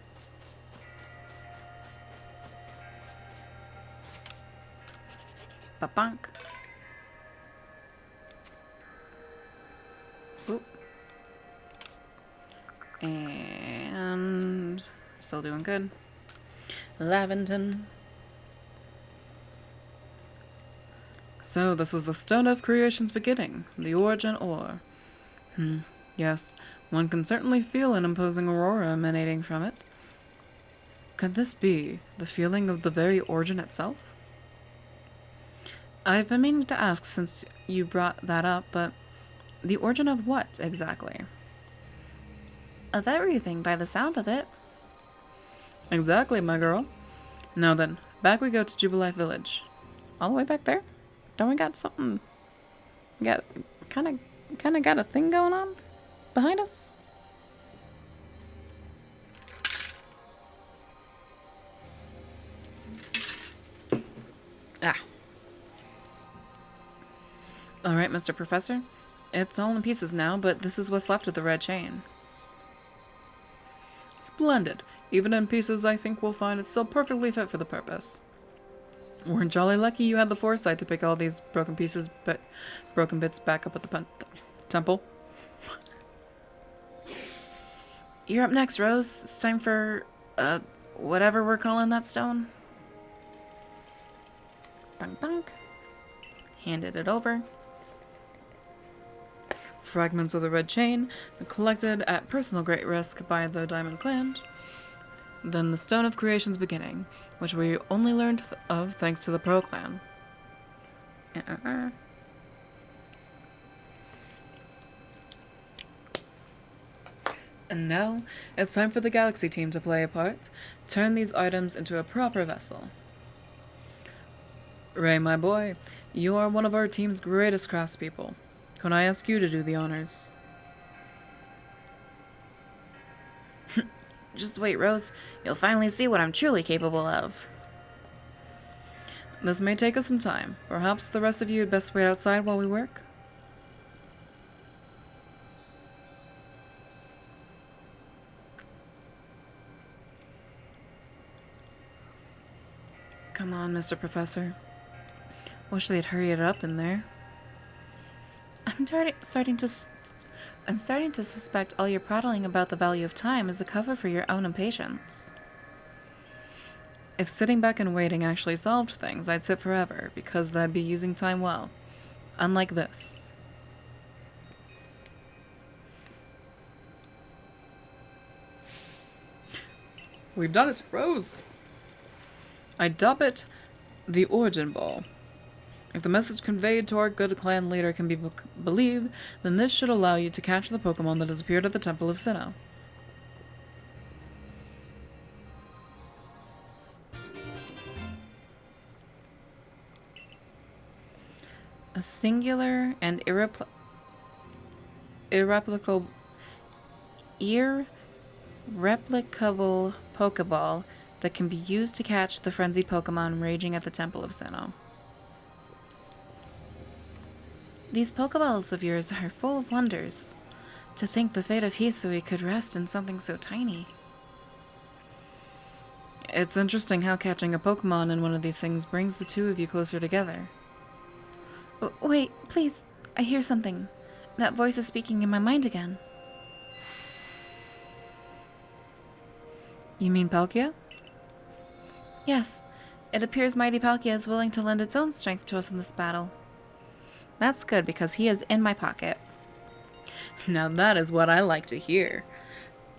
Ba-bonk. Oop. And still doing good. Laventon. So this is the stone of creation's beginning, the origin ore. Yes, one can certainly feel an imposing aurora emanating from it. Could this be the feeling of the very origin itself? I've been meaning to ask since you brought that up, but the origin of what, exactly? Of everything, by the sound of it. Exactly, my girl. Now then, back we go to Jubilife Village. All the way back there? Don't we got something... We got... Kinda got a thing going on behind us? Ah. Alright, Mr. Professor. It's all in pieces now, but this is what's left of the red chain. Splendid. Even in pieces, I think we'll find it's still perfectly fit for the purpose. We're jolly lucky you had the foresight to pick all these broken bits back up at the temple. You're up next, Rose. It's time for, whatever we're calling that stone. Bunk bunk. Handed it over. Fragments of the red chain, collected at personal great risk by the Diamond Clan. Then the Stone of Creation's beginning, which we only learned of thanks to the Pearl Clan. And now, it's time for the Galaxy team to play a part, turn these items into a proper vessel. Ray, my boy, you are one of our team's greatest craftspeople. Can I ask you to do the honors? Just wait, Rose. You'll finally see what I'm truly capable of. This may take us some time. Perhaps the rest of you had best wait outside while we work? Come on, Mr. Professor. Wish they'd hurry it up in there. I'm starting to suspect all your prattling about the value of time is a cover for your own impatience. If sitting back and waiting actually solved things, I'd sit forever, because that'd be using time well. Unlike this. We've done it, Rose! I dub it the Origin Ball. If the message conveyed to our good clan leader can be believed, then this should allow you to catch the Pokemon that has appeared at the Temple of Sinnoh. A singular and irreplicable Pokeball that can be used to catch the frenzied Pokemon raging at the Temple of Sinnoh. These Pokeballs of yours are full of wonders. To think the fate of Hisui could rest in something so tiny. It's interesting how catching a Pokemon in one of these things brings the two of you closer together. Wait, please. I hear something. That voice is speaking in my mind again. You mean Palkia? Yes. It appears Mighty Palkia is willing to lend its own strength to us in this battle. That's good, because he is in my pocket. Now that is what I like to hear.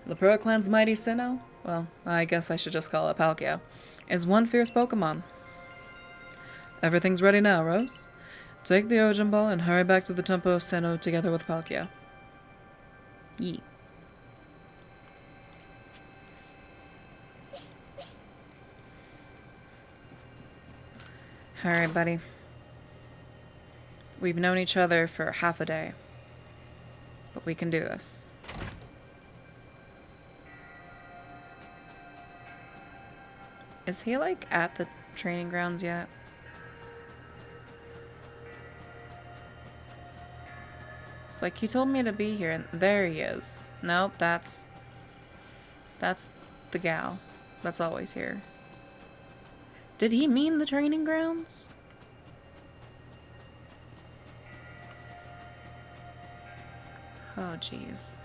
The Pearl Clan's mighty Sinnoh, well, I guess I should just call it Palkia, is one fierce Pokemon. Everything's ready now, Rose. Take the Origin Ball and hurry back to the Temple of Sinnoh together with Palkia. Yee. Alright, buddy. We've known each other for half a day. But we can do this. Is he, like, at the training grounds yet? It's like, he told me to be here, and there he is. Nope, that's the gal. That's always here. Did he mean the training grounds? Oh, jeez.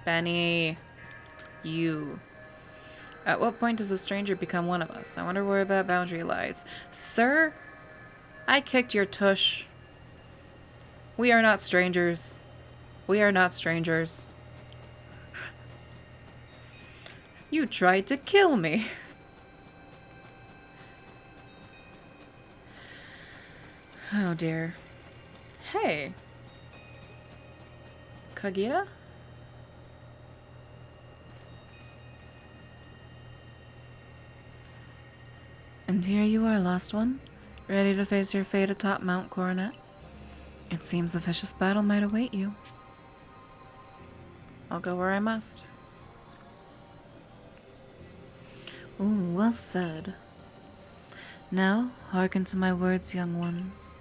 Benny. You. At what point does a stranger become one of us? I wonder where that boundary lies. Sir? I kicked your tush. We are not strangers. We are not strangers. You tried to kill me. Oh dear. Hey. Kagira? And here you are, lost one, ready to face your fate atop Mount Coronet. It seems a vicious battle might await you. I'll go where I must. Ooh, well said. Now, hearken to my words, young ones.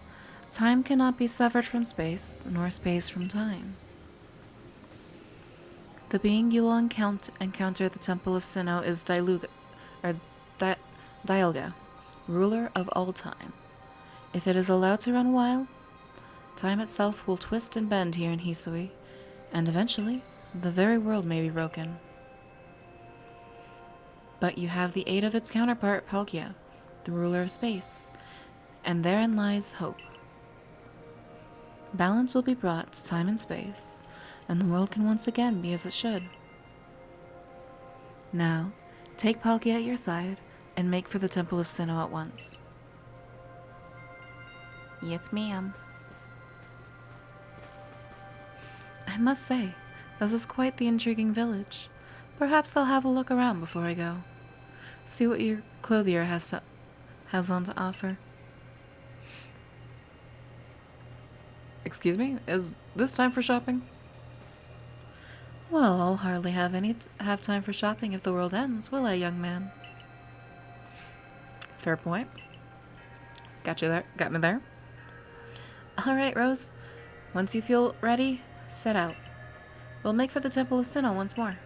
Time cannot be severed from space, nor space from time. The being you will encounter at the Temple of Sinnoh is Dialga, ruler of all time. If it is allowed to run wild, time itself will twist and bend here in Hisui, and eventually, the very world may be broken. But you have the aid of its counterpart, Palkia, the ruler of space, and therein lies hope. Balance will be brought to time and space, and the world can once again be as it should. Now, take Palkia at your side and make for the Temple of Sinnoh at once. Yes, ma'am. I must say, this is quite the intriguing village. Perhaps I'll have a look around before I go. See what your clothier has on to offer. Excuse me? Is this time for shopping? Well, I'll hardly have time for shopping if the world ends, will I, young man? Fair point. Got you there. Got me there. All right, Rose. Once you feel ready, set out. We'll make for the Temple of Sinnoh once more.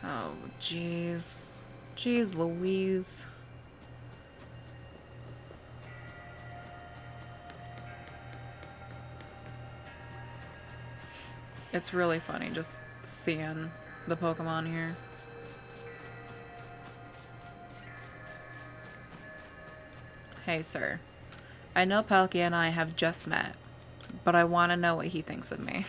Oh, jeez. Jeez Louise. It's really funny just seeing the Pokemon here. Hey, sir. I know Palkia and I have just met, but I want to know what he thinks of me.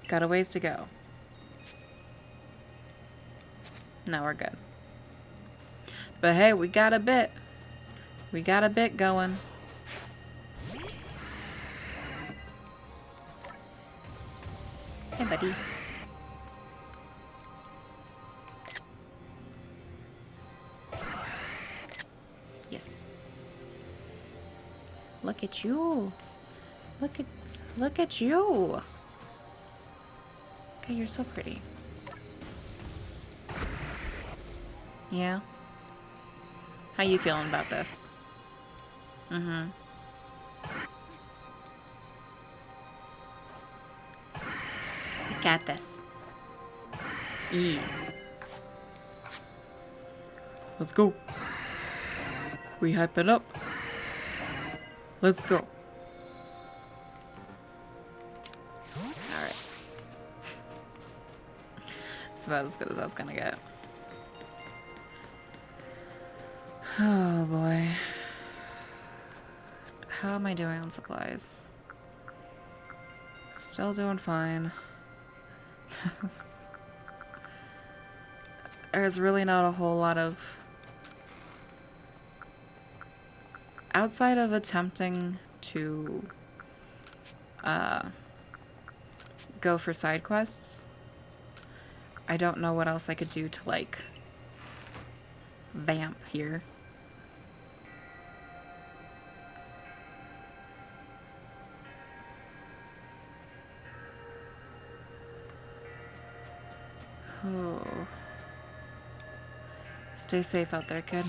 Got a ways to go. No, we're good. But hey, we got a bit. We got a bit going. Hey, buddy. Yes. Look at you. Look at you. Okay, you're so pretty. Yeah. How you feeling about this? Mm-hmm. We got this. E. Let's go. We hype it up. Let's go. Alright. It's about as good as I was gonna get. Oh boy. How am I doing on supplies? Still doing fine. There's really not a whole lot of... Outside of attempting to go for side quests, I don't know what else I could do to, like, vamp here. Oh. Stay safe out there, kid.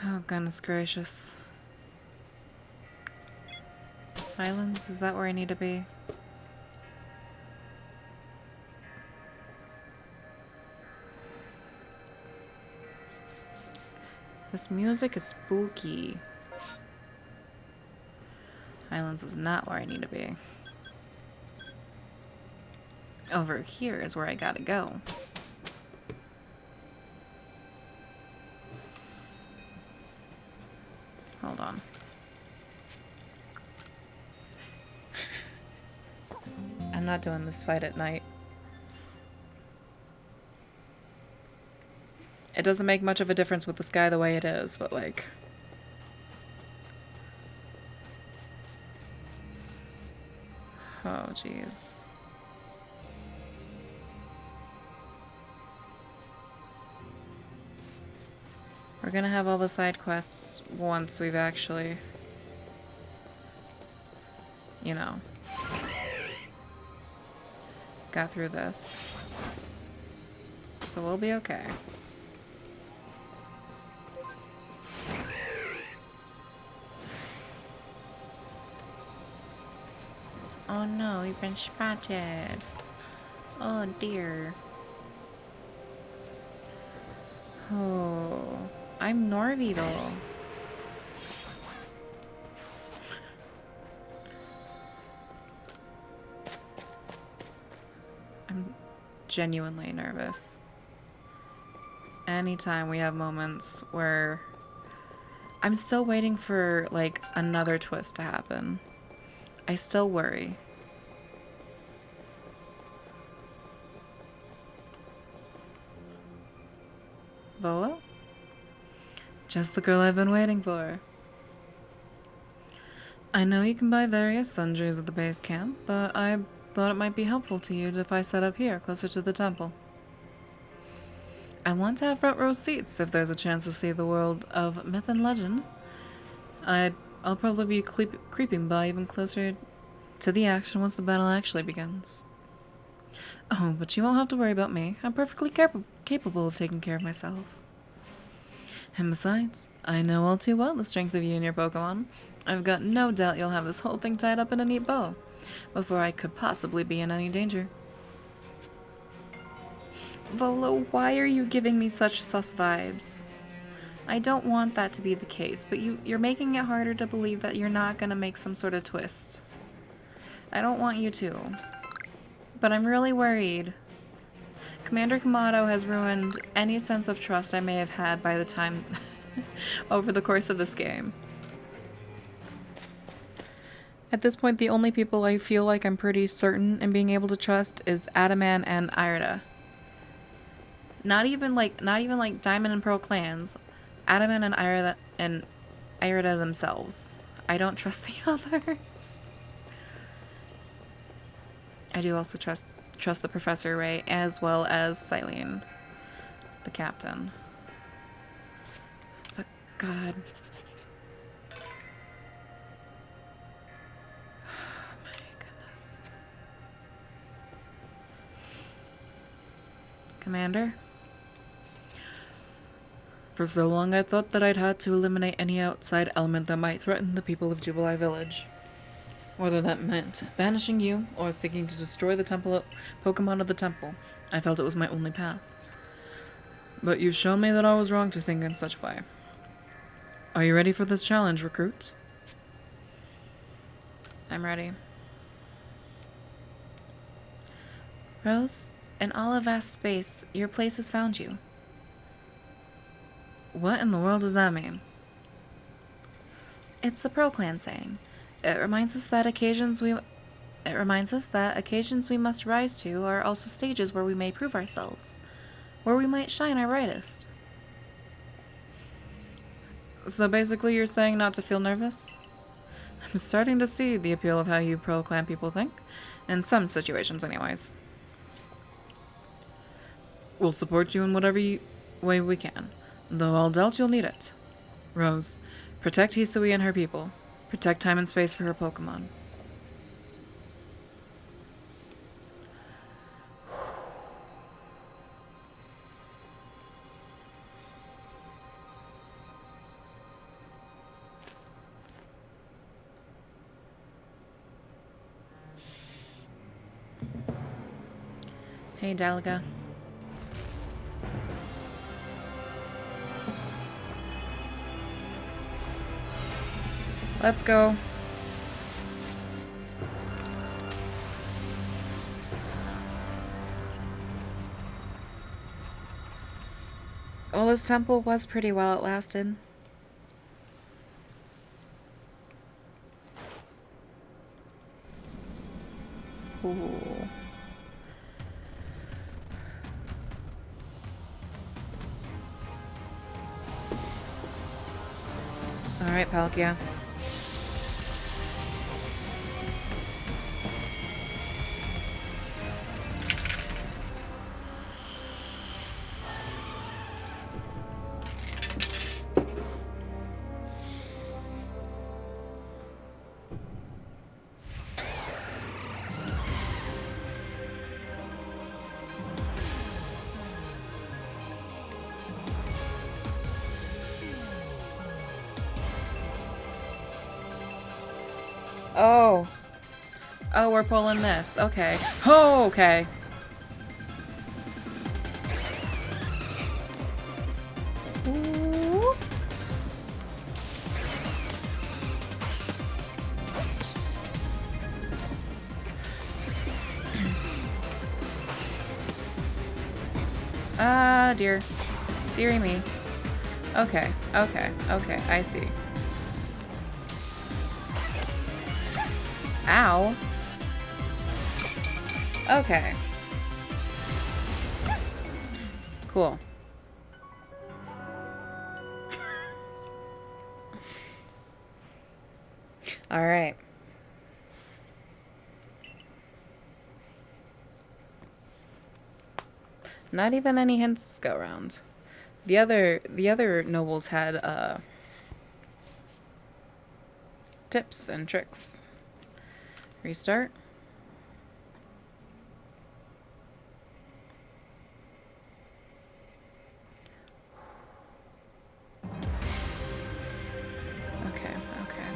Oh, goodness gracious. Islands? Is that where I need to be? This music is spooky. Islands is not where I need to be. Over here is where I gotta go. Hold on. I'm not doing this fight at night. It doesn't make much of a difference with the sky the way it is, but like... Oh, jeez. We're gonna have all the side quests once we've actually, you know, got through this. So we'll be okay. Oh no, you've been spotted. Oh dear. Oh, I'm Norby though. I'm genuinely nervous. Anytime we have moments where I'm still waiting for like another twist to happen, I still worry. Volo? Just the girl I've been waiting for. I know you can buy various sundries at the base camp, but I thought it might be helpful to you if I set up here, closer to the temple. I want to have front row seats if there's a chance to see the world of myth and legend. I'll probably be creeping by even closer to the action once the battle actually begins. Oh, but you won't have to worry about me. I'm perfectly capable of taking care of myself. And besides, I know all too well the strength of you and your Pokemon. I've got no doubt you'll have this whole thing tied up in a neat bow before I could possibly be in any danger. Volo, why are you giving me such sus vibes? I don't want that to be the case, but you're making it harder to believe that you're not gonna make some sort of twist. I don't want you to. But I'm really worried. Commander Kamado has ruined any sense of trust I may have had by the time over the course of this game. At this point, the only people I feel like I'm pretty certain in being able to trust is Adaman and Irida. Not even like Diamond and Pearl clans. Adaman and Irida themselves. I don't trust the others. I do also trust the Professor Ray as well as Silene, the captain. But God. Oh my goodness. Commander? For so long I thought that I'd had to eliminate any outside element that might threaten the people of Jubilee Village. Whether that meant banishing you or seeking to destroy the Pokemon of the temple, I felt it was my only path. But you've shown me that I was wrong to think in such way. Are you ready for this challenge, recruit? I'm ready. Rose, in all of vast space, your place has found you. What in the world does that mean? It's a Pearl Clan saying. It reminds us that occasions we must rise to are also stages where we may prove ourselves, where we might shine our brightest. So basically you're saying not to feel nervous? I'm starting to see the appeal of how you Pearl Clan people think, in some situations anyways. We'll support you in whatever way we can, though I'll doubt you'll need it. Rose, protect Hisui and her people. Protect time and space for her Pokemon. Hey, Dalaga. Let's go. Well, this temple was pretty well it lasted. Ooh. Alright, Palkia. Oh. Oh, we're pulling this. Okay. Oh, okay. Ooh. Ah, dear. Dearie me. Okay, okay, okay, I see. Ow. Okay. Cool. All right. Not even any hints this go round. The other nobles had tips and tricks. Restart. Okay, okay.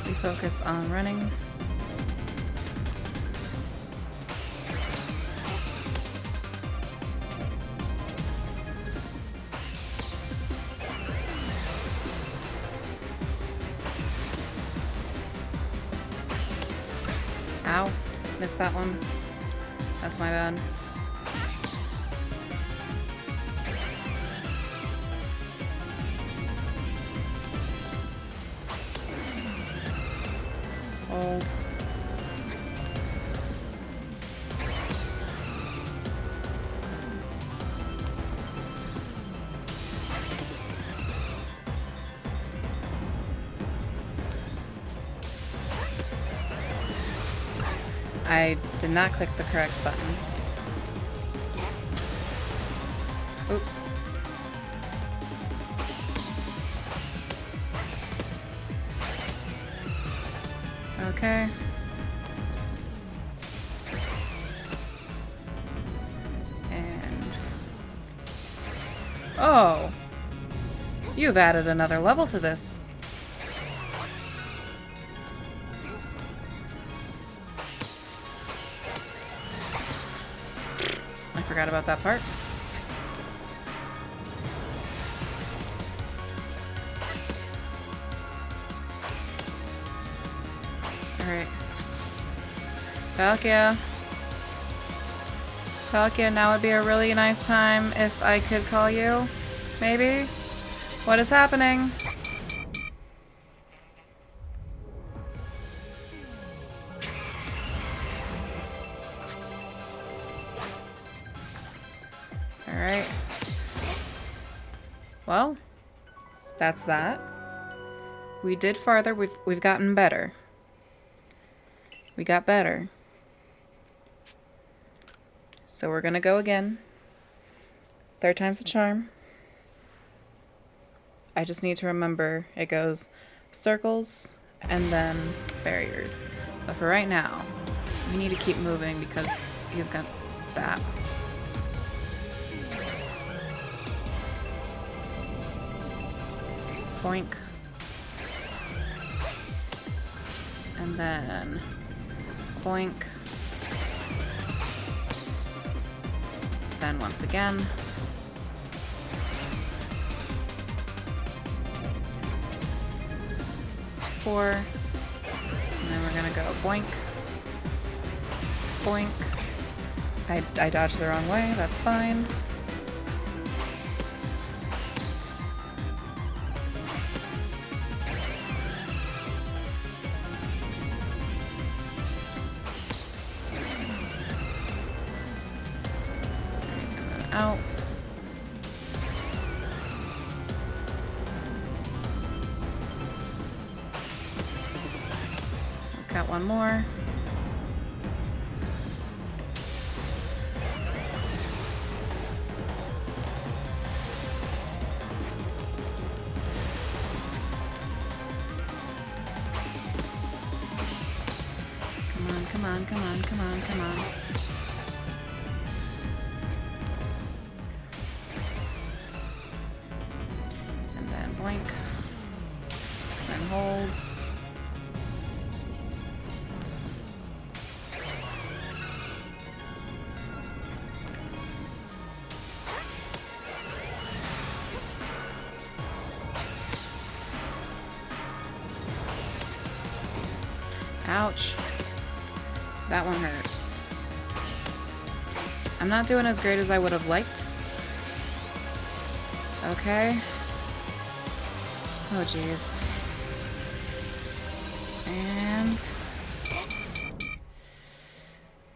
We focus on running. Ow. Missed that one. That's my bad. Hold. I did not click the correct button. Oops. Okay. And... oh! You've added another level to this. I forgot about that part. Alright. Palkia. Palkia, now would be a really nice time if I could call you. Maybe? What is happening? Alright. Well, that's that. We did farther. We've gotten better. We got better. So we're gonna go again. Third time's the charm. I just need to remember it goes circles and then barriers. But for right now, we need to keep moving because he's got that. Boink. And then boink. Then once again. Four. And then we're gonna go boink. Boink. I dodged the wrong way, that's fine. Out. Got one more. come on, come on, come on, come on. And then blink. Then hold. Ouch. That one hurt. I'm not doing as great as I would have liked. Okay. Oh, jeez. And...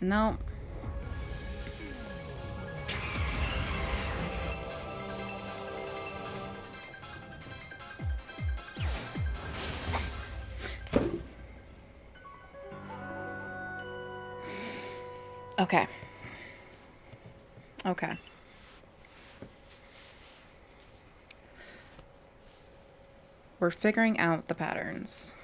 no. Okay. Okay. We're figuring out the patterns.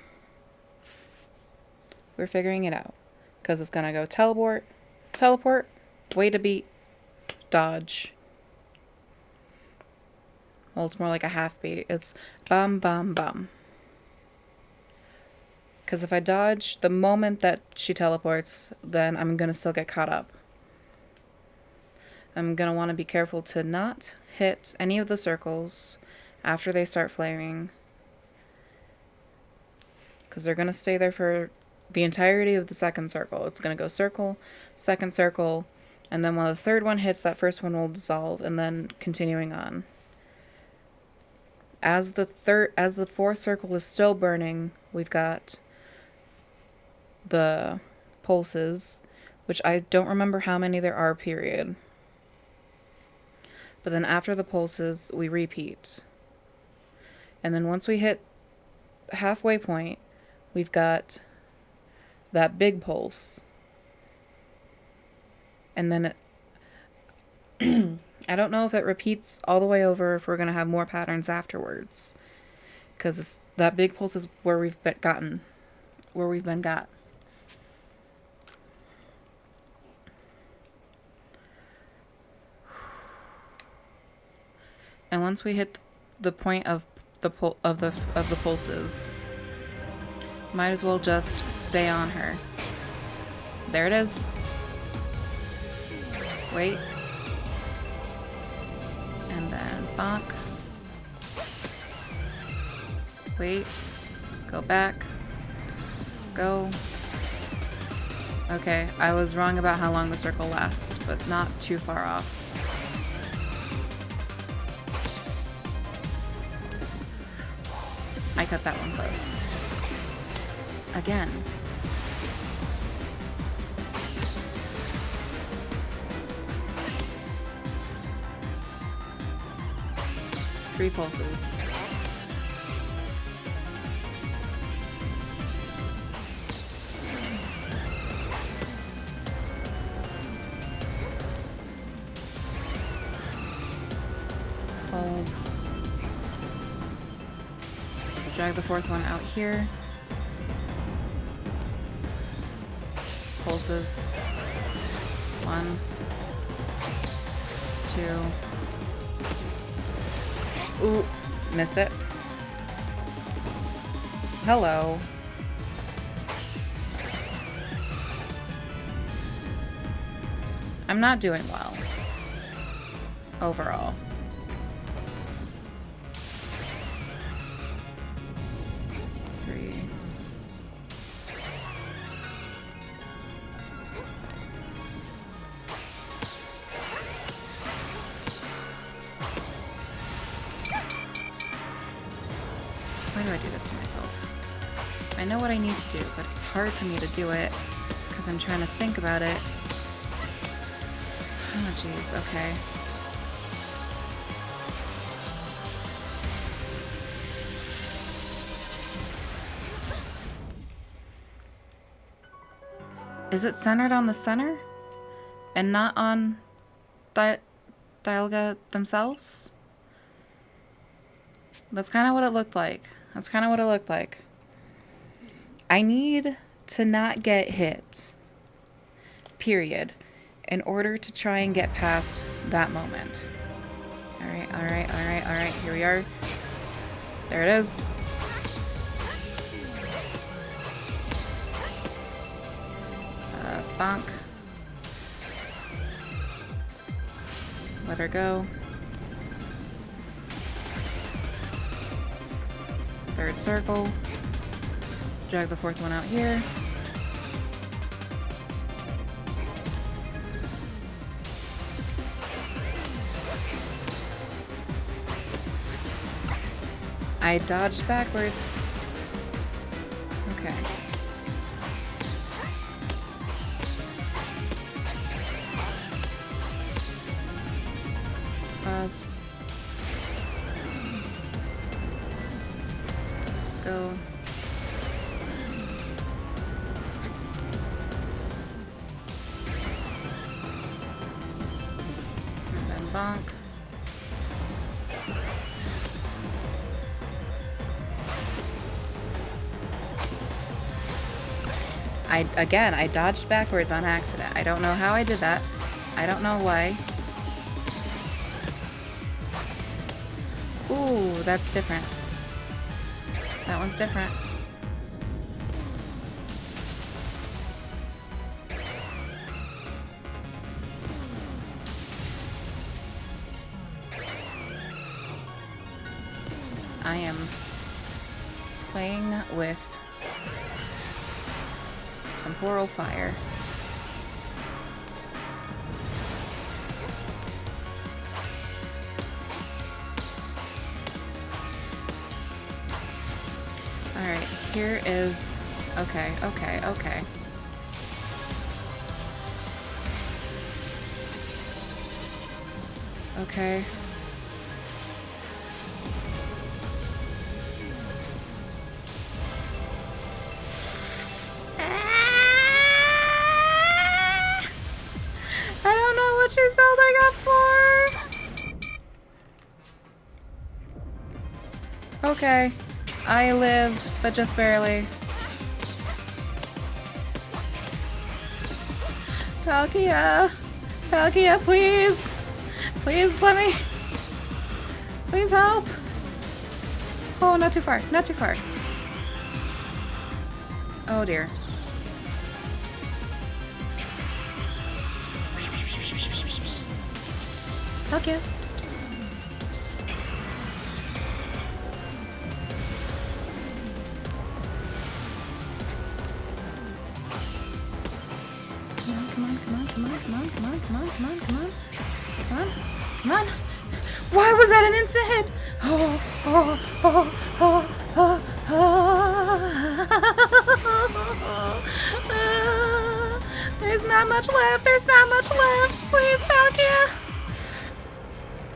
We're figuring it out. Because it's going to go teleport, teleport, wait a beat, dodge. Well, it's more like a half beat. It's bum, bum, bum. Because if I dodge the moment that she teleports, then I'm going to still get caught up. I'm going to want to be careful to not hit any of the circles after they start flaring. Because they're going to stay there for the entirety of the second circle. It's going to go circle, second circle, and then when the third one hits, that first one will dissolve, and then continuing on. As the fourth circle is still burning, we've got the pulses, which I don't remember how many there are, period. But then after the pulses, we repeat. And then once we hit halfway point, we've got that big pulse. And then it I don't know if it repeats all the way over, if we're going to have more patterns afterwards. Because that big pulse is where we've been got. And once we hit the point of the pulses, might as well just stay on her. There it is. Wait. And then bonk. Wait. Go back. Go. Okay, I was wrong about how long the circle lasts, but not too far off. I cut that one close. Again. Three pulses. Hold. Drag the fourth one out here. Pulses. 1, 2. Ooh, missed it. Hello. I'm not doing well. Overall. Why do I do this to myself? I know what I need to do, but it's hard for me to do it because I'm trying to think about it. Oh, jeez. Okay. Is it centered on the center and not on Dialga themselves? That's kind of what it looked like. I need to not get hit period, in order to try and get past that moment. Alright, alright, alright, alright, here we are. There it is. Bonk. Let her go. Third circle. Drag the fourth one out here. I dodged backwards. Okay. Pause. Go. And then bonk. I dodged backwards on accident. I don't know how I did that. I don't know why. Ooh, that's different. That one's different. I am playing with temporal fire. Alright, here is... Okay, okay, okay. Okay. I don't know what she's building up for. Okay. I live, but just barely. Palkia! Palkia, please! Please let me... Please help! Oh, not too far. Not too far. Oh dear. Palkia! Come on. Why was that an instant hit? There's not much left. There's not much left. Please, Palkia.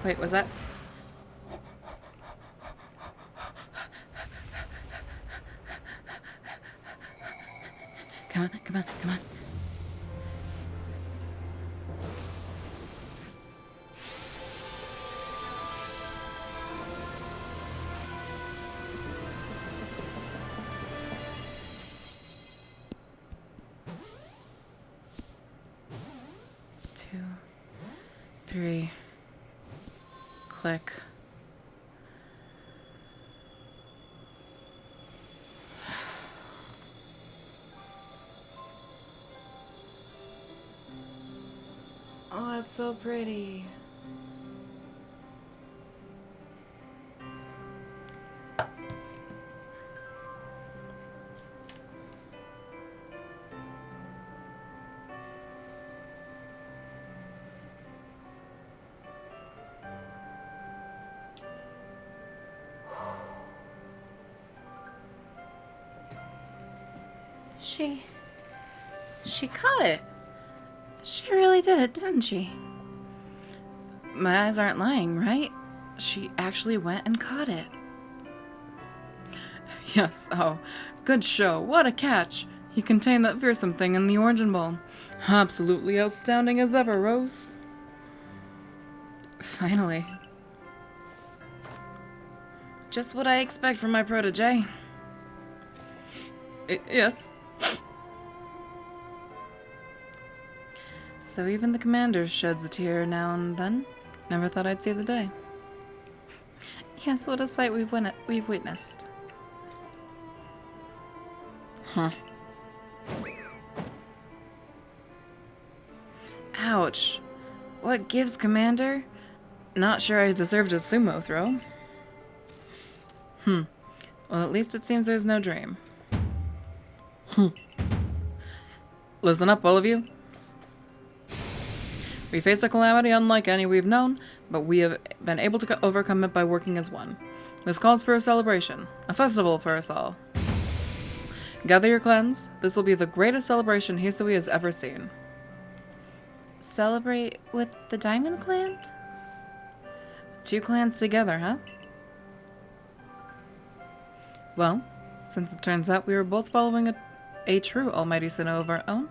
Wait, was that? Come on, come on, come on. Two, three, click. Oh, that's so pretty. She caught it. She really did it, didn't she? My eyes aren't lying, right? She actually went and caught it. Yes, oh, good show. What a catch. You contained that fearsome thing in the Origin Ball. Absolutely outstanding as ever, Rose. Finally. Just what I expect from my protege. Yes. So even the commander sheds a tear now and then. Never thought I'd see the day. Yes, what a sight we've witnessed. Huh. Ouch. What gives, Commander? Not sure I deserved a sumo throw. Well, at least it seems there's no dream. Listen up, all of you. We face a calamity unlike any we've known, but we have been able to overcome it by working as one. This calls for a celebration, a festival for us all. Gather your clans. This will be the greatest celebration Hisui has ever seen. Celebrate with the Diamond Clan? 2 clans together, huh? Well, since it turns out we were both following a true Almighty Sinnoh of our own,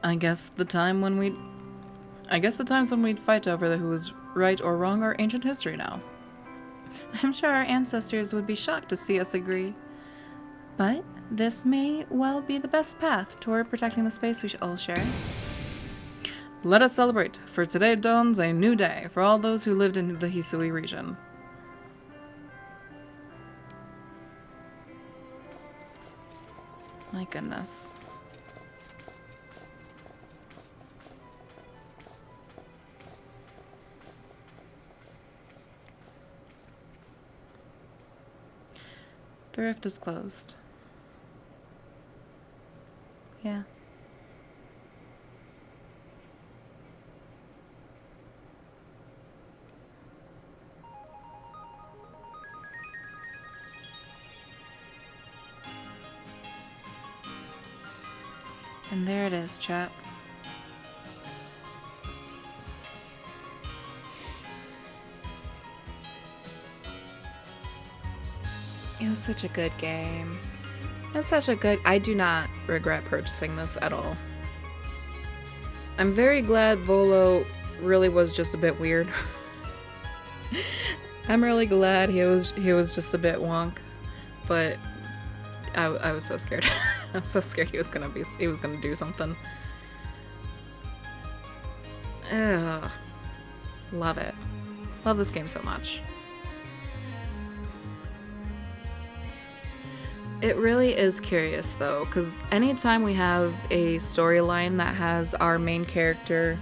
I guess the times when we'd fight over who was right or wrong are ancient history now. I'm sure our ancestors would be shocked to see us agree. But this may well be the best path toward protecting the space we all share. Let us celebrate, for today dawns a new day for all those who lived in the Hisui region. My goodness. The rift is closed. Yeah. And there it is, chap. It was such a good game. It's such a good... I do not regret purchasing this at all. I'm very glad Volo really was just a bit weird. I'm really glad he was just a bit wonk, but I was so scared. I was so scared he was gonna do something. Ugh. Love it. Love this game so much. It really is curious though, because anytime we have a storyline that has our main character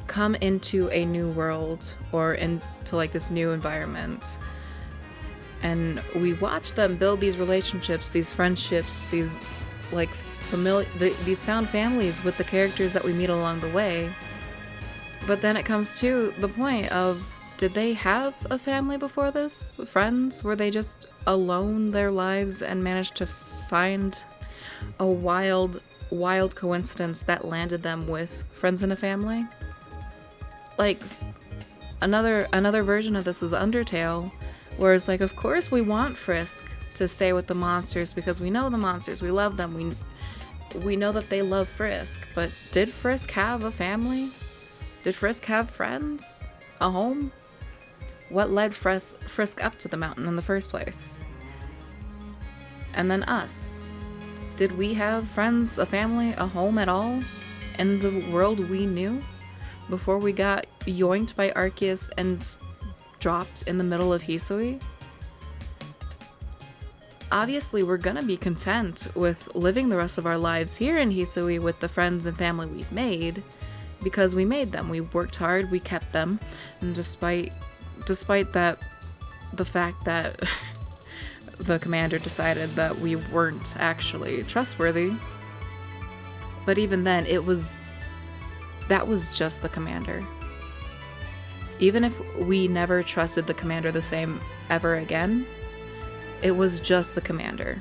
come into a new world or into like this new environment, and we watch them build these relationships, these friendships, these like these found families with the characters that we meet along the way. But then it comes to the point of, did they have a family before this? Friends? Were they just alone their lives and managed to find a wild coincidence that landed them with friends and a family? Like, another version of this is Undertale, where it's like, of course we want Frisk to stay with the monsters because we know the monsters, we love them, we know that they love Frisk, but did Frisk have a family? Did Frisk have friends? A home? What led Frisk up to the mountain in the first place? And then us. Did we have friends, a family, a home at all in the world we knew before we got yoinked by Arceus and dropped in the middle of Hisui? Obviously, we're gonna be content with living the rest of our lives here in Hisui with the friends and family we've made, because we made them. We worked hard, we kept them, and despite that, the fact that the commander decided that we weren't actually trustworthy, but even then, that was just the commander. Even if we never trusted the commander the same ever again, it was just the commander.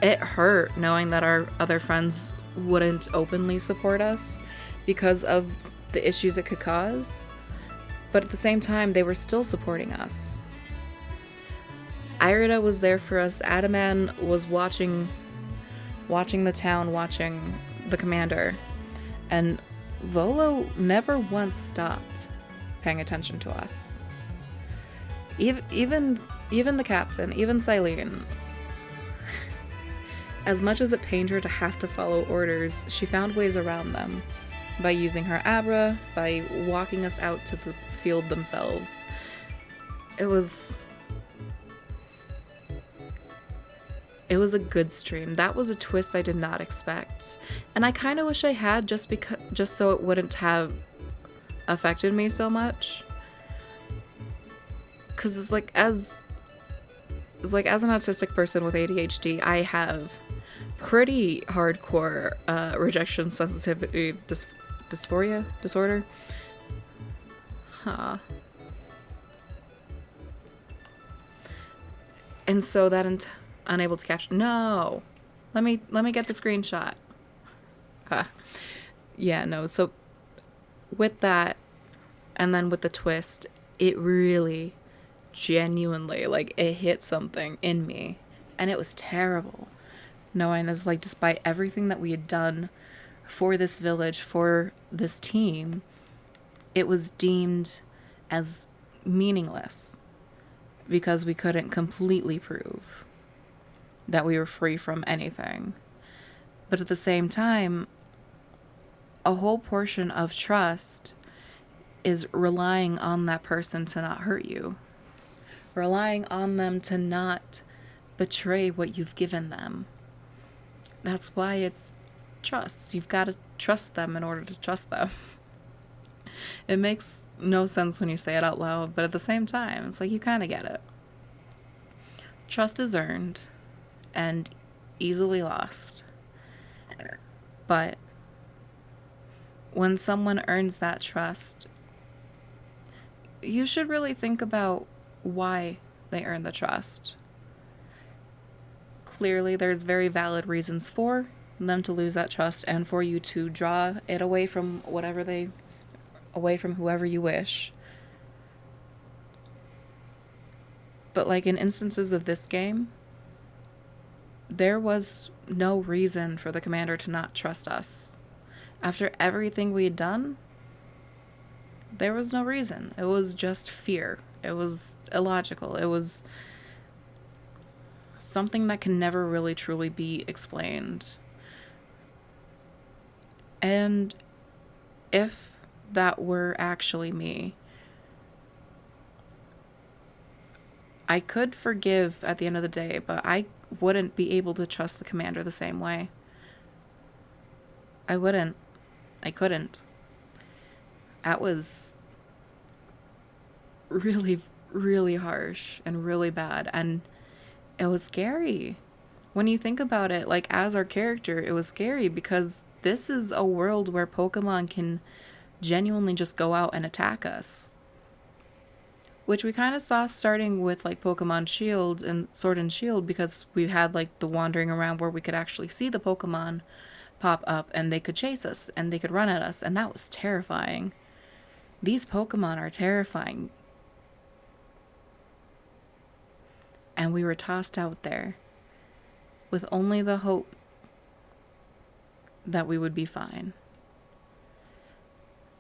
It hurt knowing that our other friends wouldn't openly support us because of the issues it could cause, but at the same time, they were still supporting us. Irida was there for us. Adaman was watching the town, watching the commander, and Volo never once stopped paying attention to us. Even the captain, even Cylene. As much as it pained her to have to follow orders, she found ways around them. by using her Abra, by walking us out to the field themselves. It was a good stream. That was a twist I did not expect. And I kind of wish I had, just so it wouldn't have affected me so much. Cuz it's like as an autistic person with ADHD, I have pretty hardcore rejection sensitivity dysphoria disorder. Huh. And so that unable to capture. No, let me get the screenshot. Yeah, no. So with that, and then with the twist, it really, genuinely, like, it hit something in me, and it was terrible. Knowing as, like, despite everything that we had done for this village, for this team, it was deemed as meaningless because we couldn't completely prove that we were free from anything. But at the same time, a whole portion of trust is relying on that person to not hurt you, relying on them to not betray what you've given them. That's why it's trust. You've got to trust them in order to trust them. It makes no sense when you say it out loud, but at the same time, it's like you kind of get it. Trust is earned and easily lost. But when someone earns that trust, you should really think about why they earn the trust. Clearly, there's very valid reasons for them to lose that trust and for you to draw it away from whoever you wish. But like in instances of this game, there was no reason for the commander to not trust us. After everything we had done, there was no reason. It was just fear. It was illogical. It was something that can never really truly be explained. And if that were actually me, I could forgive at the end of the day, but I wouldn't be able to trust the commander the same way. I wouldn't. I couldn't. That was really, really harsh and really bad, and it was scary. When you think about it, like, as our character, it was scary because this is a world where Pokemon can genuinely just go out and attack us. Which we kind of saw starting with, like, Pokemon Shield and Sword and Shield, because we had, like, the wandering around where we could actually see the Pokemon pop up and they could chase us and they could run at us, and that was terrifying. These Pokemon are terrifying. And we were tossed out there with only the hope that we would be fine.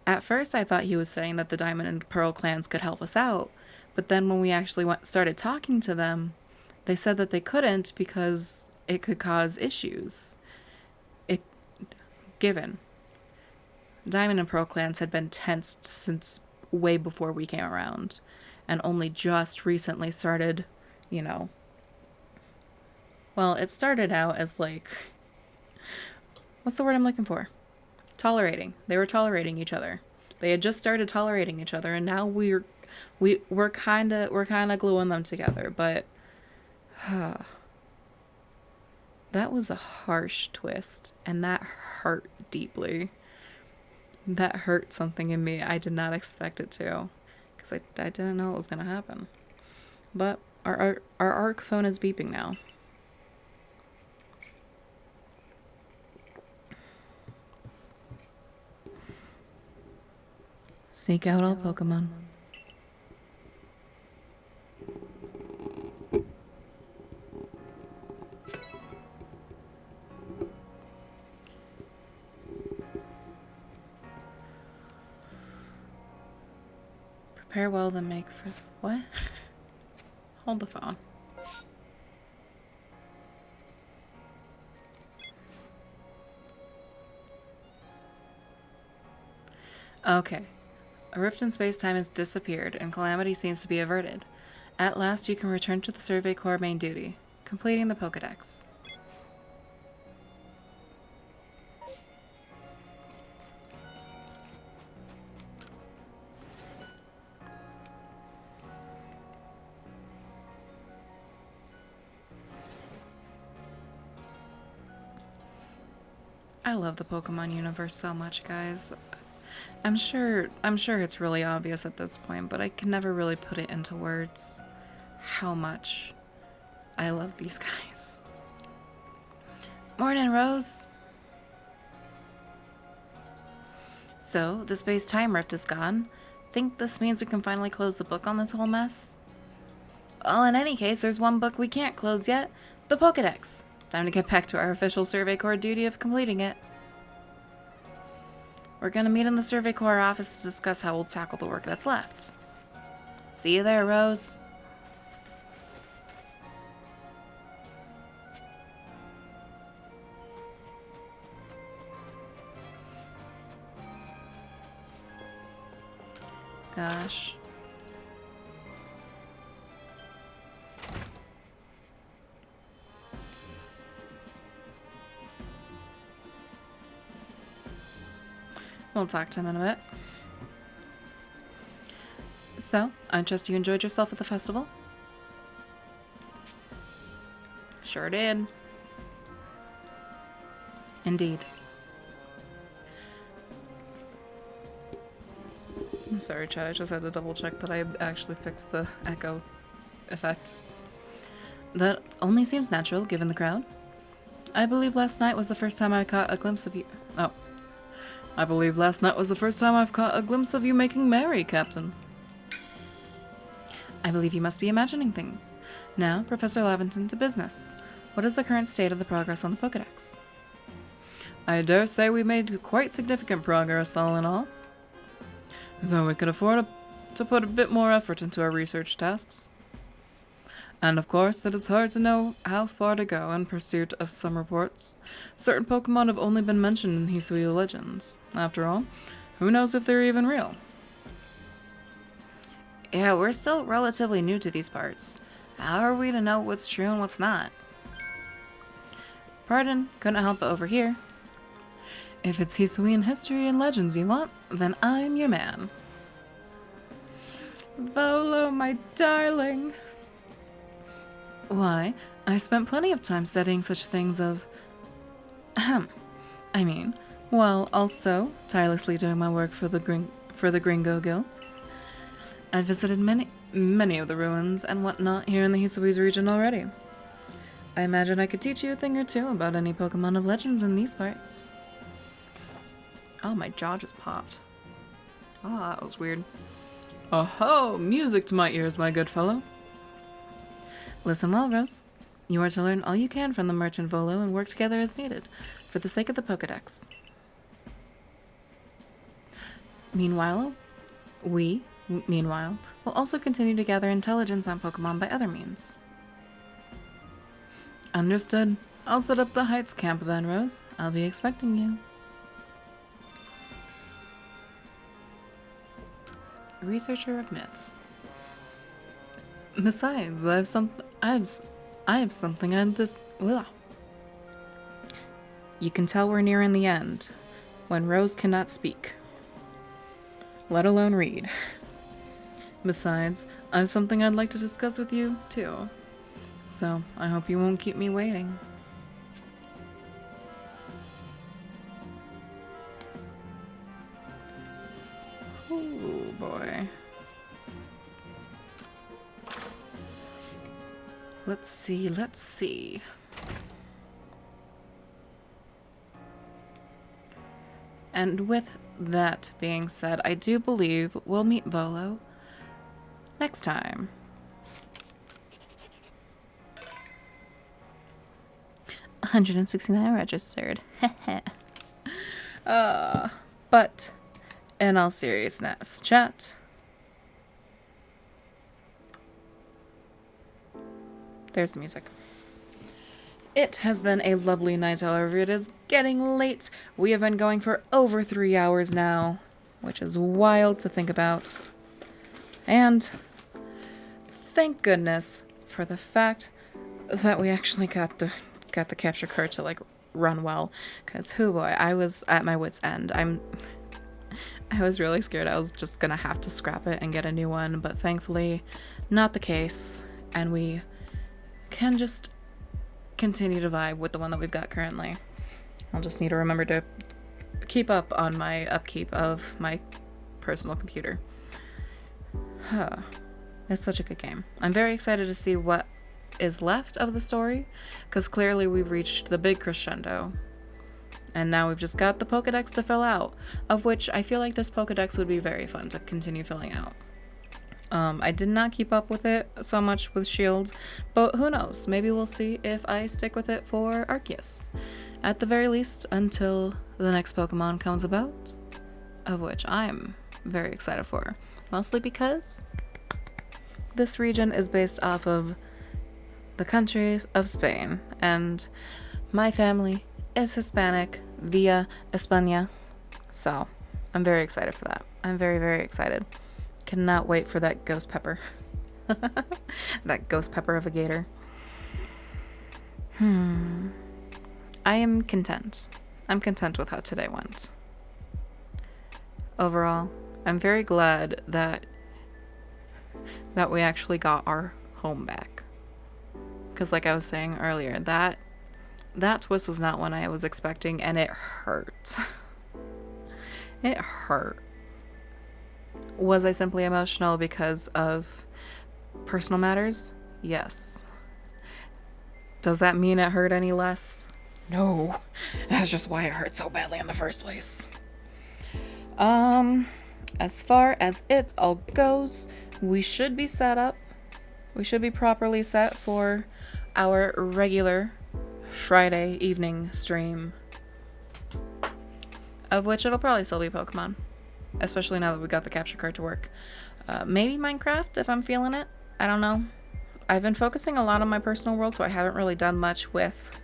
At first, I thought he was saying that the Diamond and Pearl clans could help us out, but then when we actually started talking to them, they said that they couldn't because it could cause issues. Given Diamond and Pearl clans had been tensed since way before we came around, and only just recently started, well, it started out as, like, what's the word I'm looking for? Tolerating. They were tolerating each other. They had just started tolerating each other, and now we're kind of gluing them together. But that was a harsh twist, and that hurt deeply. That hurt something in me. I did not expect it to, because I didn't know it was gonna happen. But our ARC phone is beeping now. Seek out all Pokemon. Prepare well to make for... What? Hold the phone. Okay. A rift in space-time has disappeared, and calamity seems to be averted. At last, you can return to the Survey Corps main duty, completing the Pokedex. I love the Pokemon universe so much, guys. I'm sure it's really obvious at this point, but I can never really put it into words how much I love these guys. Morning, Rose. So, the space-time rift is gone. Think this means we can finally close the book on this whole mess? Well, in any case, there's one book we can't close yet. The Pokedex. Time to get back to our official Survey Corps duty of completing it. We're gonna meet in the Survey Corps office to discuss how we'll tackle the work that's left. See you there, Rose. Gosh. We'll talk to him in a bit. So, I trust you enjoyed yourself at the festival? Sure did. Indeed. I'm sorry, Chad, I just had to double check that I actually fixed the echo effect. That only seems natural, given the crowd. I believe last night was the first time I caught a glimpse of you. Oh. I believe last night was the first time I've caught a glimpse of you making merry, Captain. I believe you must be imagining things. Now, Professor Laventon, to business. What is the current state of the progress on the Pokedex? I dare say we made quite significant progress, all in all. Though we could afford to put a bit more effort into our research tasks. And of course, it is hard to know how far to go in pursuit of some reports. Certain Pokemon have only been mentioned in Hisui legends. After all, who knows if they're even real? Yeah, we're still relatively new to these parts. How are we to know what's true and what's not? Pardon, couldn't help but overhear. If it's Hisuian history and legends you want, then I'm your man. Volo, my darling. Why, I spent plenty of time studying such things of... while also tirelessly doing my work for the Gringo Guild. I visited many of the ruins and whatnot here in the Hisui's region already. I imagine I could teach you a thing or two about any Pokemon of legends in these parts. Oh, my jaw just popped. Oh, that was weird. Oh-ho! Music to my ears, my good fellow. Listen well, Rose. You are to learn all you can from the merchant Volo and work together as needed, for the sake of the Pokedex. Meanwhile, will also continue to gather intelligence on Pokemon by other means. Understood. I'll set up the Heights camp then, Rose. I'll be expecting you. Researcher of myths. Besides, I have something I'd just... Ugh. You can tell we're nearing the end, when Rose cannot speak, let alone read. Besides, I have something I'd like to discuss with you, too. So, I hope you won't keep me waiting. Oh, boy. Let's see. And with that being said, I do believe we'll meet Volo next time. $169 registered. But in all seriousness, chat. There's the music. It has been a lovely night, however. It is getting late. We have been going for over 3 hours now. which is wild to think about. And thank goodness for the fact that we actually got the capture card to like run well, because hoo boy, I was at my wit's end. I was really scared I was just gonna have to scrap it and get a new one, but thankfully not the case, and we can just continue to vibe with the one that we've got currently. I'll just need to remember to keep up on my upkeep of my personal computer. It's such a good game. I'm very excited to see what is left of the story, because clearly we've reached the big crescendo. And now we've just got the Pokedex to fill out, of which I feel like this Pokedex would be very fun to continue filling out. I did not keep up with it so much with Shield, but who knows? Maybe we'll see if I stick with it for Arceus. At the very least, until the next Pokemon comes about, of which I'm very excited for. Mostly because this region is based off of the country of Spain, and my family is Hispanic via España, so I'm very excited for that. I'm very, very excited. Cannot wait for that ghost pepper. That ghost pepper of a gator. I am content. I'm content with how today went. Overall, I'm very glad that we actually got our home back. Because like I was saying earlier, that twist was not one I was expecting, and it hurt. It hurt. Was I simply emotional because of personal matters? Yes. Does that mean it hurt any less? No. That's just why it hurt so badly in the first place. As far as it all goes, we should be set up. We should be properly set for our regular Friday evening stream, of which it'll probably still be Pokemon, especially now that we got the capture card to work. Maybe Minecraft if I'm feeling it. I don't know. I've been focusing a lot on my personal world, so I haven't really done much with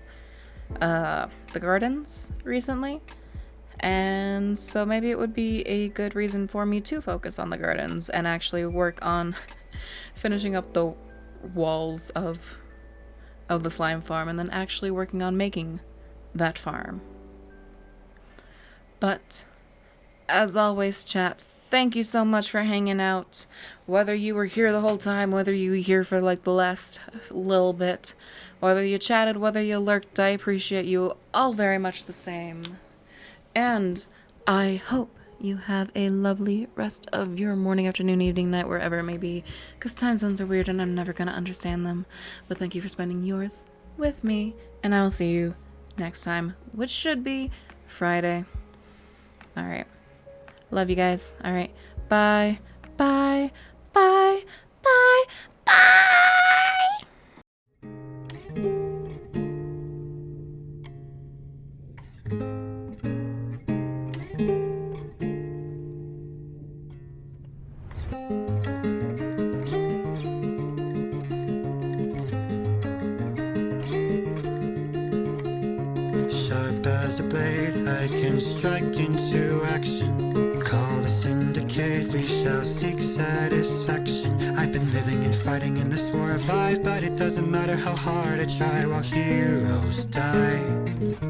the gardens recently, and so maybe it would be a good reason for me to focus on the gardens and actually work on finishing up the walls of the slime farm, and then actually working on making that farm. But as always, chat, thank you so much for hanging out. Whether you were here the whole time, whether you were here for like the last little bit, whether you chatted, whether you lurked, I appreciate you all very much the same. And I hope you have a lovely rest of your morning, afternoon, evening, night, wherever it may be, because time zones are weird and I'm never going to understand them. But thank you for spending yours with me, and I will see you next time, which should be Friday. Alright. Love you guys. Alright. Bye. Bye. Bye. Bye. Bye. Sharp as a blade, I can strike into action. Call the syndicate, we shall seek satisfaction. I've been living and fighting in this war of life, but it doesn't matter how hard I try while heroes die.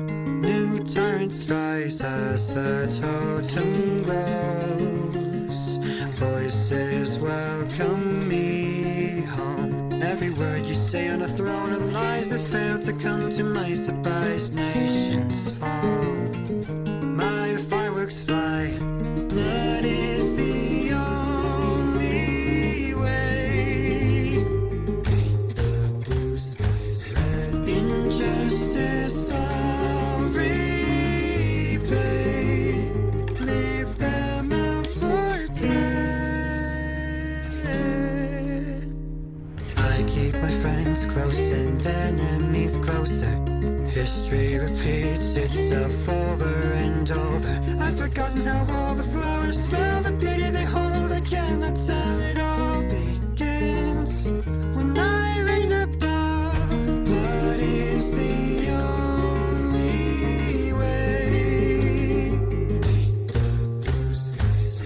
New tyrants rise as the totem glows. Voices welcome me home. Every word you say on a throne of lies that fail to come to my surprise. Nations fall, my fireworks fly. Blood is the only way. Paint the blue skies red. Injustice I'll repay. Leave them out for dead. I keep my friends close and enemies closer. History repeats itself over and over. I've forgotten how all the flowers smell, the beauty they hold. I cannot tell, it all begins when I ring the bell. Blood is the only way. Paint the blue skies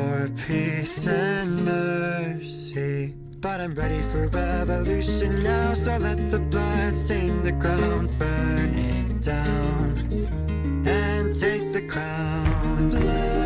for peace and mercy. But I'm ready for revolution now, so let the blood stain the ground, burn it down, and take the crown. Blood